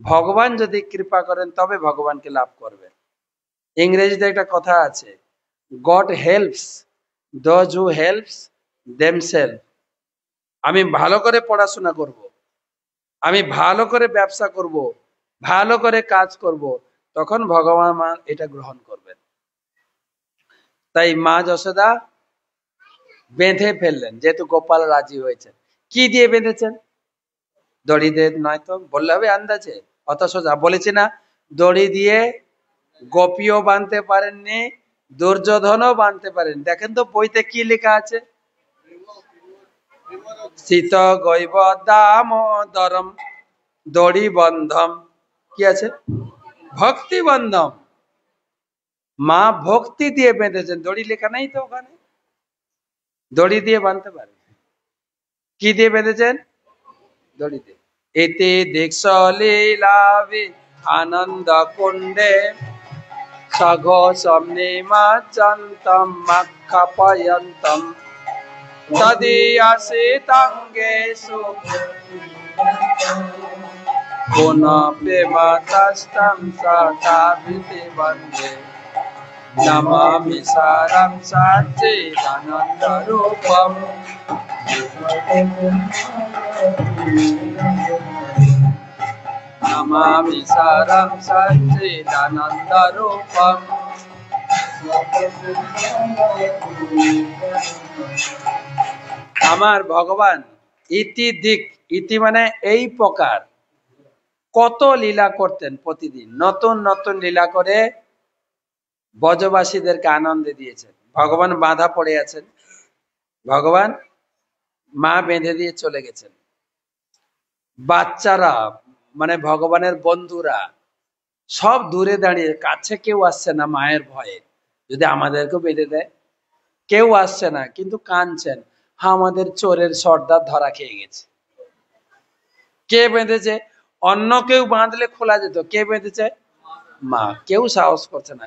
ভগবান যদি কৃপা করেন তবে ভগবানকে লাভ করবেন। ইংরেজিতে একটা কথা আছে, God helps those who helps themselves. আমি ভালো করে পড়াশোনা করব, আমি ভালো করে ব্যবসা করব, ভালো করে কাজ করব, তখন ভগবান এটা গ্রহণ করবেন। তাই মা যশোদা বেঁধে ফেললেন, যেহেতু গোপাল রাজি হয়েছে। কি দিয়ে বেঁধেছেন? দড়ি দিয়ে নয় তো, বললে হবে আন্দাজে? অত সোজা বলেছি না, দড়ি দিয়ে গোপীও বাঁধতে পারেননি, দুর্যোধনও বাঁধতে পারেন। দেখেন তো বইতে কি লেখা আছে, শীত গৈব দামোদরম দড়ি বন্ধম, কি আছে? ভক্তি বন্ধম। মা ভক্তি দিয়ে বেঁধেছেন, দড়ি লেখা নেই তো ওখানে। দড়ি দিয়ে বাঁধতে পারে। কি দিয়ে বেঁধেছেন? দড়ি দিয়ে। এতে দেখছ লীলাবি আনন্দ কুণ্ডে সঘোষমনি মাজ্জন্তম মাক্ষাপয়ন্তম তদীয়াসিতাঙ্গেষু পুনঃপ্রেমতস্তং সকাভিতি বন্দে নমামি সারং সচ্চিদানন্দরূপম। নমামি সারং সচ্চিদানন্দরূপম। আমার ভগবান ইতি দিক, ইতি মানে এই প্রকার, কত লীলা করতেন। প্রতিদিন নতুন নতুন লীলা করে ব্রজবাসীদেরকে আনন্দ দিয়েছেন। ভগবান বাঁধা পড়ে আছেন, ভগবান মা বেঁধে দিয়ে চলে গেছেন। বাচ্চারা মানে ভগবানের বন্ধুরা সব দূরে দাঁড়িয়ে, কাছে কেউ আসছে না মায়ের ভয়ে, যদি আমাদেরকেও বেঁধে দেয়। কেউ আসছে না, কিন্তু কাঁদছেন, আমাদের চোরের সর্দার ধরা খেয়ে গেছে। কে বেঁধেছে? অন্য কেউ বাঁধলে খোলা যেত, কে বেঁধেছে? মা। কেউ সাহস করছে না।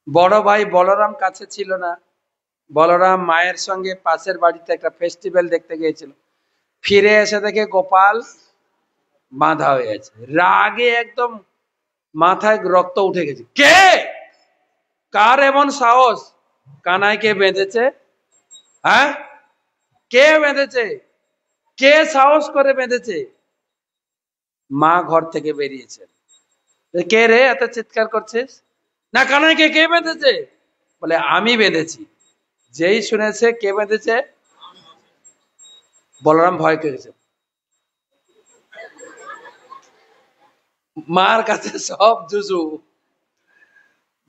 বড় ভাই বলরাম কাছে ছিল না, বলরাম মায়ের সঙ্গে পাশের বাড়িতে একটা ফেস্টিভ্যাল দেখতে গিয়েছিল, ফিরে এসে দেখে গোপাল বাঁধা হয়ে আছে। রাগে একদম মাথায় রক্ত উঠে গেছে। কে? কার এমন সাহস? কানাইকে বেঁধেছে, হ্যাঁ, কে বেঁধেছে? কে সাহস করে বেঁধেছে? মা ঘর থেকে বেরিয়েছে। কে রে এত চিৎকার করছিস? না, কানাইকে কে বেঁধেছে? বলে আমি বেঁধেছি। যেই শুনেছে কে বেঁধেছে, বলরাম ভয় পেয়েছে। মার কাছে সব জুজু।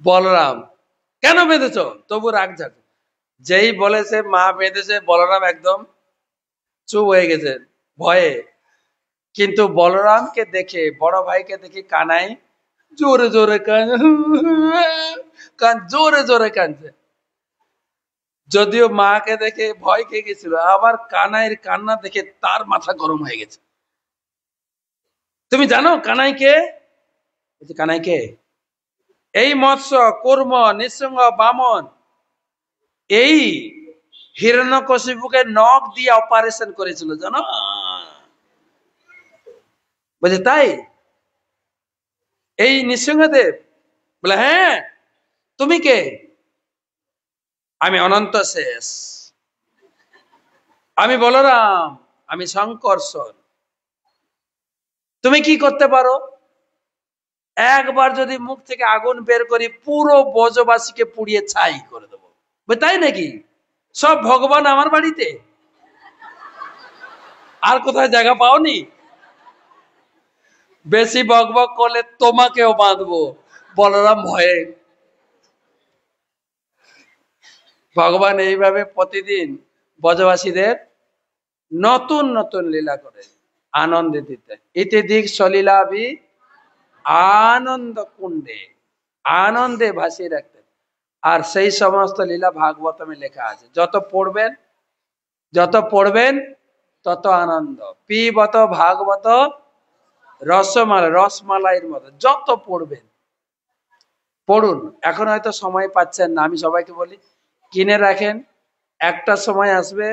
বলরাম কেন বেঁধেছ? তবু রাগ ঝাক। যেই বলেছে মা বেঁধেছে, বলরাম একদম চুপ হয়ে গেছে ভয়ে। কিন্তু বলরামকে দেখে, বড় ভাইকে দেখে কানাই জোরে জোরে জোরে জোরে কাঁদছে। যদিও মাকে দেখে ভয় খেয়ে গেছিল, আবার কানাইয়ের কান্না দেখে তার মাথা গরম হয়ে গেছে। তুমি জানো কানাই কে? কানাই কে? এই মৎস্য কূর্ম নৃসিংহ বামন এই হিরণ্যকশিপুকে নখ দিয়ে অপারেশন করেছিল, জানো? বলছে তাই? এই নৃসিংহদেব? বলে হ্যাঁ। তুমি কে? আমি অনন্ত শেষ, আমি বলরাম, আমি শঙ্কর্ষণ। তুমি কি করতে পারো? একবার যদি মুখ থেকে আগুন বের করি, পুরো ব্রজবাসীকে পুড়িয়ে ছাই করে দেবো। তাই নাকি? সব ভগবান আমার বাড়িতে, আর কোথায় জায়গা পাওনি? বেশি বক বক করলে তোমাকেও বাঁধবো। বলরাম ভয়ে। ভগবান এইভাবে প্রতিদিন ব্রজবাসীদের নতুন নতুন লীলা করে আনন্দে দিতে। ইতি দিক সলীলাভি আনন্দ কুণ্ডে, আনন্দে ভাসিয়ে রাখতেন। আর সেই সমস্ত লীলা ভাগবতমে লেখা আছে। যত পড়বেন তত আনন্দ। পিবত ভাগবত রসমালাইয়ের মতো। যত পড়বেন পড়ুন। এখন হয়তো সময় পাচ্ছেন না, আমি সবাইকে বলি কিনে রাখেন। একটা সময় আসবে,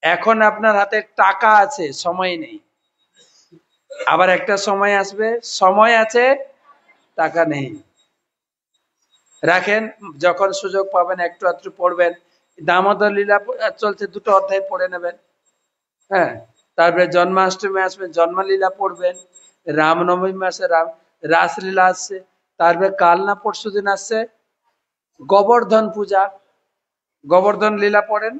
এখন আপনার হাতে টাকা আছে, সময় নেই। আবার একটা সময় আসবে, সময় আছে, টাকা নেই। রাখেন, যখন সুযোগ পাবেন একটু একটু পড়বেন। দামোদর লীলা চলছে, 2টো অধ্যায় পড়ে নেবেন। হ্যাঁ, তারপরে জন্মাষ্টমী আসবে, জন্মলীলা পড়বেন। রামনবমী মাসে রাসলীলা আসছে। তারপরে কাল না পরশু দিন আসছে গোবর্ধন পূজা। গোবর্ধন লীলা পড়েন,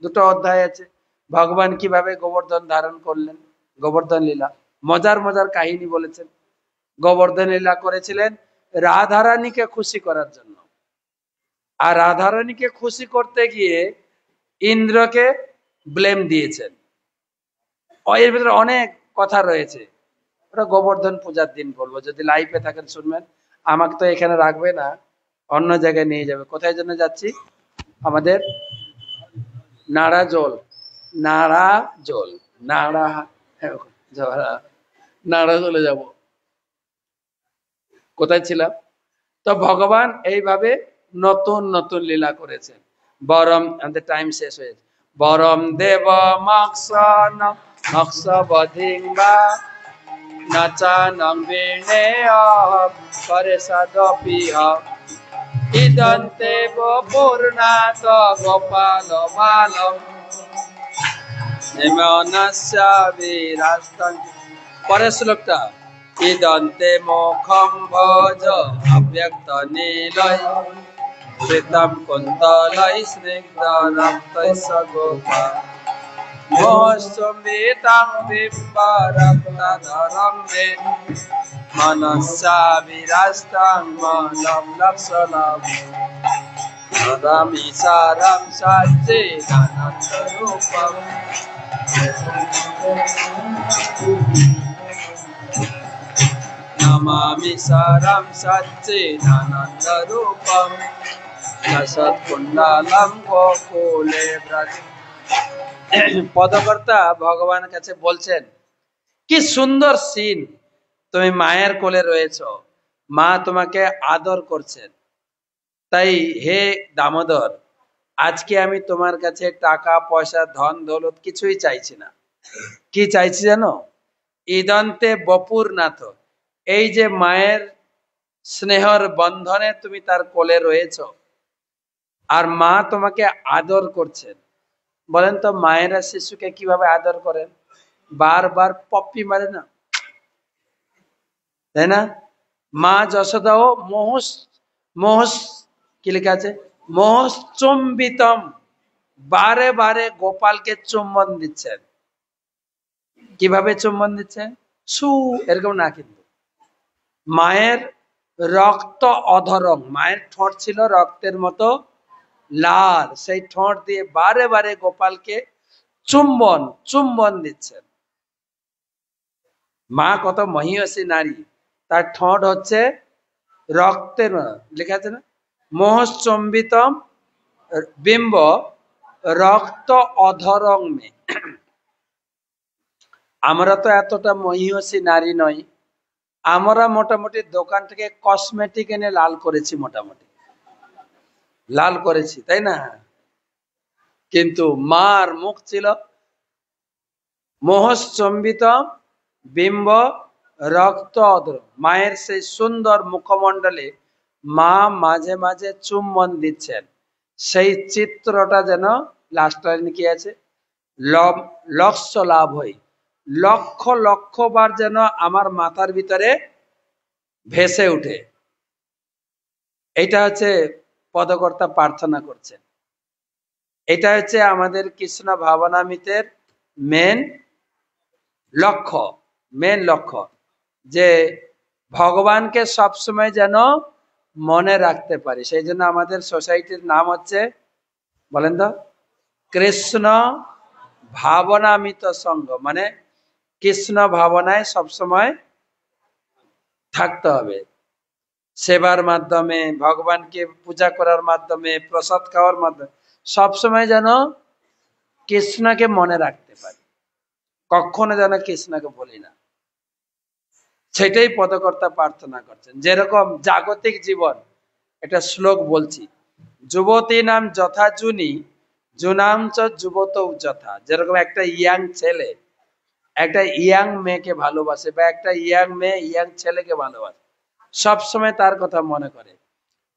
2টো অধ্যায় আছে। ভগবান কিভাবে গোবর্ধন ধারণ করলেন, গোবর্ধন লীলা। মজার মজার কাহিনী বলেছেন। গোবর্ধন লীলা করেছিলেন রাধারানীকে খুশি করার জন্য। আর রাধারানীকে খুশি করতে গিয়ে ইন্দ্রকে ব্লেম দিয়েছেন। এর ভিতরে অনেক কথা রয়েছে, ওটা গোবর্ধন পূজার দিন বলবো। যদি লাইভে থাকেন শুনবেন। আমাকে তো এখানে রাখবে না, অন্য জায়গায় নিয়ে যাবে। কোথায় জন্য যাচ্ছি? আমাদের নাড়া জল, নাড়া জল, নাড়া, নাড়া জলে যাব। কোথায় ছিলাম? তো ভগবান এইভাবে নতুন নতুন লীলা করেছেন। বরম, আমাদের টাইম শেষ হয়েছে। বরম দেব মক্সন মক্সবধিংবা নাচানং বিনেয় পরেশদপিহ ইদন্তে পূর্ণাত গোপাল বালম হেমনস্য বিরাস্তং। পরের শ্লোকটা ইদন্তে মুখম ভজ অব্যক্ত নীলয় শ্বেতম কুন্তলয় স্নিগ্ধ রক্তস্য গোপা মোহস্মিতাং বিম্বরক্তধরং বে মনস্যা বিরাস্তাং মলম লক্ষণম নমামি সারং সচ্চিদানন্দ রূপম। নমামি সারং সচ্চিদানন্দ রূপম সৎকুণ্ডলম গোকুলে ব্রজ। পদকর্তা ভগবান কাছে বলছেন, কি সুন্দর সিন, তুমি মায়ের কোলে রয়েছো, মা তোমাকে আদর করছেন। তাই হে দামোদর, আজকে আমি তোমার কাছে টাকা পয়সা ধন দৌলত কিছুই চাইছি না। কি চাইছি জানো? ইদন্তে বপুরনাথ, এই যে মায়ের স্নেহর বন্ধনে তুমি তার কোলে রয়েছো, আর মা তোমাকে আদর করছেন। বলেন তো মায়েরা শিশুকে কিভাবে আদর করেন? বারবার পপ্পি মারে না, তাই না? মা যশোদাও মোহস মোহস কি লেখা আছে, মোহস চুম্বিতম, বারে বারে গোপালকে চুম্বন দিচ্ছেন। কিভাবে চুম্বন দিচ্ছেন? সু, এরকম না, কিন্তু মায়ের রক্ত অধরং, মায়ের ঠোঁট ছিল রক্তের মতো লাল, সেই ঠোঁট দিয়ে বারে বারে গোপালকে চুম্বন চুম্বন দিচ্ছেন। মা কত মহিয়সী নারী, তার ঠোঁট হচ্ছে রক্তের, লেখা আছে না, মোহচম্বিতম বিম্ব রক্ত অধরং মে। আমরা তো এতটা মহিয়সী নারী নই, আমরা মোটামুটি দোকান থেকে কসমেটিক এনে লাল করেছি, মোটামুটি লাল করেছি, তাই না? কিন্তু মার মুখ ছিল মোহচম্বিতম বিম্ব রক্ত অধর। মায়ের সেই সুন্দর মুখমণ্ডলে মা মাঝে মাঝে চুম্বন দিচ্ছেন, সেই চিত্রটা যেন লাস্ট লাইনে কি আছে, লক্ষ লাভ হই, লক্ষ লক্ষ বার যেন আমার মাথার ভিতরে ভেসে উঠে। এটা হচ্ছে পদকর্তা প্রার্থনা করছেন। এটা হচ্ছে আমাদের কৃষ্ণ ভাবনামৃতের মেন লক্ষ্য, মেন লক্ষ্য, যে ভগবানকে সবসময় যেন মনে রাখতে পারি। সেই জন্য আমাদের সোসাইটির নাম হচ্ছে, বলেন তো, কৃষ্ণ ভাবনামৃত সংঘ, মানে কৃষ্ণ ভাবনায় সবসময় থাকতে হবে। সেবার মাধ্যমে, ভগবানকে পূজা করার মাধ্যমে, প্রসাদ খাওয়ার মাধ্যমে সবসময় যেন কৃষ্ণকে মনে রাখতে পারি, কখনো যেন কৃষ্ণকে বলি না। সেটাই পদকর্তা প্রার্থনা করছেন। যেরকম জাগতিক জীবন, এটা শ্লোক বলছি, যুবতী নাম যথা জুনি জুনাম চ যুবত যথা। যেরকম একটা ইয়াং ছেলে একটা ইয়াং মেয়েকে ভালোবাসে, বা একটা ইয়াং মেয়ে ইয়াং ছেলেকে ভালোবাসে, সবসময় তার কথা মনে করে।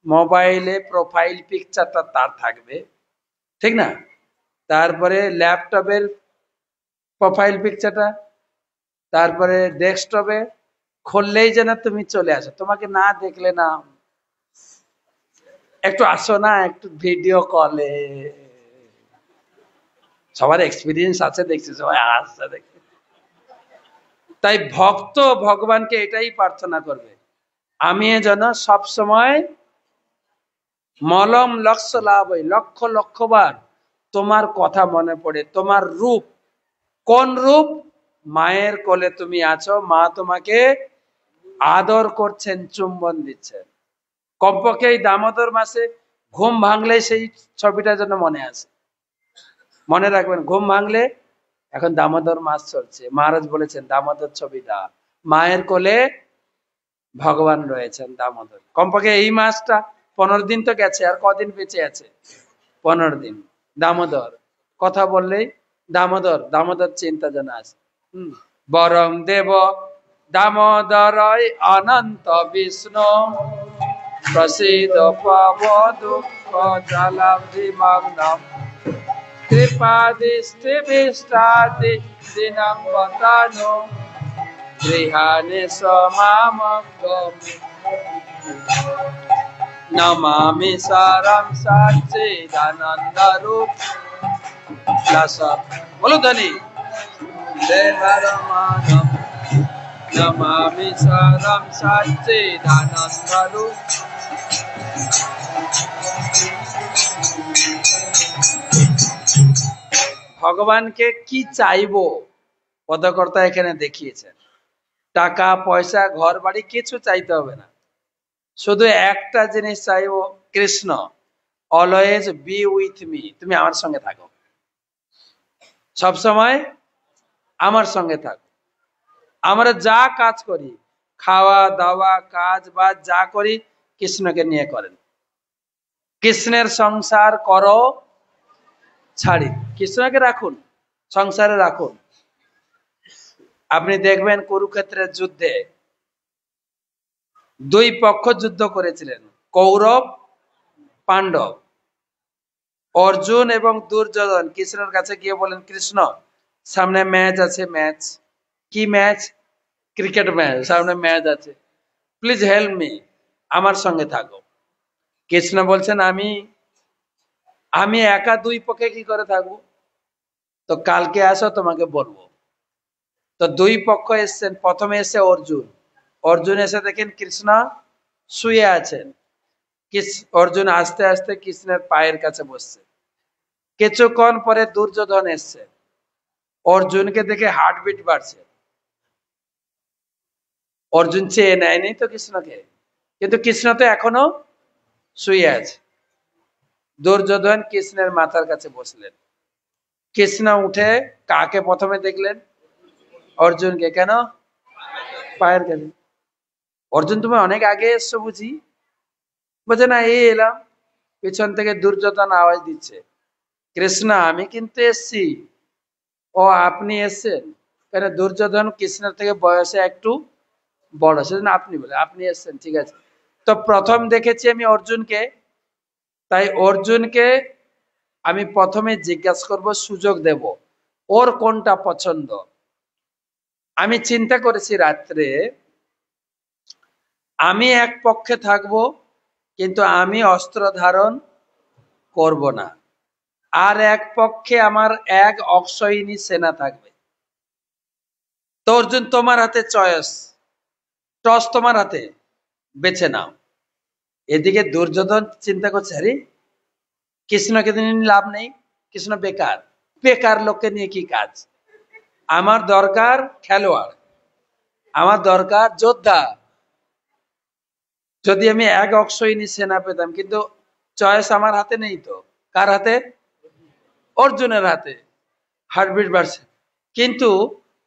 মোবাইলে প্রোফাইল পিকচারটা তার থাকবে, ঠিক না? তারপরে ল্যাপটপের প্রোফাইল পিকচারটা, তারপরে ডেস্কটপে খুললেই যেন তুমি চলে আসো, তোমাকে না দেখলে না, একটু আসো না, একটু ভিডিও কলে। সবার এক্সপিরিয়েন্স আছে, দেখছি সবাই আসছে, দেখছি। তাই ভক্ত ভগবানকে এটাই প্রার্থনা করবে, আমি যেন সব সময় মলম লক্ষ লাভ হই, লক্ষ লক্ষ বার তোমার কথা মনে পড়ে, তোমার রূপ। কোন রূপ? মায়ের কোলে তুমি আছো, মা তোমাকে আদর করছেন, চুম্বন দিচ্ছেন। কমপক্ষে এই দামোদর মাসে ঘুম ভাঙলে সেই ছবিটা যেন মনে আসে। মনে রাখবেন, ঘুম ভাঙলে, এখন দামোদর মাস চলছে, মহারাজ বলেছেন দামোদর ছবিটা, মায়ের কোলে ভগবান রয়েছেন দামোদর। কমপক্ষে এই মাসটা 15 দিন তো গেছে, আর কদিন বেঁচে আছে? 15 দিন। দামোদর কথা বললেই দামোদর দামোদর চিন্তা যেন আসে। বরং দেব দামোদরয় অনন্ত বিষ্ণু, প্রসিদ্ধ পাব দুঃখ জলাব্ধি মগ্নম, কৃপা দৃষ্টি বিষ্টাতি দিনং বতানো, গৃহাণে সমামগ্গমি, নমামি সারং সচ্চিদানন্দ রূপ লসৎ। বলো ধনী, দেবরমানম নমামি সারং সচ্চিদানন্দ রূপ। ভগবানকে কি চাইবো পদকর্তা এখানে দেখিয়েছেন। টাকা পয়সা ঘর বাড়ি কিছু চাইতে হবে না, শুধু একটা জিনিস চাইবো, Krishna always be with me, তুমি আমার সঙ্গে থাকো, সব সময় আমার সঙ্গে থাকো। আমরা যা কাজ করি, খাওয়া দাওয়া কাজ বাজ যা করি, কৃষ্ণকে নিয়ে করেন। কৃষ্ণের সংসার করো ছাড়ি, কৃষ্ণকে রাখুন, সংসারে রাখুন। আপনি দেখবেন কুরুক্ষেত্রের যুদ্ধে দুই পক্ষ যুদ্ধ করেছিলেন, কৌরব পাণ্ডব। অর্জুন এবং দুর্যোধন কৃষ্ণের কাছে গিয়ে বলেন, কৃষ্ণ সামনে ম্যাচ আছে, ম্যাচ কি ম্যাচ? ক্রিকেট ম্যাচ, সামনে ম্যাচ আছে, প্লিজ হেল্প মি, আমার সঙ্গে থাকো। কৃষ্ণ বলছেন, আমি আমি একা দুই পক্ষে কি করে থাকবো? তো কালকে আসো, তোমাকে বলবো। তো দুই পক্ষ এসছেন। প্রথমে এসে অর্জুন। অর্জুন এসে দেখেন কৃষ্ণ শুয়ে আছেন। অর্জুন আস্তে আস্তে কৃষ্ণের পায়ের কাছে বসছে। কিছুক্ষণ পরে দুর্যোধন এসছে। অর্জুনকে দেখে হার্টবিট বাড়ছে। অর্জুন চেয়ে নেয়নি তো কৃষ্ণকে, কিন্তু কৃষ্ণ তো এখনো শুয়ে আছে। দুর্যোধন কৃষ্ণের মাথার কাছে বসলেন। কৃষ্ণ উঠে কাকে প্রথমে দেখলেন? অর্জুনকে। কেন? পায়ের কাছে। অর্জুন, তুমি অনেক আগে এসছো বুঝি? বলছে, না, এই এলাম। পিছন থেকে দুর্যোধন আওয়াজ দিচ্ছে, কৃষ্ণ আমি কিন্তু এসছি। ও, আপনি এসছেন? কেন? দুর্যোধন কৃষ্ণের থেকে বয়সে একটু বড়, সেজন্য আপনি বলে, আপনি এসছেন, ঠিক আছে। তো প্রথম দেখেছি আমি অর্জুনকে, তাই অর্জুনকে আমি প্রথমে জিজ্ঞাসা করব, সুযোগ দেব, ওর কোনটা পছন্দ। আমি চিন্তা করেছি রাত্রে, আমি এক পক্ষে থাকব, কিন্তু আমি অস্ত্র ধারণ করব না। আর এক পক্ষে আমার এক অক্ষয়িনী সেনা থাকবে। তো অর্জুন, তোমার হাতে চয়েস, টস তোমার হাতে, বেছে নাও। এদিকে দুর্যোধন চিন্তা করছে, আরে কৃষ্ণকে নিয়ে লাভ নেই, কৃষ্ণ বেকার, বেকার লোককে নিয়ে কি কাজ? আমার দরকার খেলোয়াড়, আমার দরকার যোদ্ধা। যদি আমি এক অক্ষয়িনী সেনা পেতাম, কিন্তু চয়েস আমার হাতে নেই। তো কার হাতে? অর্জুনের হাতে। হার্টবিট বাড়ছে। কিন্তু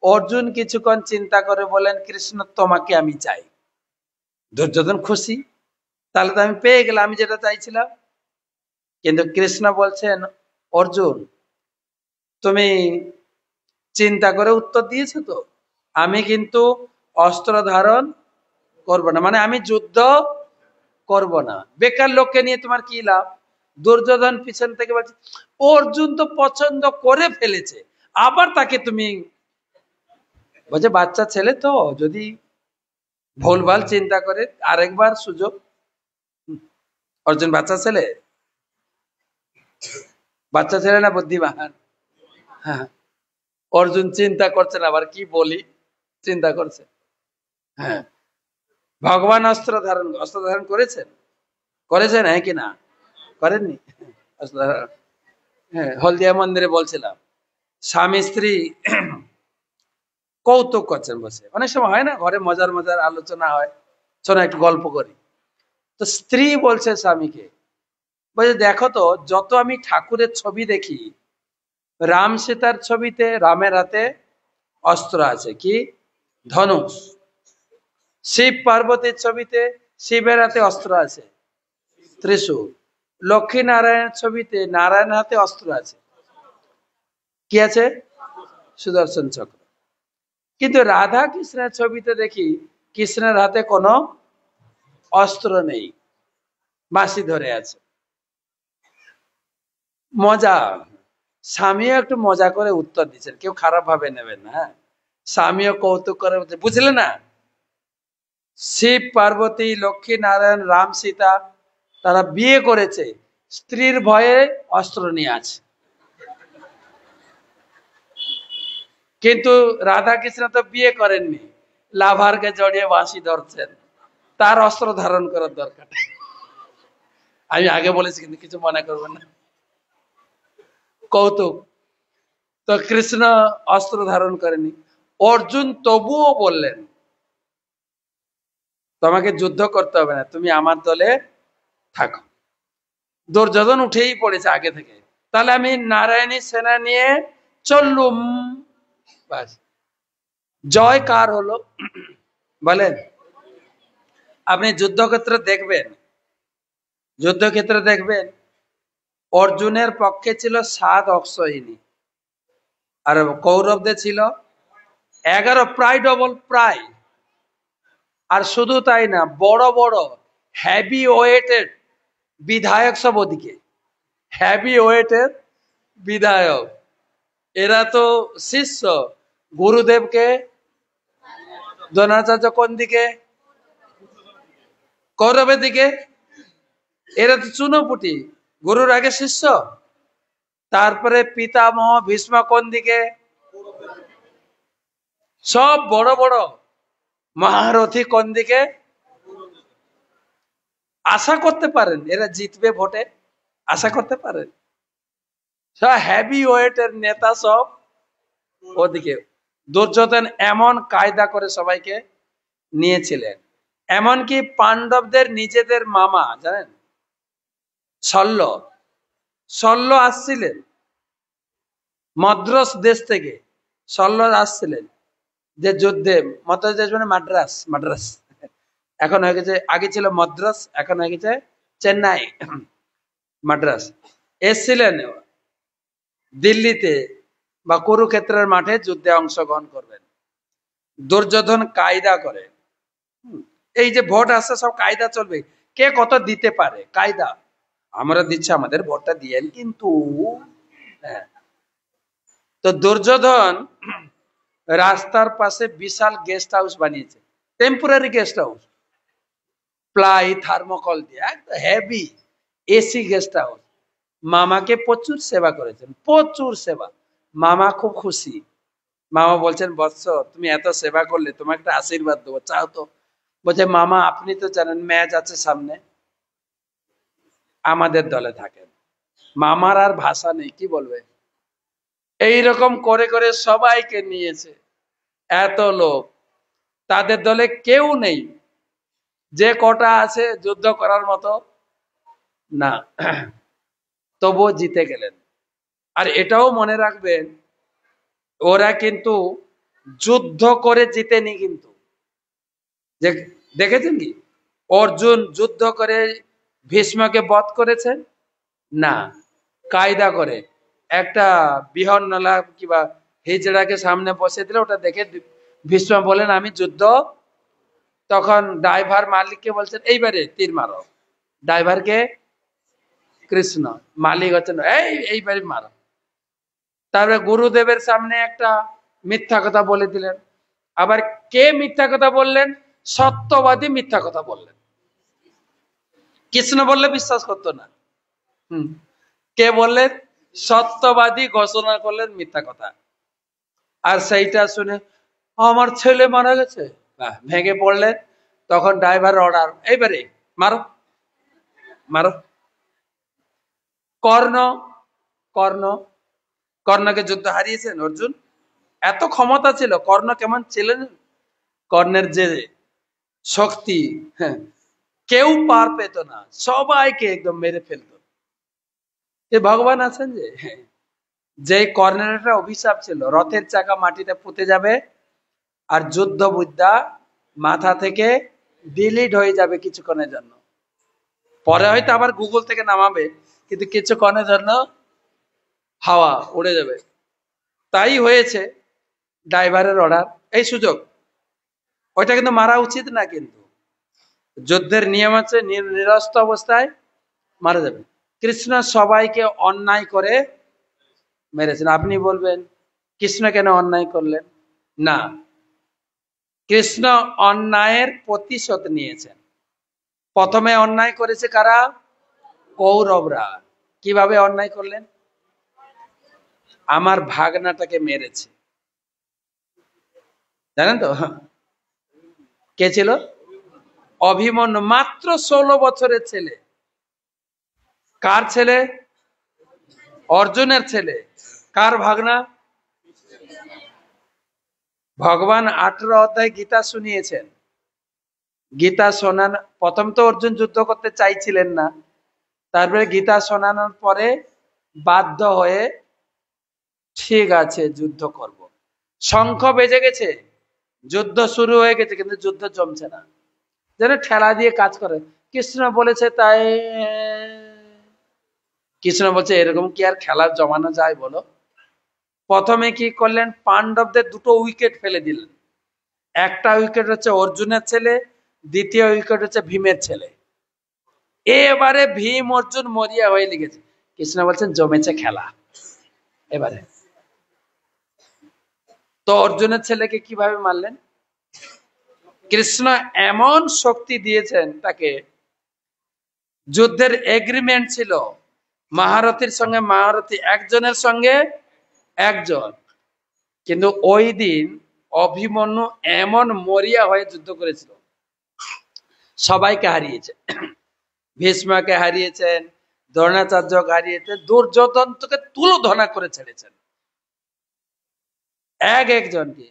অর্জুন কিছুক্ষণ চিন্তা করে বলেন, কৃষ্ণ তোমাকে আমি চাই। দুর্যোধন খুশি, তাহলে তো আমি পেয়ে গেলাম আমি যেটা চাইছিলাম। কিন্তু কৃষ্ণ বলছেন, অর্জুন তুমি চিন্তা করে উত্তর দিয়েছো তো, আমি কিন্তু অস্ত্র ধারণ করব না, মানে আমি যুদ্ধ করব না। বেকার লোককে নিয়ে তোমার কি লাভ? দুর্যোধন পিছন থেকে বলছে, অর্জুন তো পছন্দ করে ফেলেছে, আবার তাকে তুমি। বলছে, বাচ্চা ছেলে তো, যদি ভুলভাল চিন্তা করে আরেকবার সুযোগ। অর্জুন বাচ্চা ছেলে? বাচ্চা ছেলে না বুদ্ধিমান? হ্যাঁ, অর্জুন চিন্তা করছেন, আবার কি বলি, চিন্তা করছে। হ্যাঁ, ভগবান অস্ত্র ধারণ করেছেন, করেছেন, হ্যাঁ কি না? করেননি? অস্ত্র ধারণ। হ্যাঁ, হলদিয়া মন্দিরে বলছিলাম, স্বামী স্ত্রী কৌতুক করছেন বসে। অনেক সময় হয় না, ঘরে মজার মজার আলোচনা হয়, শোনো একটু গল্প করি। তো স্ত্রী বলছে স্বামীকে, বলছে, দেখো তো, যত আমি ঠাকুরের ছবি দেখি, রাম সীতার ছবিতে রামের হাতে অস্ত্র আছে, কি? ধনুষ। শিব পার্বতীর ছবিতে শিবের হাতে অস্ত্র আছে, ত্রিশূল। লক্ষ্মী নারায়ণের ছবিতে নারায়ণের হাতে অস্ত্র আছে, কি আছে? সুদর্শন চক্র। কিন্তু রাধা কৃষ্ণের ছবিতে দেখি কৃষ্ণের হাতে কোনো অস্ত্র নেই, বাঁশি ধরে আছে। মজা। স্বামীও একটু মজা করে উত্তর দিচ্ছেন, কেউ খারাপ ভাবে নেবেন না। স্বামীও কৌতুক করে, বুঝলে না, শিব পার্বতী লক্ষ্মী নারায়ণ রাম সীতা তারা বিয়ে করেছে, স্ত্রীর ভয়ে অস্ত্র নিয়ে আছে। কিন্তু রাধা কৃষ্ণ তো বিয়ে করেননি, লাভারকে জড়িয়ে বাঁশি ধরছেন, তার অস্ত্র ধারণ করার দরকার। আমি আগে বলেছি, কিন্তু কিছু মনে করবেন না, কৌতুক। তো কৃষ্ণ অস্ত্র ধারণ করেনি। অর্জুন তবুও বললেন, তোমাকে যুদ্ধ করতে হবে না, তুমি আমার দলে থাকো। দুর্যোধন উঠেই পড়েছে আগে থেকে, তাহলে আমি নারায়ণী সেনা নিয়ে চললুম। বাস, জয় কার হলো বলেন? আপনি যুদ্ধক্ষেত্রে দেখবেন অর্জুনের পক্ষে ছিল 7 অক্ষয়িনী, আর কৌরবদের ছিল 11, প্রায় ডবল, প্রায়। আর শুধু তাই না, বড় বড় হেভি ওয়েটেড বিধায়ক সব ওদিকে, হেভি ওয়েটের বিধায়ক, এরা তো শিষ্য। গুরুদেবকে দ্রোণাচার্য কোন দিকে? কৌরবের দিকে। এরা তো চুনোপুটি, গুরুর আগে শিষ্য। তারপরে পিতামহ ভীষ্ম কোন দিকে? সব বড় বড় মহারথী কোন দিকে? আশা করতে পারেন এরা জিতবে ভোটে? আশা করতে পারেন? সব হেভি ওয়েটের নেতা সব ওদিকে। দুর্যোধন এমন কায়দা করে সবাইকে নিয়েছিলেন, এমনকি পাণ্ডবদের নিজেদের মামা জানেন শল্য, শল্য আসছিলেন মদ্রাস দেশ থেকে। শল্য আসছিলেন যে যুদ্ধে, মদ্রাস দেশ মানে মাদ্রাস, মাদ্রাস এখন হয়ে গেছে, আগে ছিল মাদ্রাস, এখন হয়ে গেছে চেন্নাই। মাদ্রাস এসছিলেন দিল্লিতে বা কুরুক্ষেত্রের মাঠে যুদ্ধে অংশগ্রহণ করবেন। দুর্যোধন কায়দা করে, এই যে ভোট আসছে সব কায়দা চলবে, কে কত দিতে পারে কায়দা। আমরা দিচ্ছি, আমাদের ভোটটা দিয়েন কিন্তু। হ্যাঁ, তো দুর্যোধন রাস্তার পাশে বিশাল গেস্ট হাউস বানিয়েছে, temporary guest house, ply thermocol দিয়ে একদম হেভি এসি গেস্ট হাউস। মামাকে প্রচুর সেবা করেছেন, প্রচুর সেবা। মামা খুব খুশি। মামা বলছেন, বৎস তুমি এত সেবা করলে তোমাকে একটা আশীর্বাদ দেবো, চাও তো? বলছে, মামা আপনি তো জানেন ম্যাচ আছে সামনে, আমাদের দলে থাকেন। মামার আর ভাষা নেই, কি বলবে। এইরকম করে করে সবাইকে নিয়েছে, এত লোক, তাদের দলে কেউ নেই যে কটা আছে যুদ্ধ করার মতো না। তবুও জিতে গেলেন। আর এটাও মনে রাখবেন, ওরা কিন্তু যুদ্ধ করে জিতেনি কিন্তু। দেখেছেন কি অর্জুন যুদ্ধ করে ভীষ্মকে বধ করেছেন? না, কায়দা করে একটা বিহন্নলা কিবা হিজড়াকে সামনে বসে দিলে ওটা দেখে ভীষ্ম বলেন আমি যুদ্ধ। তখন ড্রাইভার মালিককে বলছেন এইবারে তীর মারো। ড্রাইভারকে? কৃষ্ণ। মালিক হচ্ছেন এইবারে মারো। তারপরে গুরুদেবের সামনে একটা মিথ্যা কথা বলে দিলেন। আবার কে মিথ্যা কথা বললেন? সত্যবাদী মিথ্যা কথা বললেন। কৃষ্ণ বললে বিশ্বাস করতো না। কে বললেন? সত্যবাদী ঘোষণা করলেন মিথ্যা কথা। আর সেইটা শুনে আমার ছেলে মারা গেছে, ভেঙে পড়লেন। তখন ড্রাইভার অর্ডার, এইবারে মারো মারো। কর্ণ, কর্ণ, কর্ণকে যুদ্ধ হারিয়েছেন অর্জুন। এত ক্ষমতা ছিল। কর্ণ কেমন ছিলেন? কর্ণের যে শক্তি, হ্যাঁ, কেউ পার পেত না, সবাইকে একদম মেরে ফেলত। এ ভগবান আছেন যে কর্ণের একটা অভিশাপ ছিল, রথের চাকা মাটিতে পুঁতে যাবে আর যুদ্ধ বিদ্যা মাথা থেকে ডিলিট হয়ে যাবে কিছুক্ষণের জন্য। পরে হয়তো আবার গুগল থেকে নামাবে, কিন্তু কিছুক্ষণের জন্য হাওয়া উড়ে যাবে। তাই হয়েছে, ড্রাইভারের অর্ডার, এই সুযোগ। ওইটা কিন্তু মারা উচিত না, কিন্তু যুদ্ধের নিয়ম আছে, নিরস্ত অবস্থায় মারা যাবে। কৃষ্ণ সবাইকে অন্যায় করে মেরেছেন। আপনি বলবেন কৃষ্ণ কেন অন্যায় করলেন? না, কৃষ্ণ অন্যায়ের প্রতিশোধ নিয়েছেন। প্রথমে অন্যায় করেছে কারা? কৌরবরা। কিভাবে অন্যায় করলেন? আমার ভাগনাটাকে মেরেছে, জানেন তো? কে ছিল? অভিমন্যু, মাত্র 16 বছরের ছেলে। কার ছেলে? অর্জুনের ছেলে। কার ভাগনা? ভগবান 18 অধ্যায় গীতা শুনিয়েছেন। গীতা শোনান, প্রথম তো অর্জুন যুদ্ধ করতে চাইছিলেন না, তারপরে গীতা শোনানোর পরে বাধ্য হয়ে ঠিক আছে যুদ্ধ করব। শঙ্খ বেজে গেছে, যুদ্ধ শুরু হয়ে গেছে, কিন্তু যুদ্ধ জমছে না, যেন ঠেলা দিয়ে কাজ করে। কৃষ্ণ বলেছে তাই। কৃষ্ণ বলছে এরকম কি আর খেলা জমানো যায় বলো? প্রথমে কি করলেন? পাণ্ডবদের দুটো উইকেট ফেলে দিলেন। একটা উইকেট হচ্ছে অর্জুনের ছেলে, দ্বিতীয় উইকেট হচ্ছে ভীমের ছেলে। এবারে ভীম অর্জুন মরিয়া হয়ে লেগেছে, কৃষ্ণ বলছেন জমেছে খেলা। এবারে তো অর্জুনের ছেলেকে কিভাবে মারলেন? কৃষ্ণ এমন শক্তি দিয়েছেন তাকে, যুদ্ধের এগ্রিমেন্ট ছিল মহারথীর সঙ্গে মহারথী, একজনের সঙ্গে একজন, কিন্তু ওই দিন অভিমন্যু এমন মরিয়া হয়ে যুদ্ধ করেছিল, সবাইকে হারিয়েছে। ভীষ্মকে হারিয়েছেন, দ্রোণাচার্যকে হারিয়েছেন, দুর্যোধনকে তুলোধনা করে ছেড়েছেন একজনকে।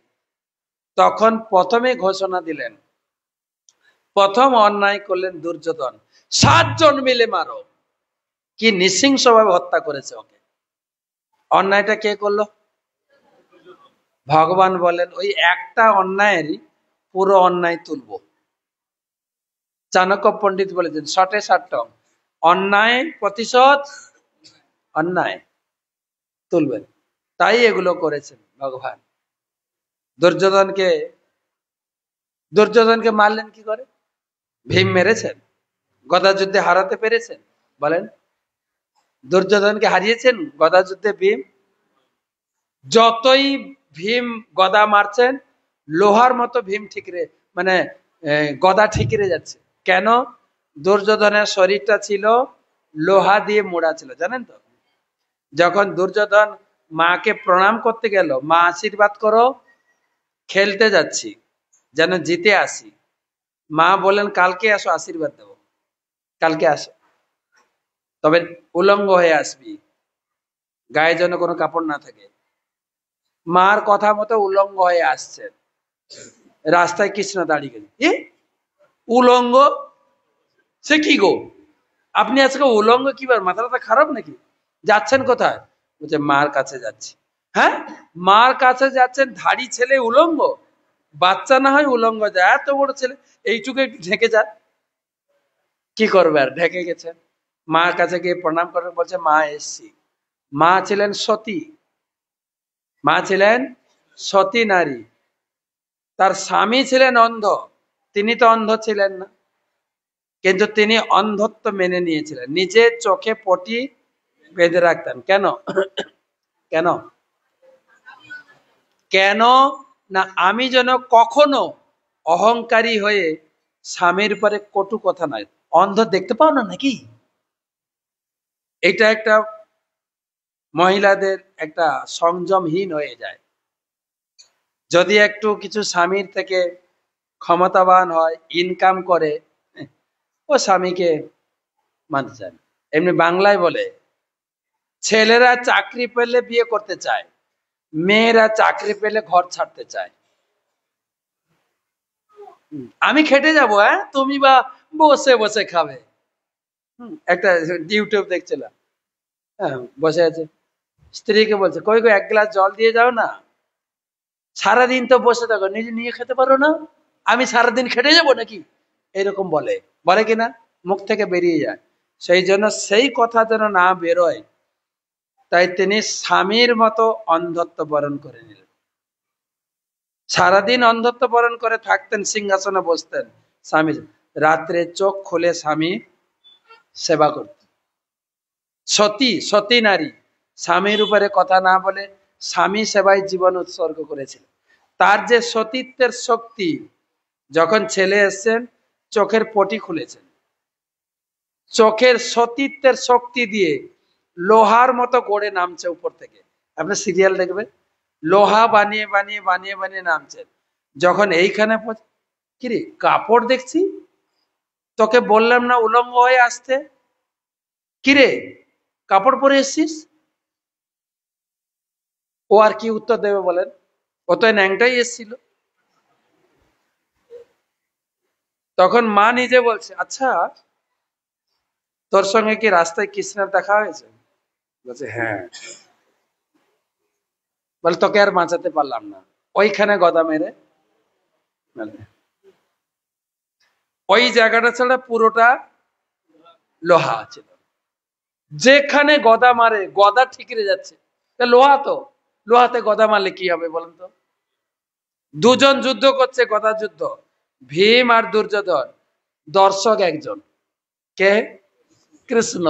তখন প্রথমে ঘোষণা দিলেন, প্রথম অন্যায় করলেন দুর্যোধন, 7 জন মিলে মারো। কি নৃশংসভাবে হত্যা করেছে ওকে। অন্যায়টা কে করলো? ভগবান বলেন ওই একটা অন্যায়েরই পুরো অন্যায় তুলবো। চাণক্য পণ্ডিত বলেছেন শটে 60 অন্যায় প্রতিশোধ অন্যায় তুলবেন, তাই এগুলো করেছেন ভগবান। দুর্যোধনকে মারলেন কি করে? ভীম মেরেছেন? গদা যুদ্ধে হারাতে পেরেছেন? বলেন, দুর্যোধনকে হারিয়েছেন গদা যুদ্ধে ভীম? যতই ভীম গদা মারছেন, লোহার মতো ভীম ঠিকরে, মানে গদা ঠিকরে যাচ্ছে। কেন? দুর্যোধনের শরীরটা ছিল লোহা দিয়ে মোড়া ছিল, জানেন তো? যখন দুর্যোধন মাকে প্রণাম করতে গেল, মা আশীর্বাদ করো, খেলতে যাচ্ছি, যেন জিতে আসি। মা বলেন কালকে আসো, আশীর্বাদ দেবো, কালকে আসো, তবে উলঙ্গ হয়ে আসবি, গায়ে যেন কোনো কাপড় না থাকে। মার কথা মতো উলঙ্গ হয়ে আসছে। রাস্তায় কৃষ্ণ দাঁড়িয়ে গেল, উলঙ্গ? সে কি গো, আপনি আজকে উলঙ্গ কিবার, মাথাটা খারাপ নাকি? যাচ্ছেন কোথায়? বলছে মার কাছে যাচ্ছি। হ্যাঁ, মার কাছে যাচ্ছেন, ধাড়ি ছেলে উলঙ্গ? বাচ্চা না হয় উলঙ্গ যায়, এত বড় ছেলে এইটুকু একটু ঢেকে যান। কি করবে আর, ঢেকে গেছেন। মার কাছে গিয়ে প্রণাম করে বলছে মা এসছি। মা ছিলেন সতী, মা ছিলেন সতী নারী। তার স্বামী ছিলেন অন্ধ, তিনি তো অন্ধ ছিলেন না, কিন্তু তিনি অন্ধত্ব মেনে নিয়েছিলেন, নিজের চোখে পটি বেঁধে রাখতেন। কেন? কেন? কেন না আমি যেন কখনো অহংকারী হয়ে স্বামীর পরে কটু কথা নয়। অন্ধ দেখতে পাও না নাকি? এটা একটা মহিলাদের একটা সংযমহীন হয়ে যায়। যদি একটু কিছু স্বামীর থেকে ক্ষমতাবান হয়, ইনকাম করে, ও স্বামীকে মানতে চায় না। এমনি বাংলায় বলে ছেলেরা চাকরি পেলে বিয়ে করতে চায়, মেয়েরা চাকরি পেলে ঘর ছাড়তে চায়। আমি খেটে যাবো, হ্যাঁ, তুমি বা বসে বসে খাবে। একটা ইউটিউব দেখছিলাম, হ্যাঁ, বসে আছে, স্ত্রীকে বলছে কই গো 1 গ্লাস জল দিয়ে যাও না, সারাদিন তো বসে থাকো, নিজে নিয়ে খেতে পারো না, আমি সারাদিন খেটে যাবো নাকি? এরকম বলে, বলে কিনা, মুখ থেকে বেরিয়ে যায়। সেই জন্য সেই কথা যেন না বেরোয়, তাই তিনি স্বামীর মতো অন্ধত্ব বরণ করে নিলেন। সারাদিন অন্ধত্ব বরণ করে থাকতেন, সিংহাসনে বসতেন স্বামী, রাত্রে চোখ খুলে স্বামী সেবা করতেন। সতী নারী স্বামীর উপরে কথা না বলে স্বামী সেবায় জীবন উৎসর্গ করেছিল। তার যে সতীত্বের শক্তি, যখন ছেলে এসছেন চোখের পটি খুলেছেন, চোখের সতীত্বের শক্তি দিয়ে লোহার মতো গড়ে নামছে উপর থেকে। আপনি সিরিয়াল দেখবেন, লোহা বানিয়ে বানিয়ে বানিয়ে বানিয়ে নামছেন। যখন এইখানে কিরে কাপড় দেখছি, তোকে বললাম না উলঙ্গ হয়ে আসতে, কিরে কাপড় পরে এসছিস? ও আর কি উত্তর দেবে বলেন? ও তো ন্যাংটাই এসছিল। তখন মা নিজে বলছে, আচ্ছা তোর সঙ্গে কি রাস্তায় কৃষ্ণের দেখা হয়েছে? বলছে হ্যাঁ। বলে তোকে আর বাঁচাতে পারলাম না, ওইখানে গদা মেরে, ওই জায়গাটা ছাড়া পুরোটা লোহা ছিল। যেখানে গদা মারে গদা ঠিকরে যাচ্ছে, লোহা তো, লোহাতে গদা মারলে কি হবে বলেন তো? দুজন যুদ্ধ করছে, গদা যুদ্ধ, ভীম আর দুর্যোধন, দর্শক একজন, কে? কৃষ্ণ।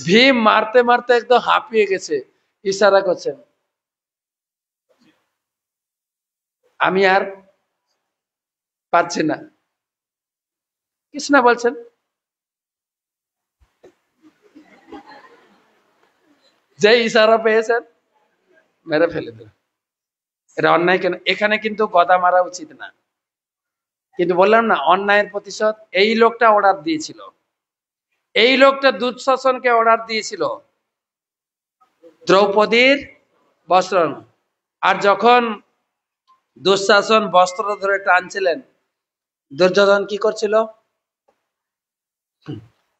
ভীম মারতে মারতে একদম হাঁপিয়ে গেছে, ইশারা করছেন আমি আর পারছি না। কৃষ্ণ বলছেন যে ইশারা পেয়েছেন মেরে ফেলে দেন। এটা অন্যায় কেন? এখানে কিন্তু গদা মারা উচিত না, কিন্তু বললাম না অন্যায়ের প্রতিশোধ। এই লোকটা অর্ডার দিয়েছিল, এই লোকটা দুঃশাসনকে অর্ডার দিয়েছিল দ্রৌপদীর বস্ত্র। আর যখন দুঃশাসন বস্ত্র ধরে টানছিলেন, দুর্যোধন কি করছিল?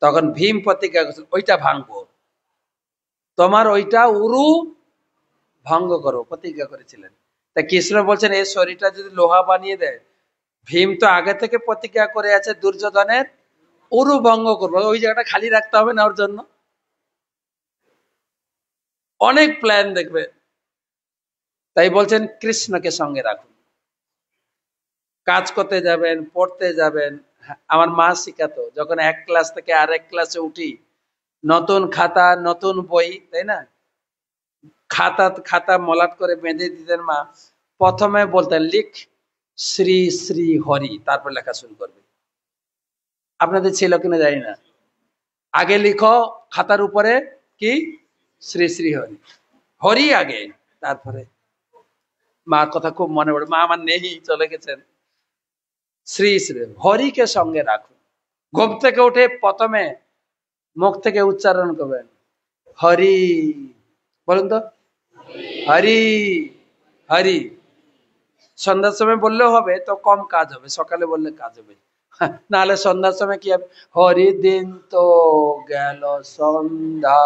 তখন ভীম প্রতিজ্ঞা করছিল ওইটা ভাঙবো, তোমার ওইটা উরু ভঙ্গ করো, প্রতিজ্ঞা করেছিলেন। তা কৃষ্ণ বলছেন এই শরীরটা যদি লোহা বানিয়ে দেয়, ভীম তো আগে থেকে প্রতিজ্ঞা করে আছে দুর্যোধনের উরু ভঙ্গ করবো, ওই জায়গাটা খালি রাখতে হবে না ওর জন্য। অনেক প্ল্যান দেখবে, তাই বলছেন কৃষ্ণকে সঙ্গে রাখুন। কাজ করতে যাবেন, পড়তে যাবেন। আমার মা শিখাতো, যখন এক ক্লাস থেকে আরেক ক্লাসে উঠি, নতুন খাতা নতুন বই, তাই না, খাতা খাতা মলাট করে বেঁধে দিতেন মা। প্রথমে বলতেন লিখ শ্রী শ্রী হরি, তারপর লেখা শুরু করবে। আপনাদের ছিল কিনা জানি না, আগে লিখো খাতার উপরে কি শ্রী শ্রী হরি, হরি আগে, তারপরে। মার কথা খুব মনে পড়ে, মা আমার নেই, চলে গেছেন। শ্রী শ্রী হরিকে সঙ্গে রাখুন। ঘুম থেকে উঠে প্রথমে মুখ থেকে উচ্চারণ করবেন হরি, বলুন তো হরি হরি। সন্ধ্যার সময় বললেও হবে, তো কম কাজ হবে, সকালে বললে কাজ হবে। নাহলে সন্ধ্যার সময় কি হবে, হরি দিন তো গেল সন্ধ্যা,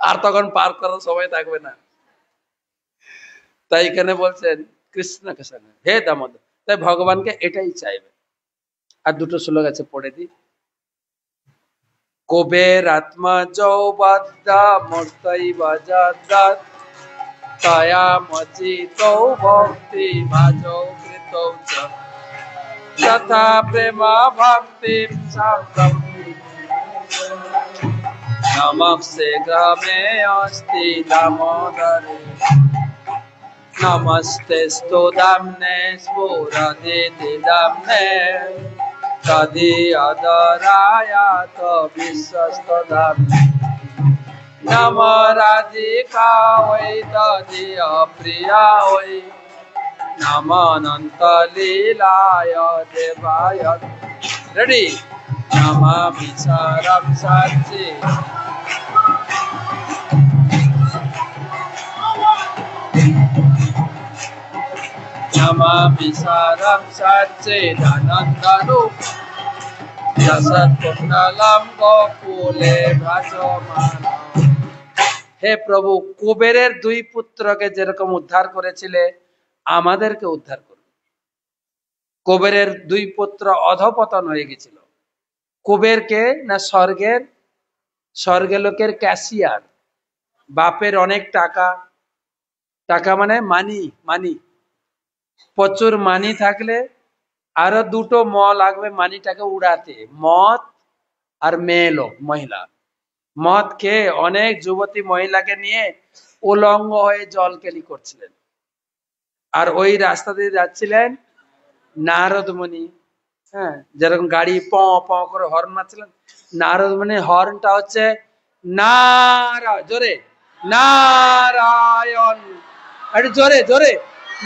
আর তখন পার করার সময় থাকবে না। তাই এখানে বলছেন কৃষ্ণকে সঙ্গে, হে দামোদর। তাই ভগবানকে এটাই চাইবে। আর দুটো শ্লোক আছে, পড়ে দিই। কুবের আত্মা যৌবাদ্দা মূর্তৈ বাজাদ্দাত তয়া মচিতৌ ভক্তি ভাজৌ কৃতৌ চ তথা প্রেমা ভক্তিম সাম্যম নমস্তে গ্রামে অস্তি দামোদরে নমস্তেস্তু দাম্নে স্ফুরদিতি দাম্নে তদিয়দরায়াত বিশ্বস্ত দাম্নে নম রাধিকা ওই তদিয় প্রিয়া ওই নম অনন্ত লীলায় দেবায়। রেডি? নমামি সারম সাচি নমামি সারম সচ্চিদানন্দরূপ যশৎকুণ্ডলম গোকুলে ভাসমান। হে প্রভু, কুবেরের দুই পুত্রকে যেরকম উদ্ধার করেছিলে, আমাদেরকে উদ্ধার করুন। কুবেরের দুই পুত্র অধপতন হয়ে গেছিল। কুবেরকে না স্বর্গলোকের ক্যাশিয়ার, বাপের অনেক টাকা, টাকা মানে মানি, মানি, প্রচুর মানি থাকলে আরো দুটো লাগবে মানিটাকে উড়াতে, মদ আর মেয়ে লোক, মহিলা। মদ খেয়ে অনেক যুবতী মহিলাকে নিয়ে উলঙ্গ হয়ে জল কেলি করছিলেন। আর ওই রাস্তা দিয়ে যাচ্ছিলেন নারদ মুনি। হ্যাঁ, যেরকম গাড়ি প প করে হর্ন মারছিলেন, নারদ মুনি হর্নটা হচ্ছে জোরে নারায়ণ, একটু জোরে জোরে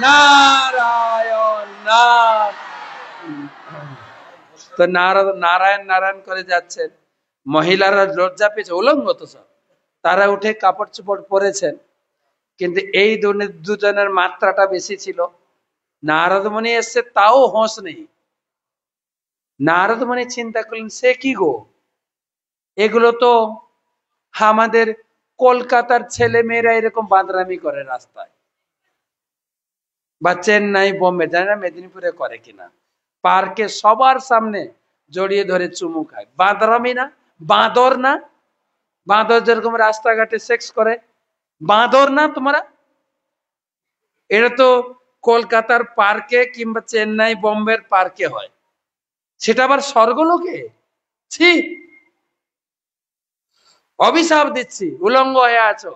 নারায়ণ তো নারায়ণ নারায়ণ করে যাচ্ছেন। মহিলারা লজ্জা পেয়েছে, উলঙ্গ তো সব, তারা উঠে কাপড় চোপড় পরেছেন, কিন্তু এই দুজনের মাত্রাটা বেশি ছিল। নারদ মুনি এসছে, তাও হোঁশ নেই। নারদ মুনি চিন্তা করলেন, সে কি গো, এগুলো তো আমাদের কলকাতার ছেলে মেয়েরা এরকম বাঁদরামি করে রাস্তায়, বা চেন্নাই বোম্বে, জানি না মেদিনীপুরে করে কিনা, পার্কে সবার সামনে জড়িয়ে ধরে চুমু খায়। বাঁদরামি না? বাঁদর না? বাঁদর যেরকম রাস্তাঘাটে সেক্স করে, বাঁদর না তোমরা? এটা তো কলকাতার পার্কে কিংবা চেন্নাই বোম্বের পার্কে হয়, সেটা আবার স্বর্গলোকে। ছি, অভিশাপ দিচ্ছি, উলঙ্গ হয়ে আছো,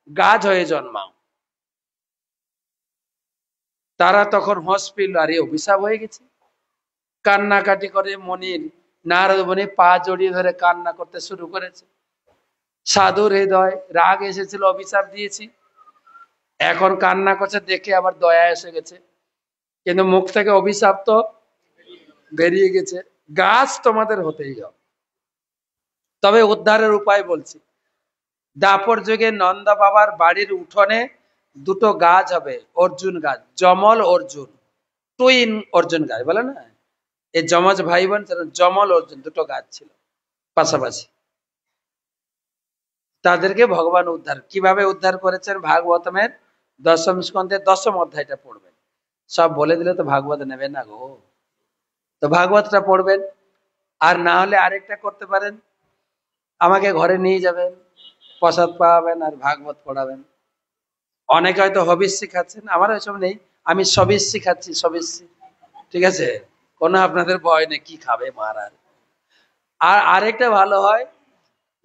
গাছ হয়ে জন্মাও। তারা তখন হোঁশ পেল, আরে অভিশাপ হয়ে গেছে। কান্নাকাটি করে মনির, নারদ মুনি পা জড়িয়ে ধরে কান্না করতে শুরু করেছে। সাধুর হৃদয় রাগ এসেছিল, অভিশাপ দিয়েছি, এখন কান্না করছে দেখে আবার দয়া এসে গেছে, কিন্তু মুখ থেকে অভিশাপ তো বেরিয়ে গেছে। গাছ তোমাদের হতেই হবে। তবে উদ্ধারের উপায় বলছি। দাপর যুগে নন্দা বাবার বাড়ির উঠোনে দুটো গাছ হবে, অর্জুন গাছ, জমল অর্জুন, টুইন অর্জুন গাছ বলে না, এই যমজ ভাই বোন, জমল অর্জুন দুটো গাছ ছিল পাশাপাশি। তাদেরকে ভগবান উদ্ধার, কিভাবে উদ্ধার করেছেন ভাগবতমের দশম স্কন্ধের 10ম অধ্যায়টা পড়বেন। সব বলে দিলে তো ভাগবত নেবে না গো, তো ভাগবতটা পড়বেন। আর না হলে আরেকটা করতে পারেন, আমাকে ঘরে নিয়ে যাবেন, প্রসাদ পাওয়াবেন আর ভাগবত পড়াবেন। অনেকে হয়তো হবিস শিখাচ্ছেন, আমার ওইসব নেই, আমি সবিস শিখাচ্ছি, সবিস, ঠিক আছে, কোনো আপনাদের ভয় নেই, কি খাবে মারার। আর আরেকটা ভালো হয়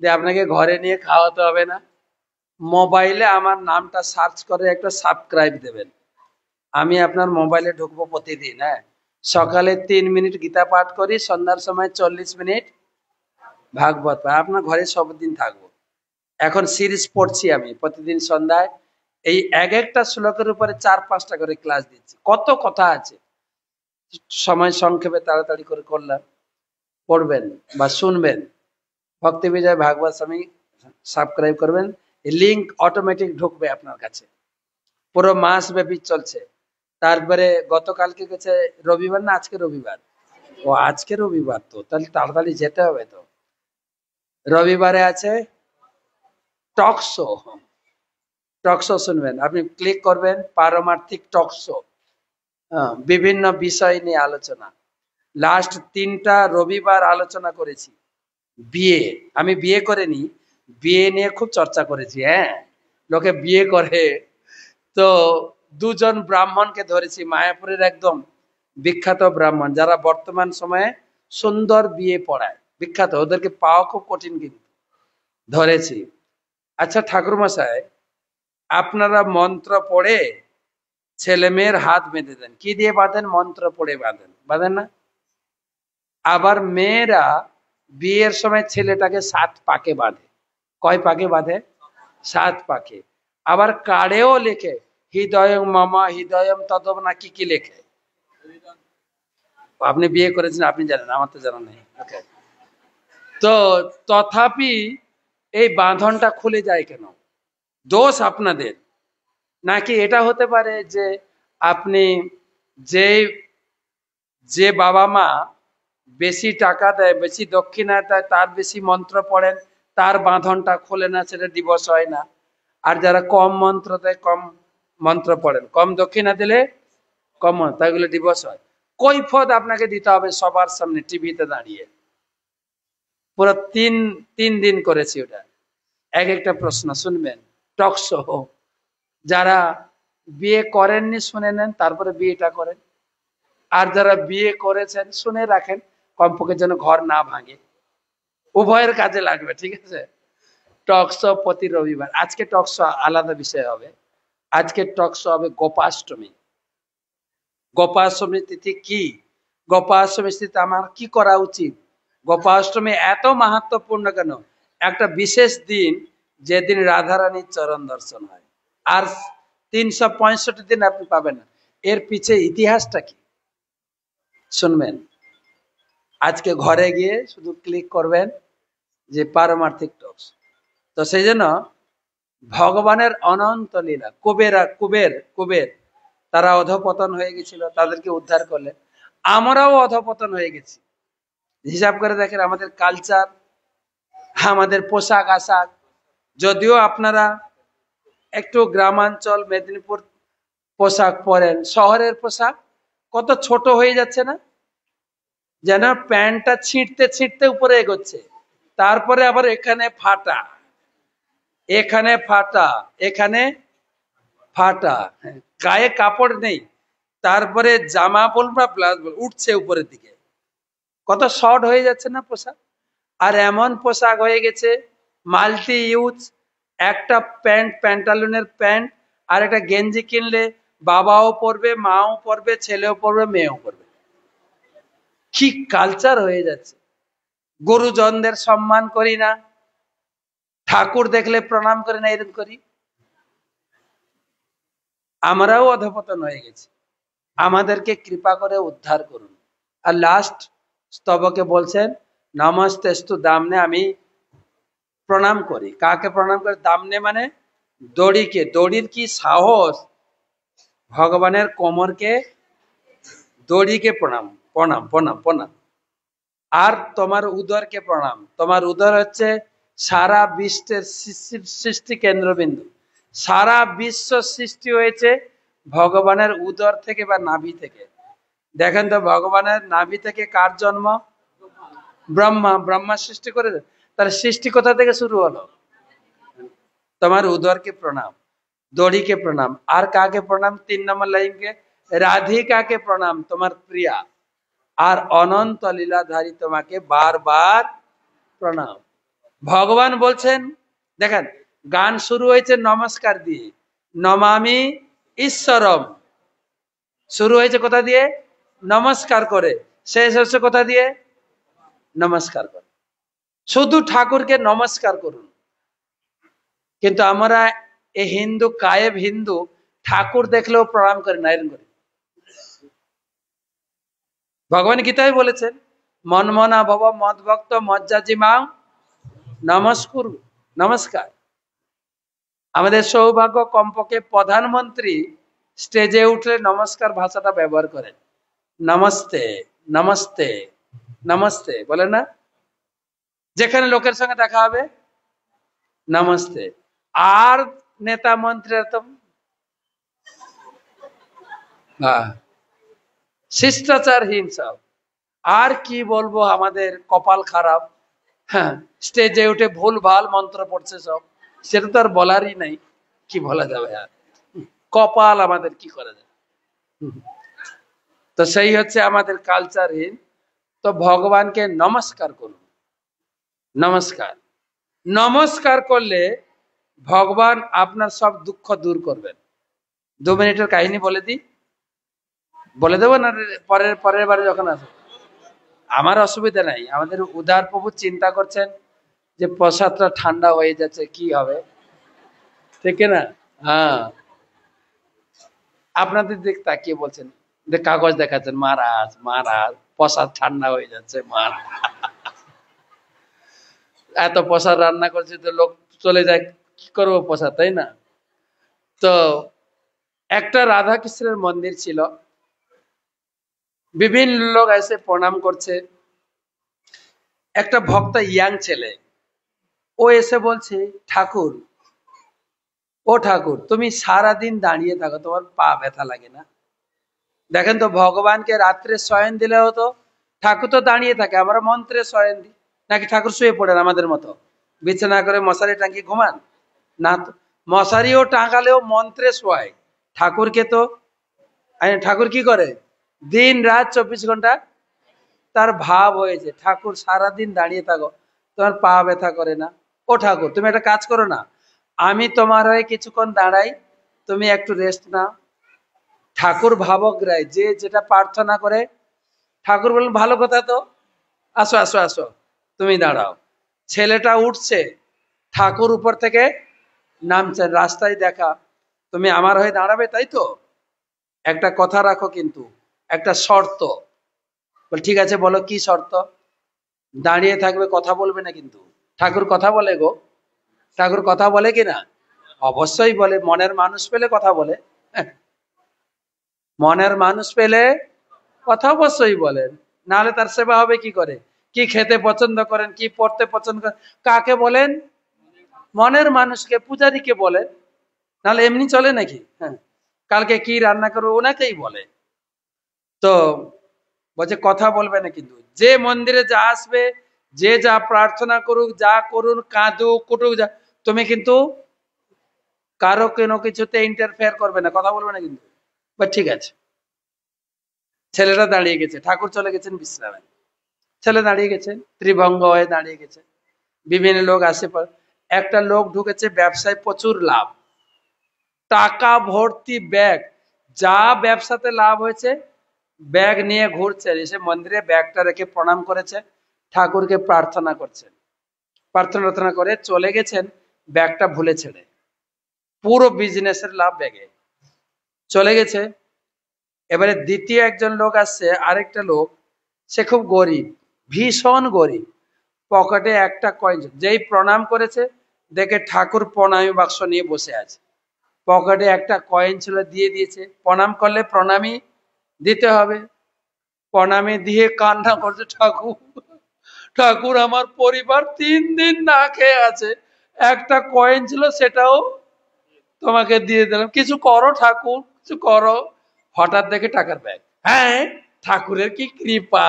যে আপনাকে ঘরে নিয়ে খাওয়াতে হবে না, মোবাইলে আমার নামটা সার্চ করে একটা সাবস্ক্রাইব দেবেন, আমি আপনার মোবাইলে ঢুকবো প্রতিদিন। হ্যাঁ, সকালে 3 মিনিট গীতা পাঠ করি, সন্ধ্যার সময় 40 মিনিট ভাগবত পাঠ, আপনার ঘরে সবদিন থাকবো। এখন সিরিজ পড়ছি আমি প্রতিদিন সন্ধ্যায়, এই এক একটা শ্লোকের উপরে 4-5টা করে ক্লাস দিচ্ছি, কত কথা আছে, সময় সংক্ষেপে তাড়াতাড়ি করে করলাম। পড়বেন বা শুনবেন, ভক্তি বিজয় ভাগবত স্বামী সাবস্ক্রাইব করবেন, লিংক অটোমেটিক ঢুকবে আপনার কাছে, পুরো মাস ব্যাপী চলছে। তারপরে গতকালকে গেছে রবিবার না, আজকে রবিবার, ও আজকে রবিবার, তো তাহলে তাড়াতাড়ি যেতে হবে। তো রবিবারে আছে টকশো, টকশো শুনবেন, আপনি ক্লিক করবেন পারমার্থিক টকশো, বিভিন্ন বিষয় নিয়ে আলোচনা। লাস্ট 3টা রবিবার আলোচনা করেছি বিয়ে, আমি বিয়ে করিনি, বিয়ে নিয়ে খুব চর্চা করেছি। হ্যাঁ, লোকে বিয়ে করে, তো 2জন ব্রাহ্মণকে ধরেছি, মায়াপুরের একদম বিখ্যাত ব্রাহ্মণ, যারা বর্তমান সময়ে সুন্দর বিয়ে পড়ায়, বিখ্যাত, ওদেরকে পাওয়া খুব কঠিন, কিন্তু ধরেছি। আচ্ছা ঠাকুর মশাই, আপনারা মন্ত্র পড়ে ছেলে মেয়ের হাত বেঁধে দেন, কি দিয়ে বাঁধেন? মন্ত্র পড়ে বাঁধেন, বাঁধেন না? আবার মেয়েরা বিয়ের সময় ছেলেটাকে 7 পাকে বাঁধে, কয় পাকে বাঁধে? 7 পাকে। আবার কার্ডেও লেখে হৃদয়ং মামা হৃদয়ম তদব, না কি কি লেখে, আপনি বিয়ে করেছেন, আপনি জানেন, আমার তো জানা নেই। ওকে, তো তথাপি এই বাঁধনটা খুলে যায় কেন? দোষ আপনাদের, নাকি এটা হতে পারে যে আপনি যে যে বাবা মা বেশি টাকা দেয়, বেশি দক্ষিণা দেয়, তার বেশি মন্ত্র পড়েন, তার বাঁধনটা খোলে না, সেটা ডিভোর্স হয় না। আর যারা কম মন্ত্র দেয়, কম মন্ত্র পড়েন, কম দক্ষিণা দিলে কম, তাই গুলো ডিভোর্স হয়। কৈফিয়ত আপনাকে দিতে হবে সবার সামনে, টিভিতে দাঁড়িয়ে। পুরো 3 দিন করেছি ওটা, এক একটা প্রশ্ন শুনবেন, টক শো। যারা বিয়ে করেননি শুনে নেন, তারপরে বিয়েটা করেন। আর যারা বিয়ে করেছেন শুনে রাখেন, কমপক্ষে যেন ঘর না ভাঙে, উভয়ের কাজে লাগবে, ঠিক আছে। টকশো প্রতি রবিবার। আজকে টকশো আলাদা বিষয় হবে, আজকে টকশো হবে গোপাষ্টমী। গোপাষ্টমী তিথি কি, গোপাষ্টমী তিথি আমার কি করা উচিত, গোপাষ্টমী এত মাহাত্মপূর্ণ কেন? একটা বিশেষ দিন, যেদিন রাধারানীর চরণ দর্শন হয়, আর 365 দিন আপনি পাবেন না। এর পিছে ইতিহাসটা কি শুনবেন। আজকে ঘরে গিয়ে শুধু ক্লিক করবেন যে পারমার্থিক টক্স। তো সেই জন্য ভগবানের অনন্ত লীলা, কুবের তারা অধপতন হয়ে গেছিল, তাদেরকে উদ্ধার করলেন। আমরাও অধপতন হয়ে গেছি, হিসাব করে দেখেন আমাদের কালচার, আমাদের পোশাক আশাক। যদিও আপনারা একটু গ্রামাঞ্চল মেদিনীপুর পোশাক পরেন, শহরের পোশাক কত ছোট হয়ে যাচ্ছে না, যেন প্যান্টটা ছিঁড়তে ছিঁড়তে উপরে এগোচ্ছে, তারপরে আবার এখানে ফাটা, এখানে ফাটা, এখানে ফাটা, গায়ে কাপড় নেই, তারপরে জামা বল বা ব্লাউজ বল উঠছে উপরের দিকে, কত শর্ট হয়ে যাচ্ছে না পোশাক। আর এমন পোশাক হয়ে গেছে মাল্টি ইউজ, একটা প্যান্ট, প্যান্টালুনের প্যান্ট আর একটা গেঞ্জি কিনলে বাবাও পরবে, মাও পরবে, ছেলেও পরবে, মেয়েও পরবে। কি কালচার হয়ে যাচ্ছে! গুরুজনদের সম্মান করি না, ঠাকুর দেখলে প্রণাম করি না, এরকম করি। আমরাও অধপতন হয়ে গেছি, আমাদেরকে কৃপা করে উদ্ধার করুন। আর লাস্ট স্তবকে বলছেন নমস্তেস্তু দামনে, আমি প্রণাম করি। কাকে প্রণাম করি? দামনে মানে দড়িকে। দড়ির কি সাহস! ভগবানের কোমরকে, দড়িকে প্রণাম, প্রণাম, প্রণাম, প্রণাম। আর তোমার উদরকে প্রণাম। তোমার উদর হচ্ছে সারা বিশ্বের সৃষ্টি কেন্দ্রবিন্দু। সারা বিশ্ব সৃষ্টি হয়েছে ভগবানের উদর থেকে বা নাভি থেকে। দেখেন তো ভগবানের নাভি থেকে কার জন্ম? ব্রহ্মা। ব্রহ্মা সৃষ্টি করে, তার সৃষ্টি কোথা থেকে শুরু হলো? তোমার উদরকে প্রণাম, দড়িকে প্রণাম। আর কাকে প্রণাম? 3 নম্বর লাইনকে, রাধিকাকে প্রণাম, তোমার প্রিয়া। আর অনন্ত লীলাধারী তোমাকে বারবার প্রণাম। ভগবান বলছেন, দেখেন গান শুরু হয়েছে নমস্কার দিয়ে, নমামি ঈশ্বরম। শুরু হয়েছে কোথা দিয়ে? নমস্কার করে। শেষ হচ্ছে কোথা দিয়ে? নমস্কার করে। শুধু ঠাকুরকে নমস্কার করুন। কিন্তু আমরা এই হিন্দু, কায়েব হিন্দু, ঠাকুর দেখলেও প্রণাম করি না, এরকম করি। ভগবান গীতায় বলেছেন মনমনা ভব মদ ভক্ত মজ্জাজি মাং নমস্কুর, নমস্কার। আমাদের সৌভাগ্য কমপক্ষে প্রধানমন্ত্রী স্টেজে উঠলে নমস্কার ভাষাটা ব্যবহার করেন। নমস্তে, নমস্তে, নমস্তে বলেন না? যেখানে লোকের সঙ্গে দেখা হবে নমস্তে। আর নেতা মন্ত্রীরা তো শিষ্টাচারহীন সব। আর কি বলবো, আমাদের কপাল খারাপ। হ্যাঁ, স্টেজে উঠে ভুল ভাল মন্ত্র পড়ছে সব, সেটা তো আর বলারই নাই। কি বলা যাবে আর, কপাল আমাদের, কি করা যায়। তো সেই হচ্ছে আমাদের কালচারহীন। তো ভগবানকে নমস্কার করুন। নমস্কার, নমস্কার করলে ভগবান আপনার সব দুঃখ দূর করবেন। 2 মিনিটের কাহিনী বলে দিই, বলে দেবো না পরের পরের বারে যখন আসবে? আমার অসুবিধা নাই। আমাদের উদার প্রভু চিন্তা করছেন যে প্রসাদটা ঠান্ডা হয়ে যাচ্ছে, কি হবে, ঠিক না? হ্যাঁ, আপনাদের দিক তাকিয়ে বলছেন, যে কাগজ দেখাচ্ছেন, মহারাজ মহারাজ প্রসাদ ঠান্ডা হয়ে যাচ্ছে মহারাজ। এত প্রসাদ রান্না করছে তো লোক চলে যায়, কি করবো প্রসাদ, তাই না? তো একটা রাধা কৃষ্ণের মন্দির ছিল, বিভিন্ন লোক এসে প্রণাম করছে। একটা ভক্ত ইয়াং ছেলে, ও এসে বলছে ঠাকুর, ও ঠাকুর তুমি সারা দিন দাঁড়িয়ে থাকো, তোমার পা ব্যথা লাগে না? দেখেন তো, ভগবানকে রাত্রে শয়ন দিলে হতো, ঠাকুর তো দাঁড়িয়ে থাকে, আমরা মন্ত্রে শয়ন দিই। নাকি ঠাকুর শুয়ে পড়েন আমাদের মতো, বিছানা করে মশারি টাঙিয়ে ঘুমান? না তো, মশারিও টাঙালেও মন্ত্রে শোয়ায়। ঠাকুরকে তো, ঠাকুর কি করে? দিন রাত 24 ঘন্টা তার ভাব হয়েছে। ঠাকুর সারাদিন দাঁড়িয়ে থাকো, তোমার পা ব্যথা করে না? ও ঠাকুর, তুমি একটা কাজ করো না, আমি তোমার হয়ে কিছুক্ষণ দাঁড়াই, তুমি একটু রেস্ট নাও। ঠাকুর ভাবক রায়, যে যেটা প্রার্থনা করে, ঠাকুর বলেন ভালো কথা তো, আসো আসো আসো, তুমি দাঁড়াও। ছেলেটা উঠছে, ঠাকুর উপর থেকে নামছেন, রাস্তায় দেখা, তুমি আমার হয়ে দাঁড়াবে তাই তো? একটা কথা রাখো, কিন্তু একটা শর্ত। বল ঠিক আছে, বলো কি শর্ত? দাঁড়িয়ে থাকবে, কথা বলবে না কিন্তু। ঠাকুর কথা বলে গো, ঠাকুর কথা বলে কিনা? অবশ্যই বলে। মনের মানুষ পেলে কথা বলে। মনের মানুষ পেলে কথা অবশ্যই বলেন, নাহলে তার সেবা হবে কি করে? কি খেতে পছন্দ করেন, কি পড়তে পছন্দ করেন, কাকে বলেন? মনের মানুষকে, পূজারীকে বলেন, নাহলে এমনি চলে নাকি? হ্যাঁ, কালকে কি রান্না করবো ওনাকেই বলে। তো বলছে কথা বলবে না কিন্তু। যে মন্দিরে যা আসবে, যে যা প্রার্থনা করুক, যা করুন, কাঁদুক কুটুক, যা, তুমি কিন্তু কারো কোনো কিছুতে ইন্টারফেয়ার করবে না, কথা বলবে না কিন্তু। ঠিক আছে। ছেলেটা দাঁড়িয়ে গেছে, ঠাকুর চলে গেছেন বিশ্রামে। ছেলে দাঁড়িয়ে গেছে, ত্রিভঙ্গ হয়ে দাঁড়িয়ে গেছে, বিভিন্ন লোক আসে। একটা লোক ঢুকেছে, ব্যবসায় প্রচুর লাভ, টাকা ভর্তি ব্যাগ, যা ব্যবসাতে লাভ হয়েছে ব্যাগ নিয়ে ঘুরছে, এসে মন্দিরে ব্যাগটা রেখে প্রণাম করেছে, ঠাকুরকে প্রার্থনা করছেন, প্রার্থনা করে চলে গেছেন, ব্যাগটা ভুলে ছেড়ে, পুরো বিজনেসের লাভ ব্যাগে চলে গেছে। এবারে দ্বিতীয় একজন লোক আসছে, আরেকটা লোক, সে খুব গরিব, ভীষণ গরিব, পকেটে একটা কয়েন, যেই প্রণাম করেছে দেখে ঠাকুর প্রণামী বাক্স নিয়ে বসে আছে, পকেটে একটা কয়েন ছিল, দিয়ে দিয়েছে। প্রণাম করলে প্রণামী দিতে হবে, প্রণামী দিয়ে কান্না করছে, ঠাকুর ঠাকুর আমার পরিবার 3 দিন না খেয়ে আছে, একটা কয়েন ছিল সেটাও তোমাকে দিয়ে দিলাম, কিছু করো ঠাকুর, কিছু করো। হঠাৎ দেখে টাকার ব্যাগ, হ্যাঁ ঠাকুরের কি কৃপা,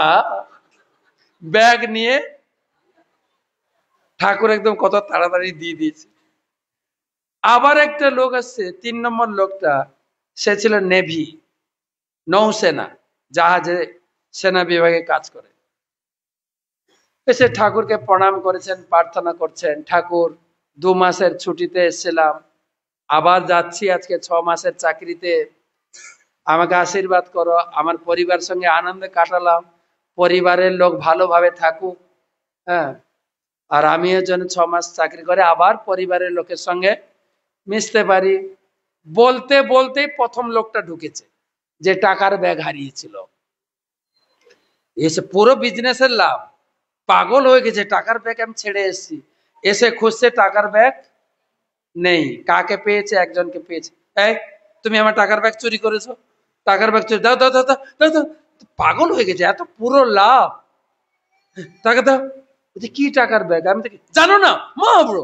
ব্যাগ নিয়ে ঠাকুর একদম কত তাড়াতাড়ি দিয়ে দিয়েছে। আবার একটা লোক আসছে, 3 নম্বর লোকটা, সে ছিল নেভি, নৌসেনা, জাহাজে সেনা বিভাগে কাজ করে। এসে ঠাকুরকে প্রণাম করেছেন, প্রার্থনা করছেন, ঠাকুর 2 মাসের ছুটিতে এসেছিলাম, আবার যাচ্ছি আজকে 6 মাসের চাকরিতে, আমাকে আশীর্বাদ করো, আমার পরিবার সঙ্গে আনন্দে কাটালাম, পরিবারের লোক ভালোভাবে থাকুক, হ্যাঁ, আর আমিও যেন 6 মাস চাকরি করে আবার পরিবারের লোকের সঙ্গে মিশতে পারি। বলতে বলতেই প্রথম লোকটা ঢুকেছে, যে টাকার ব্যাগ হারিয়েছিল, এসে পুরো বিজনেসের লাভ, পাগল হয়ে গেছে, টাকার ব্যাগ আমি ছেড়ে এসেছি, এসে খুঁজছে টাকার ব্যাগ নেই। কাকে পেয়েছে? একজনকে পেয়েছে, এই তুমি আমার টাকার ব্যাগ চুরি করেছো, টাকার ব্যাগ চুরি, দাও দাও দাও দাও দাও দাও। পাগল হয়ে গেছে, এত পুরো লাভ, টাকা দাও। কি টাকার ব্যাগ? আমি তো জানো না মা ব্রো,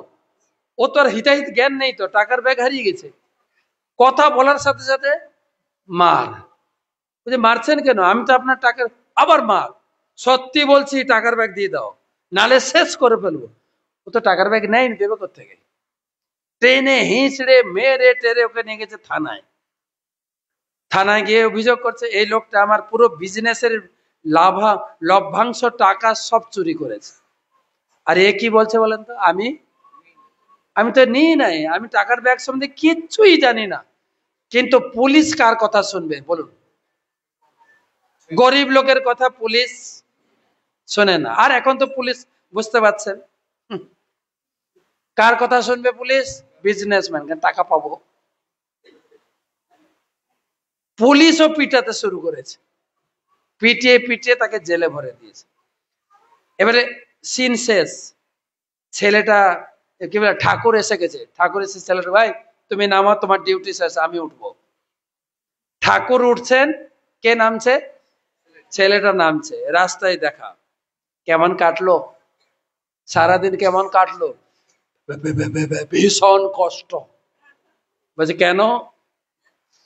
ও তো আর হিতাহিত জ্ঞান নেই, তো টাকার ব্যাগ হারিয়ে গেছে, কথা বলার সাথে সাথে মার। বলছে মারছেন কেন? আমি তো আপনার টাকার, আবার মার, সত্যি বলছি টাকার ব্যাগ দিয়ে দাও, নালে শেষ করে ফেলবো। ও তো টাকার ব্যাগ নেয়নি, দেবে কোত্থেকে? ট্রেনে হিঁচড়ে মেরে টেরে ওকে নিয়ে গেছে থানায়, থানায় গিয়ে অভিযোগ করছে এই লোকটা আমার পুরো বিজনেসের লভ্যাংশ টাকা সব চুরি করেছে। আর এ কি বলছে বলেন তো? আমি তো নিই নাই, আমি টাকার ব্যাগ সম্বন্ধে কিচ্ছুই জানি না। কিন্তু পুলিশ কার কথা শুনবে বলুন? গরিব লোকের কথা পুলিশ শোনে না। আর এখন তো পুলিশ, বুঝতে পারছেন, কার কথা শুনবে পুলিশ? বিজনেসম্যান, টাকা পাবো। পুলিশও পিটাতে শুরু করেছে, পিটিয়ে পিটিয়ে তাকে জেলে ভরে দিয়েছে। এবারে সিন শেষ, ছেলেটা কি বলে, ঠাকুর এসে গেছে, ঠাকুর এসে ছেলেটা, ভাই তুমি নামো, তোমার ডিউটি শেষ, আমি উঠবো। ঠাকুর উঠছেন, কে নামছে? ছেলেটা নামছে। রাস্তায় দেখা, কেমন কাটলো সারাদিন, কেমন কাটলো? ভীষণ কষ্ট। বলছে কেন?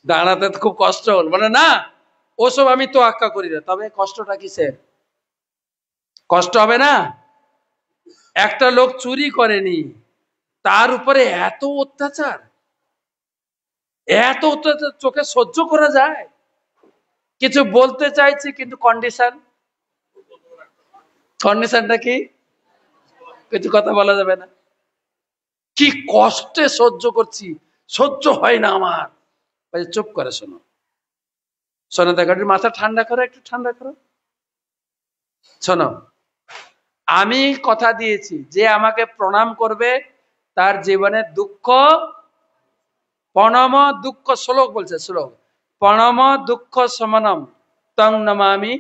দাঁড়াতে খুব কষ্ট হল। মানে না, ওসব আমি তো আক্কা করি না, তবে কষ্টটা কিসের? কষ্ট হবে না? একটা লোক চুরি করেনি, তার উপরে এত অত্যাচার, এত অত্যাচার চোখে সহ্য করা যায়? কিছু বলতে চাইছি কিন্তু কন্ডিশনটা কি? কিছু কথা বলা যাবে না। কি কষ্টে সহ্য করছি, সহ্য হয় না আমার। চুপ করে শোনো, শোনো, দেখো মাথা ঠান্ডা করো, একটু ঠান্ডা করো, শোনো। আমি কথা দিয়েছি, যে আমাকে প্রণাম করবে তার জীবনে দুঃখ, প্রণম দুঃখ, শ্লোক বলছে, শ্লোক, প্রণম দুঃখ শমনম তং নমামি।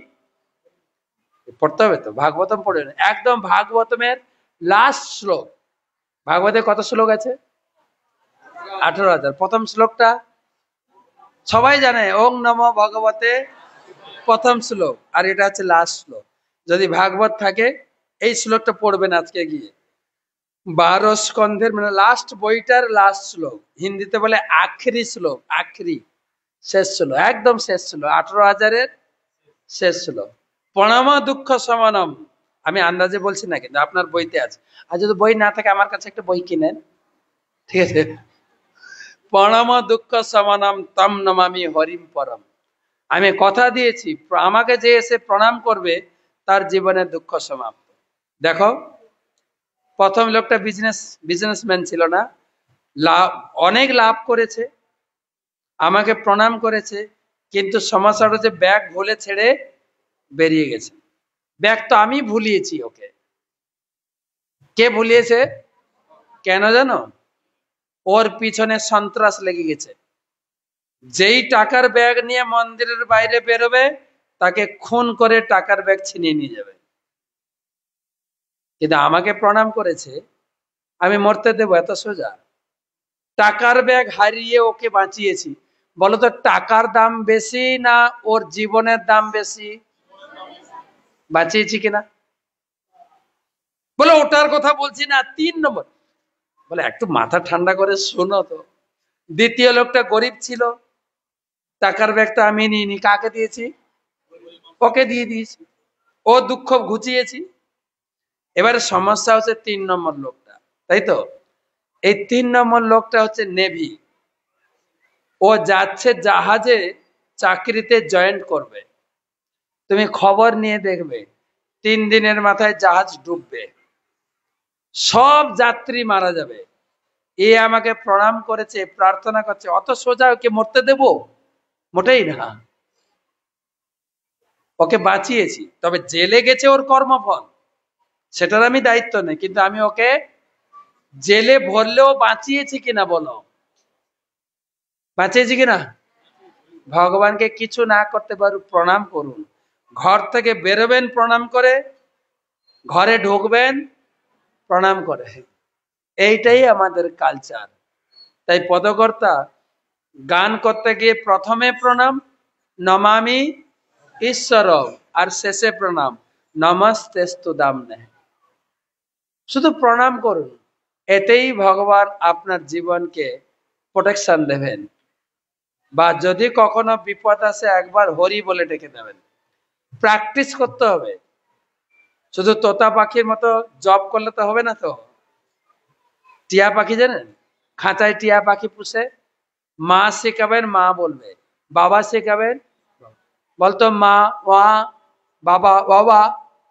পড়তে হবে তো, ভাগবতম পড়ে একদম, ভাগবতমের লাস্ট শ্লোক। ভাগবতে কত শ্লোক আছে? 18,000। প্রথম শ্লোকটা সবাই জানে, ওং নমো ভগবতে, প্রথম শ্লোক, আর এটা হচ্ছে লাস্ট শ্লোক। যদি ভাগবত থাকে এই শ্লোকটা পড়বেন আজকে গিয়ে। 12 স্কন্ধের মানে লাস্ট বইটার লাস্ট শ্লোক, হিন্দিতে বলে আখরি শ্লোক, আখরি, শেষ শ্লোক, একদম শেষ শ্লোক, 18,000-এর শেষ শ্লোক। প্রণম দুঃখ শমনম, আমি আন্দাজে বলছি না, কিন্তু আপনার বইতে আছে। আর যদি বই না থাকে আমার কাছে একটা বই কিনেন, ঠিক আছে? প্রণম দুঃখ শমনম তম নমামি হরিম পরম। আমি কথা দিয়েছি, আমাকে যে এসে প্রণাম করবে তার জীবনের দুঃখ সমাপ্ত। দেখো, প্রথম লোকটা বিজনেসম্যান ছিল না, লাভ অনেক লাভ করেছে, আমাকে প্রণাম করেছে, কিন্তু সমস্যাটা হচ্ছে ব্যাগ ভুলে ছেড়ে বেরিয়ে গেছে। ব্যাগ তো আমি ভুলিয়েছি ওকে। কে ভুলিয়েছে? কেন জানো? ওর পিছনে সন্ত্রাস লেগে গেছে। যেই টাকার ব্যাগ নিয়ে মন্দিরের বাইরে বেরোবে তাকে খুন করে টাকার ব্যাগ ছিনিয়ে নিয়ে যাবে। কিন্তু আমাকে প্রণাম করেছে, আমি মরতে দেবো? এত সোজা? টাকার ব্যাগ হারিয়ে ওকে বাঁচিয়েছি। বলতো টাকার দাম বেশি না ওর জীবনের দাম বেশি? বাঁচিয়েছি কিনা? বলে ওটার কথা বলছি না, 3 নম্বর। বলে একটু মাথা ঠান্ডা করে শোনো তো। দ্বিতীয় লোকটা গরিব ছিল, টাকার ব্যাগটা আমি নিইনি, কাকে দিয়েছি? ওকে দিয়ে দিয়েছি। ও দুঃখ ঘুচিয়েছি। এবারে সমস্যা হচ্ছে 3 নম্বর লোকটা, তাই তো? এই 3 নম্বর লোকটা হচ্ছে নেভি। ও যাচ্ছে জাহাজে চাকরিতে জয়েন করবে। তুমি খবর নিয়ে দেখবে 3 দিনের মাথায় জাহাজ ডুববে, সব যাত্রী মারা যাবে। এ আমাকে প্রণাম করেছে, প্রার্থনা করছে, অত সোজা ওকে মরতে দেব? মোটেই না। ওকে বাঁচিয়েছি, তবে জেলে গেছে ওর কর্মফল, সেটার আমি দায়িত্ব নেই, কিন্তু আমি ওকে জেলে ভরলেও বাঁচিয়েছি কিনা বলো? বাঁচিয়েছি কিনা? ভগবানকে কিছু না করতে পারো, প্রণাম করুন। ঘর থেকে বেরোবেন প্রণাম করে, ঘরে ঢুকবেন প্রণাম করে। এইটাই আমাদের কালচার। তাই পদকর্তা গান করতে গিয়ে প্রথমে প্রণাম নমামি ঈশ্বর, আর শেষে প্রণাম নমস্তেস্তু দামনে। শুধু প্রণাম করুন, এতেই ভগবান আপনার জীবনকে প্রোটেকশন দেবেন। বা যদি কখনো বিপদ আসে একবার হরি বলে ডেকে দেবেন। প্র্যাকটিস করতে হবে। শুধু তোতা পাখির মতো জব করলে তো হবে না। তো টিয়া পাখি জানেন, খাঁচায় টিয়া পাখি পুষে, মা শেখাবেন মা বলবে, বাবা শেখাবেন বলতো মা ওয়া, বাবা বাবা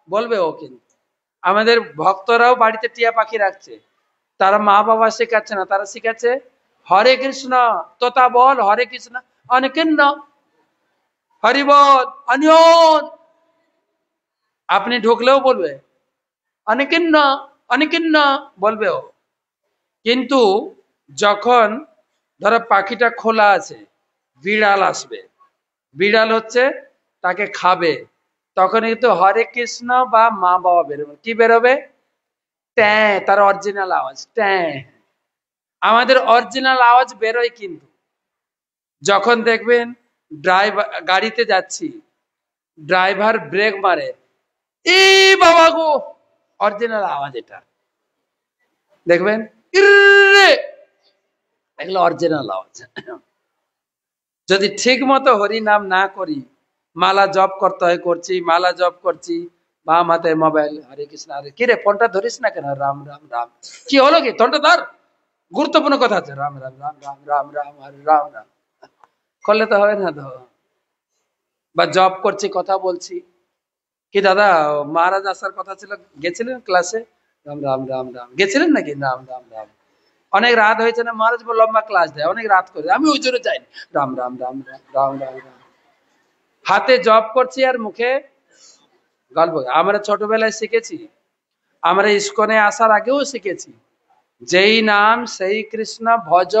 বলবে ও। কিন্তু আমাদের ভক্তরাও বাড়িতে টিয়া পাখি রাখছে, তারা মা বাবা শেখাচ্ছে না, তারা শিখাচ্ছে হরে কৃষ্ণ। তোতা বল হরে কৃষ্ণ, অনেকেন্ন হরি বল অনিয়ন। আপনি ঢুকলেও বলবে অনেকেন্ন অনেকেন্ন বলবে ও। কিন্তু যখন ধরো পাখিটা খোলা আছে, বিড়াল আসবে, বিড়াল হচ্ছে তাকে খাবে, তখন কিন্তু হরে কৃষ্ণ বা মা বাবা বেরোবে। কি বেরোবে? ট্যাঁ, তার অরিজিনাল আওয়াজ ট্যাঁ। আমাদের অরিজিনাল আওয়াজ বেরোয়, কিন্তু যখন দেখবেন ড্রাইভার, গাড়িতে যাচ্ছি, ড্রাইভার ব্রেক মারে, এ বাবা গো, অরিজিনাল আওয়াজ এটা। দেখবেন এগুলো অরিজিনাল আওয়াজ। যদি ঠিক মতো হরি নাম না করি, মালা জপ করতে হয়, করছি, মালা জপ করছি, বাম হাতে মোবাইল, হরে কৃষ্ণ হরে, কিরে ফোনটা ধরিস না কেন? রাম রাম রাম। কি হলো? কি ফোনটা ধর, গুরুত্বপূর্ণ কথা আছে। রাম রাম রাম রাম রাম রাম হরে রাম রাম করলে তো হবে না তো। বা জব করছি, কথা বলছি, কি দাদা মহারাজ আসার কথা ছিল, গেছিলেন ক্লাসে? রাম রাম রাম রাম। গেছিলেন নাকি? রাম রাম রাম। অনেক রাত হয়েছে না, মহারাজ লম্বা ক্লাস দেয়, অনেক রাত করে, আমি ওই জন্য যাইনি। রাম রাম রাম রাম রাম রাম রাম। হাতে জব করছি আর মুখে গল্প। আমরা ছোটবেলায় শিখেছি, আমরা ইস্কনে আসার আগেও শিখেছি, যেই নাম সেই কৃষ্ণ ভজ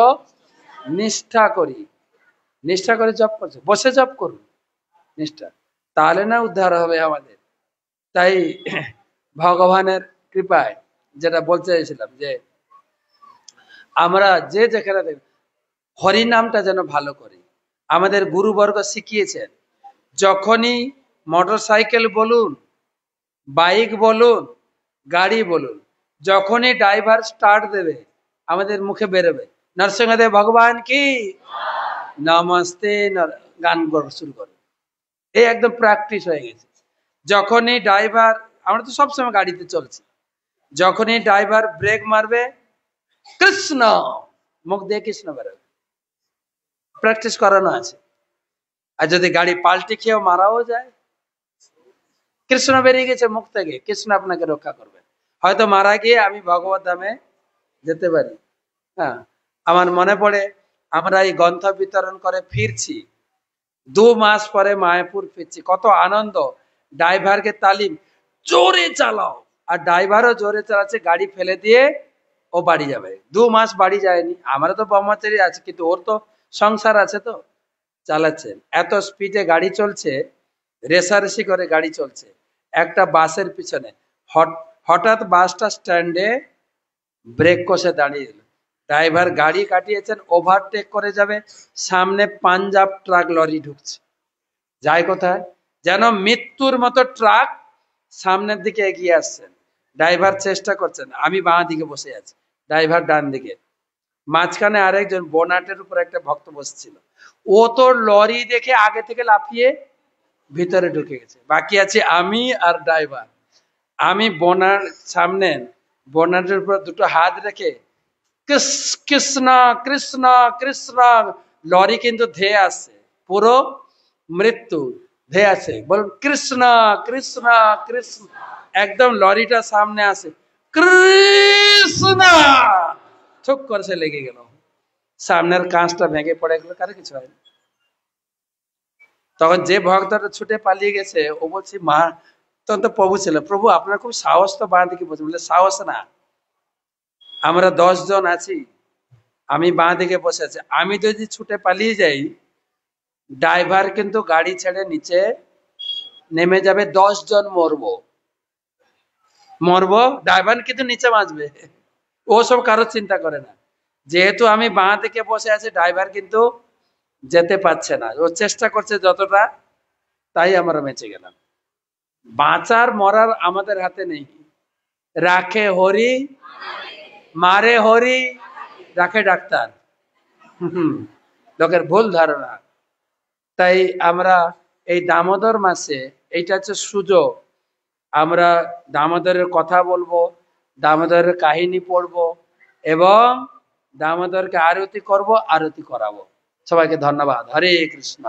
নিষ্ঠা করি। নিষ্ঠা করে জব করছে, বসে জব করুন নিষ্ঠা, তাহলে না উদ্ধার হবে আমাদের। তাই ভগবানের কৃপায় যেটা বলতে চাইছিলাম, যে আমরা যে যেখানে দেখ হরি নামটা যেন ভালো করি। আমাদের গুরুবর্গ শিখিয়েছেন, যখনই মোটর সাইকেল বলুন, বাইক বলুন, গাড়ি বলুন, যখনই ড্রাইভার স্টার্ট দেবে আমাদের মুখে বেরোবে নরসিংহদেব ভগবান কি নমস্তে, গান শুরু করে। এই একদম প্র্যাকটিস হয়ে গেছে। যখনই ড্রাইভার, আমরা তো সবসময় গাড়িতে চলছি, যখনই ড্রাইভার ব্রেক মারবে কৃষ্ণ, মুখ দিয়ে কৃষ্ণ বেরোবে। প্র্যাকটিস করানো আছে। আর যদি গাড়ি পাল্টে খেয়েও মারাও যায়, কৃষ্ণ বেরিয়ে গেছে মুখ থেকে, কৃষ্ণ আপনাকে রক্ষা করবে। হয়তো মারা গিয়ে আমি ভগবত ধামে যেতে পারি। হ্যাঁ, আমার মনে পড়ে আমরা এই গ্রন্থ বিতরণ করে ফিরছি, 2 মাস পরে মায়াপুর ফিরছি, কত আনন্দ। ড্রাইভারকে তালিম, জোরে চালাও, আর ড্রাইভারও জোরে চালাচ্ছে, গাড়ি ফেলে দিয়ে ও বাড়ি যাবে। 2 মাস বাড়ি যায়নি। আমারও তো ব্রহ্মচারী আছে, কিন্তু ওর তো সংসার আছে, তো চালাচ্ছেন। এত স্পিডে গাড়ি চলছে, রেসারেসি করে গাড়ি চলছে একটা বাসের পিছনে। হঠাৎ বাসটা স্ট্যান্ডে ব্রেক কষে দাঁড়িয়ে এলো। ড্রাইভার গাড়ি কাটিয়েছেন, ওভারটেক করে যাবে, সামনে পাঞ্জাব ট্রাক লরি ঢুকছে। যায় কোথায়? যেন মৃত্যুর মতো ট্রাক সামনের দিকে এগিয়ে আসছেন। ড্রাইভার চেষ্টা করছেন, আমি বাঁ দিকে বসে আছি, ড্রাইভার ডান দিকে, মাঝখানে আরেকজন বোনাটের উপর একটা ভক্ত বসছিল। ও তো লরি দেখে আগে থেকে লাফিয়ে ভিতরে ঢুকে গেছে, বাকি আছে আমি আর ড্রাইভার। আমি বোনার সামনে বোনাটের উপর দুটো হাত রেখে কৃষ্ণ কৃষ্ণ কৃষ্ণ, লরি কিন্তু ধেয়ে আসছে, পুরো মৃত্যু ধেয়ে আছে, বলুন কৃষ্ণ কৃষ্ণ কৃষ্ণ। একদম লরিটা সামনে আসে, কৃষ্ণ, ঠুক করে সে লেগে গেল, সামনের কাঁচটা ভেঙে পড়ে গেল, কারো কিছু হয়নি। তখন যে ভক্তটা ছুটে পালিয়ে গেছে, ও বলছি মা, তখন তো প্রভু ছিল, প্রভু আপনার খুব সাহস তো বাঁ দিকে বসে। বলে সাহস না, আমরা 10 জন আছি, আমি বাঁ দিকে বসে আছি, আমি যদি ছুটে পালিয়ে যাই, ড্রাইভার কিন্তু গাড়ি ছেড়ে নিচে নেমে যাবে, 10 জন মরবো, ড্রাইভার কিন্তু নিচে বাঁচবে। ও সব কারো চিন্তা করে না, যেহেতু আমি বাঁ দিকে বসে আছি, ড্রাইভার কিন্তু যেতে পারছে না, ও চেষ্টা করছে যতটা, তাই আমরা বেঁচে গেলাম। বাঁচার মরার আমাদের হাতে নেই। রাখে হরি, মারে হরি, রাখে ডাক্তার। লোকের ভুল ধারণা। তাই আমরা এই দামোদর মাসে, এইটা হচ্ছে সুযোগ, আমরা দামোদরের কথা বলবো, দামোদরের কাহিনী পড়বো, এবং দামোদরকে আরতি করব, আরতি করাবো। সবাইকে ধন্যবাদ। হরে কৃষ্ণ।